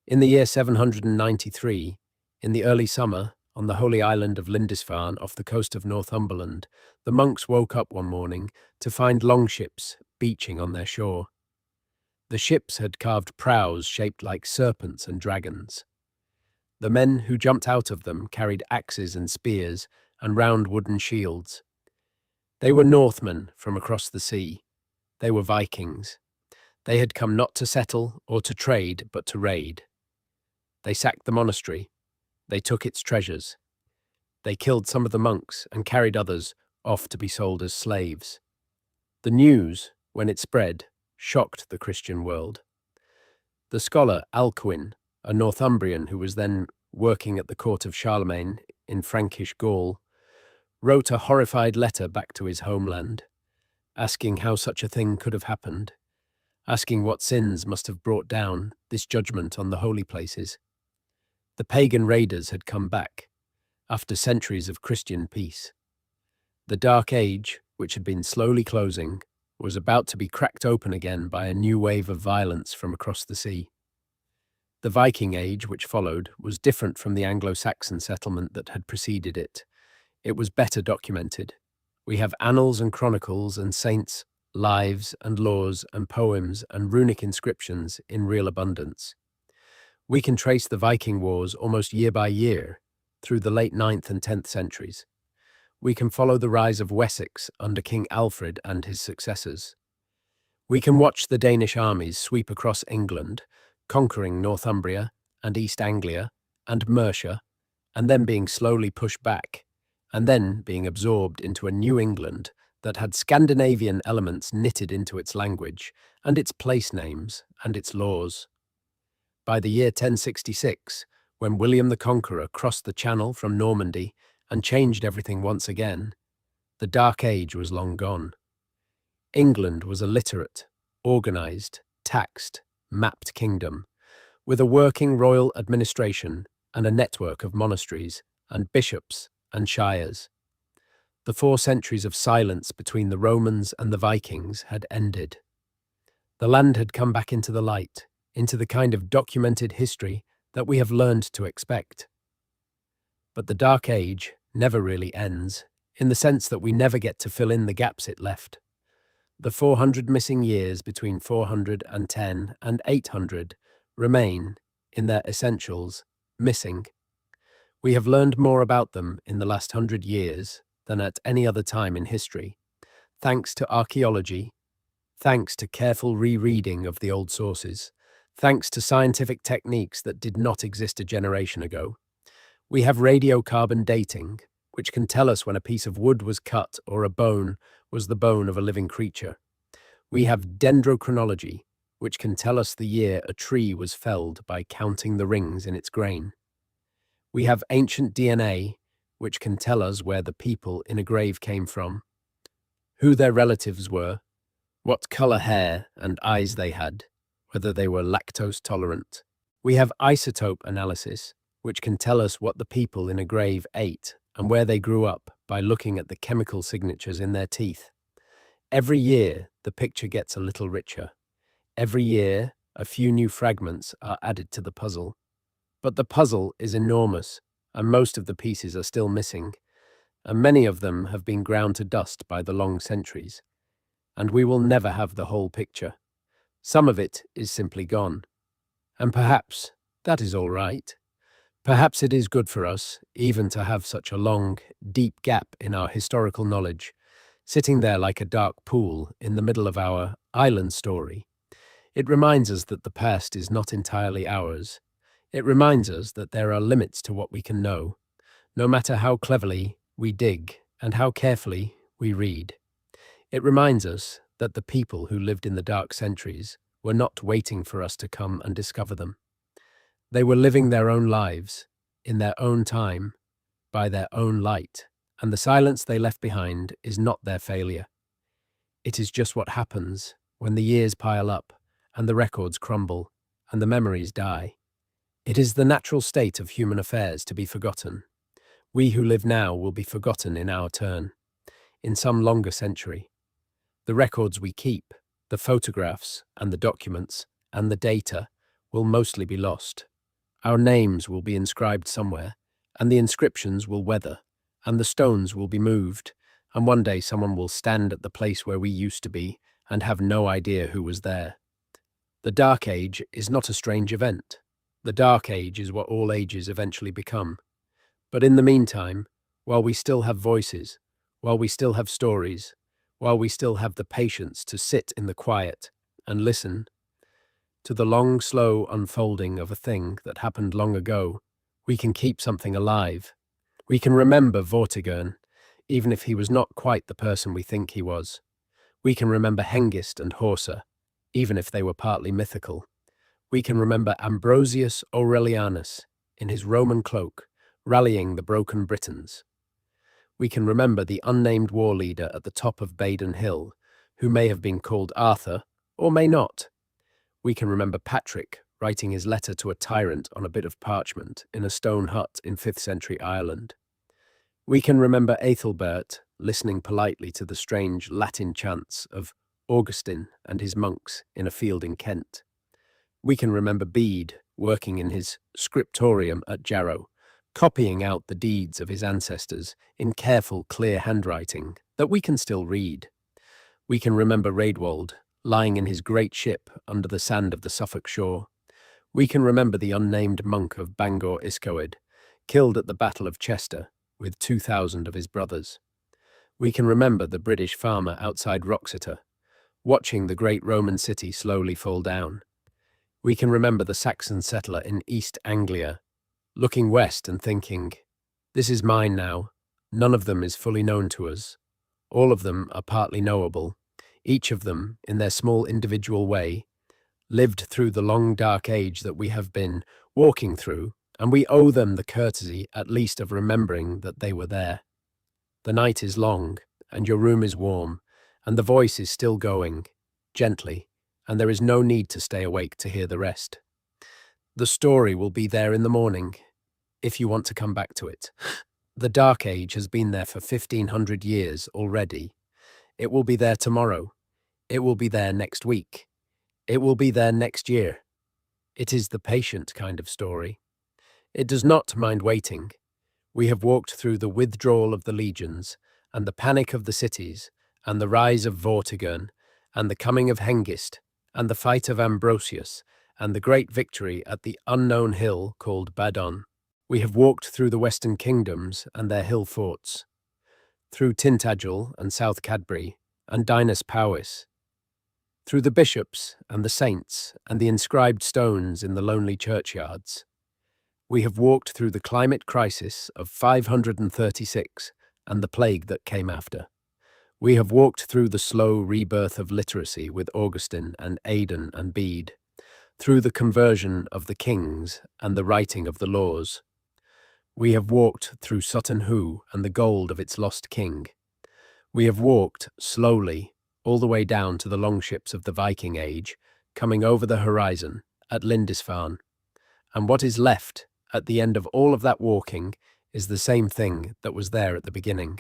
In the year 793, in the early summer, on the holy island of Lindisfarne off the coast of Northumberland, the monks woke up one morning to find longships beaching on their shore. The ships had carved prows shaped like serpents and dragons. The men who jumped out of them carried axes and spears and round wooden shields. They were Northmen from across the sea. They were Vikings. They had come not to settle or to trade, but to raid. They sacked the monastery. They took its treasures. They killed some of the monks and carried others off to be sold as slaves. The news, when it spread, shocked the Christian world. The scholar Alcuin, a Northumbrian who was then working at the court of Charlemagne in Frankish Gaul, wrote a horrified letter back to his homeland, asking how such a thing could have happened, asking what sins must have brought down this judgment on the holy places. The pagan raiders had come back, after centuries of Christian peace. The Dark Age, which had been slowly closing, was about to be cracked open again by a new wave of violence from across the sea. The Viking Age, which followed, was different from the Anglo-Saxon settlement that had preceded it. It was better documented. We have annals and chronicles and saints' lives and laws and poems and runic inscriptions in real abundance. We can trace the Viking wars almost year by year through the late 9th and 10th centuries. We can follow the rise of Wessex under King Alfred and his successors. We can watch the Danish armies sweep across England, conquering Northumbria and East Anglia and Mercia, and then being slowly pushed back, and then being absorbed into a New England that had Scandinavian elements knitted into its language and its place names and its laws. By the year 1066, when William the Conqueror crossed the Channel from Normandy and changed everything once again, the Dark Age was long gone. England was a literate, organized, taxed, mapped kingdom, with a working royal administration and a network of monasteries and bishops and shires. The 4 centuries of silence between the Romans and the Vikings had ended. The land had come back into the light, into the kind of documented history that we have learned to expect. But the Dark Age never really ends, in the sense that we never get to fill in the gaps it left. The 400 missing years between 410 and 800 remain, in their essentials, missing. We have learned more about them in the last 100 years than at any other time in history, thanks to archaeology, thanks to careful rereading of the old sources, thanks to scientific techniques that did not exist a generation ago. We have radiocarbon dating, which can tell us when a piece of wood was cut or a bone was the bone of a living creature. We have dendrochronology, which can tell us the year a tree was felled by counting the rings in its grain. We have ancient DNA, which can tell us where the people in a grave came from, who their relatives were, what color hair and eyes they had, whether they were lactose tolerant. We have isotope analysis, which can tell us what the people in a grave ate and where they grew up by looking at the chemical signatures in their teeth. Every year, the picture gets a little richer. Every year, a few new fragments are added to the puzzle. But the puzzle is enormous, and most of the pieces are still missing, and many of them have been ground to dust by the long centuries. And we will never have the whole picture. Some of it is simply gone. And perhaps that is all right. Perhaps it is good for us, even to have such a long, deep gap in our historical knowledge, sitting there like a dark pool in the middle of our island story. It reminds us that the past is not entirely ours. It reminds us that there are limits to what we can know, no matter how cleverly we dig and how carefully we read. It reminds us that the people who lived in the dark centuries were not waiting for us to come and discover them. They were living their own lives, in their own time, by their own light, and the silence they left behind is not their failure. It is just what happens when the years pile up, and the records crumble, and the memories die. It is the natural state of human affairs to be forgotten. We who live now will be forgotten in our turn, in some longer century. The records we keep, the photographs and the documents and the data will mostly be lost. Our names will be inscribed somewhere, and the inscriptions will weather, and the stones will be moved, and one day someone will stand at the place where we used to be and have no idea who was there. The Dark Age is not a strange event. The Dark Age is what all ages eventually become. But in the meantime, while we still have voices, while we still have stories, while we still have the patience to sit in the quiet and listen to the long, slow unfolding of a thing that happened long ago, we can keep something alive. We can remember Vortigern, even if he was not quite the person we think he was. We can remember Hengist and Horsa, even if they were partly mythical. We can remember Ambrosius Aurelianus in his Roman cloak, rallying the broken Britons. We can remember the unnamed war leader at the top of Baden Hill, who may have been called Arthur, or may not. We can remember Patrick writing his letter to a tyrant on a bit of parchment in a stone hut in 5th century Ireland. We can remember Ethelbert listening politely to the strange Latin chants of Augustine and his monks in a field in Kent. We can remember Bede working in his scriptorium at Jarrow, copying out the deeds of his ancestors in careful, clear handwriting that we can still read. We can remember Raedwald lying in his great ship under the sand of the Suffolk shore. We can remember the unnamed monk of Bangor Iscoed, killed at the Battle of Chester with 2,000 of his brothers. We can remember the British farmer outside Wroxeter, watching the great Roman city slowly fall down. We can remember the Saxon settler in East Anglia, looking west and thinking, "This is mine now. None of them is fully known to us. All of them are partly knowable. Each of them, in their small individual way, lived through the long dark age that we have been walking through, and we owe them the courtesy at least of remembering that they were there. The night is long, and your room is warm, and the voice is still going, gently, and there is no need to stay awake to hear the rest. The story will be there in the morning, if you want to come back to it. The Dark Age has been there for 1,500 years already. It will be there tomorrow. It will be there next week. It will be there next year. It is the patient kind of story. It does not mind waiting. We have walked through the withdrawal of the legions, and the panic of the cities, and the rise of Vortigern, and the coming of Hengist, and the fight of Ambrosius, and the great victory at the unknown hill called Badon. We have walked through the western kingdoms and their hill forts, through Tintagel and South Cadbury, and Dinas Powys, through the bishops and the saints and the inscribed stones in the lonely churchyards. We have walked through the climate crisis of 536 and the plague that came after. We have walked through the slow rebirth of literacy with Augustine and Aidan and Bede, through the conversion of the kings and the writing of the laws. We have walked through Sutton Hoo and the gold of its lost king. We have walked slowly all the way down to the longships of the Viking Age, coming over the horizon at Lindisfarne. And what is left at the end of all of that walking is the same thing that was there at the beginning.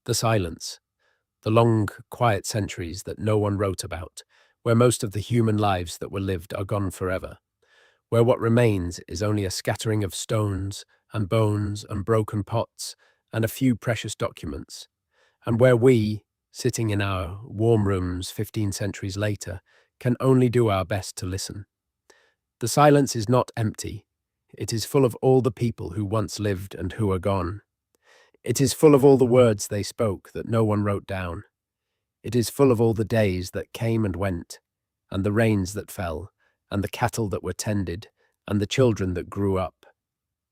The silence, the long, quiet centuries that no one wrote about, where most of the human lives that were lived are gone forever, where what remains is only a scattering of stones and bones and broken pots and a few precious documents, and where we, sitting in our warm rooms 15 centuries later, can only do our best to listen. The silence is not empty. It is full of all the people who once lived and who are gone. It is full of all the words they spoke that no one wrote down. It is full of all the days that came and went, and the rains that fell, and the cattle that were tended, and the children that grew up,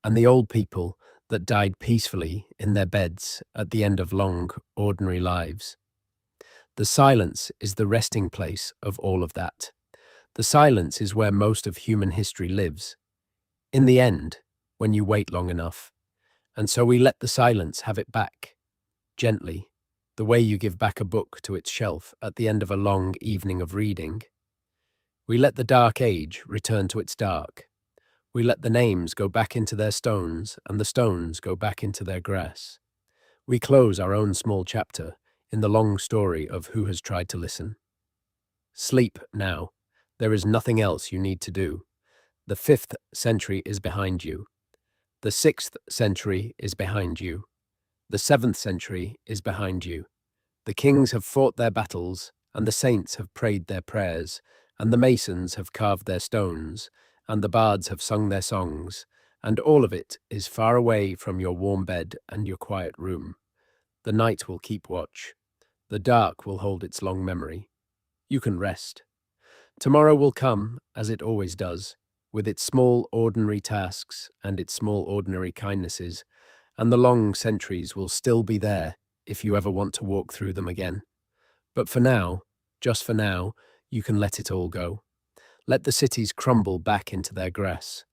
and the old people that died peacefully in their beds at the end of long, ordinary lives. The silence is the resting place of all of that. The silence is where most of human history lives. In the end, when you wait long enough. And so we let the silence have it back, gently, the way you give back a book to its shelf at the end of a long evening of reading. We let the dark age return to its dark. We let the names go back into their stones and the stones go back into their grass. We close our own small chapter in the long story of who has tried to listen. Sleep now. There is nothing else you need to do. The 5th century is behind you. The 6th century is behind you. The 7th century is behind you. The kings have fought their battles, and the saints have prayed their prayers, and the masons have carved their stones, and the bards have sung their songs, and all of it is far away from your warm bed and your quiet room. The night will keep watch. The dark will hold its long memory. You can rest. Tomorrow will come, as it always does, with its small ordinary tasks and its small ordinary kindnesses, and the long centuries will still be there if you ever want to walk through them again. But for now, just for now, you can let it all go. Let the cities crumble back into their grass.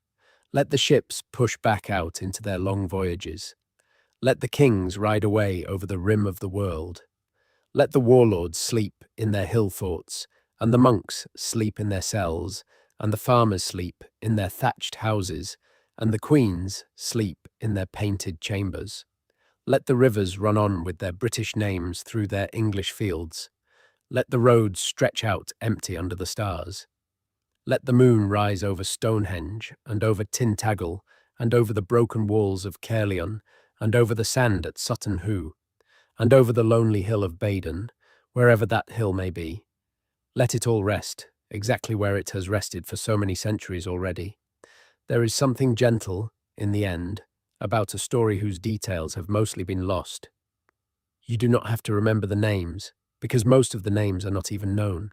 Let the ships push back out into their long voyages. Let the kings ride away over the rim of the world. Let the warlords sleep in their hill forts, and the monks sleep in their cells, and the farmers sleep in their thatched houses, and the queens sleep in their painted chambers. Let the rivers run on with their British names through their English fields. Let the roads stretch out empty under the stars. Let the moon rise over Stonehenge, and over Tintagel, and over the broken walls of Caerleon, and over the sand at Sutton Hoo, and over the lonely hill of Baden, wherever that hill may be. Let it all rest, exactly where it has rested for so many centuries already. There is something gentle, in the end, about a story whose details have mostly been lost. You do not have to remember the names, because most of the names are not even known.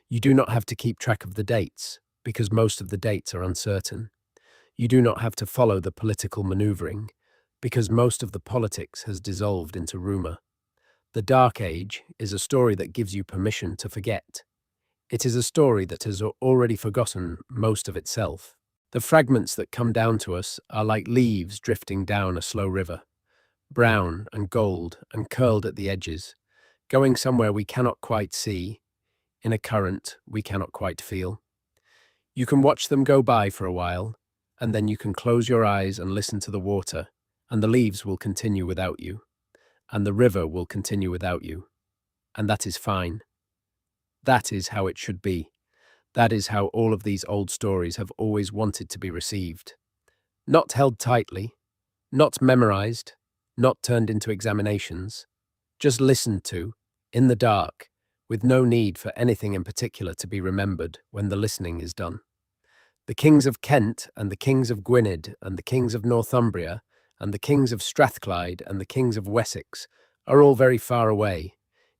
You do not have to keep track of the dates, because most of the dates are uncertain. You do not have to follow the political maneuvering, because most of the politics has dissolved into rumour. The Dark Age is a story that gives you permission to forget. It is a story that has already forgotten most of itself. The fragments that come down to us are like leaves drifting down a slow river, brown and gold and curled at the edges, going somewhere we cannot quite see, in a current we cannot quite feel. You can watch them go by for a while, and then you can close your eyes and listen to the water, and the leaves will continue without you, and the river will continue without you, and that is fine. That is how it should be. That is how all of these old stories have always wanted to be received. Not held tightly, not memorized, not turned into examinations, just listened to, in the dark, with no need for anything in particular to be remembered when the listening is done. The kings of Kent and the kings of Gwynedd and the kings of Northumbria and the kings of Strathclyde and the kings of Wessex are all very far away,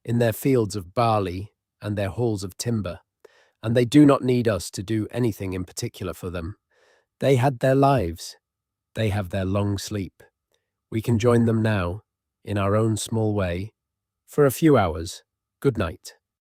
in their fields of barley and their halls of timber, and they do not need us to do anything in particular for them. They had their lives. They have their long sleep. We can join them now, in our own small way, for a few hours. Good night.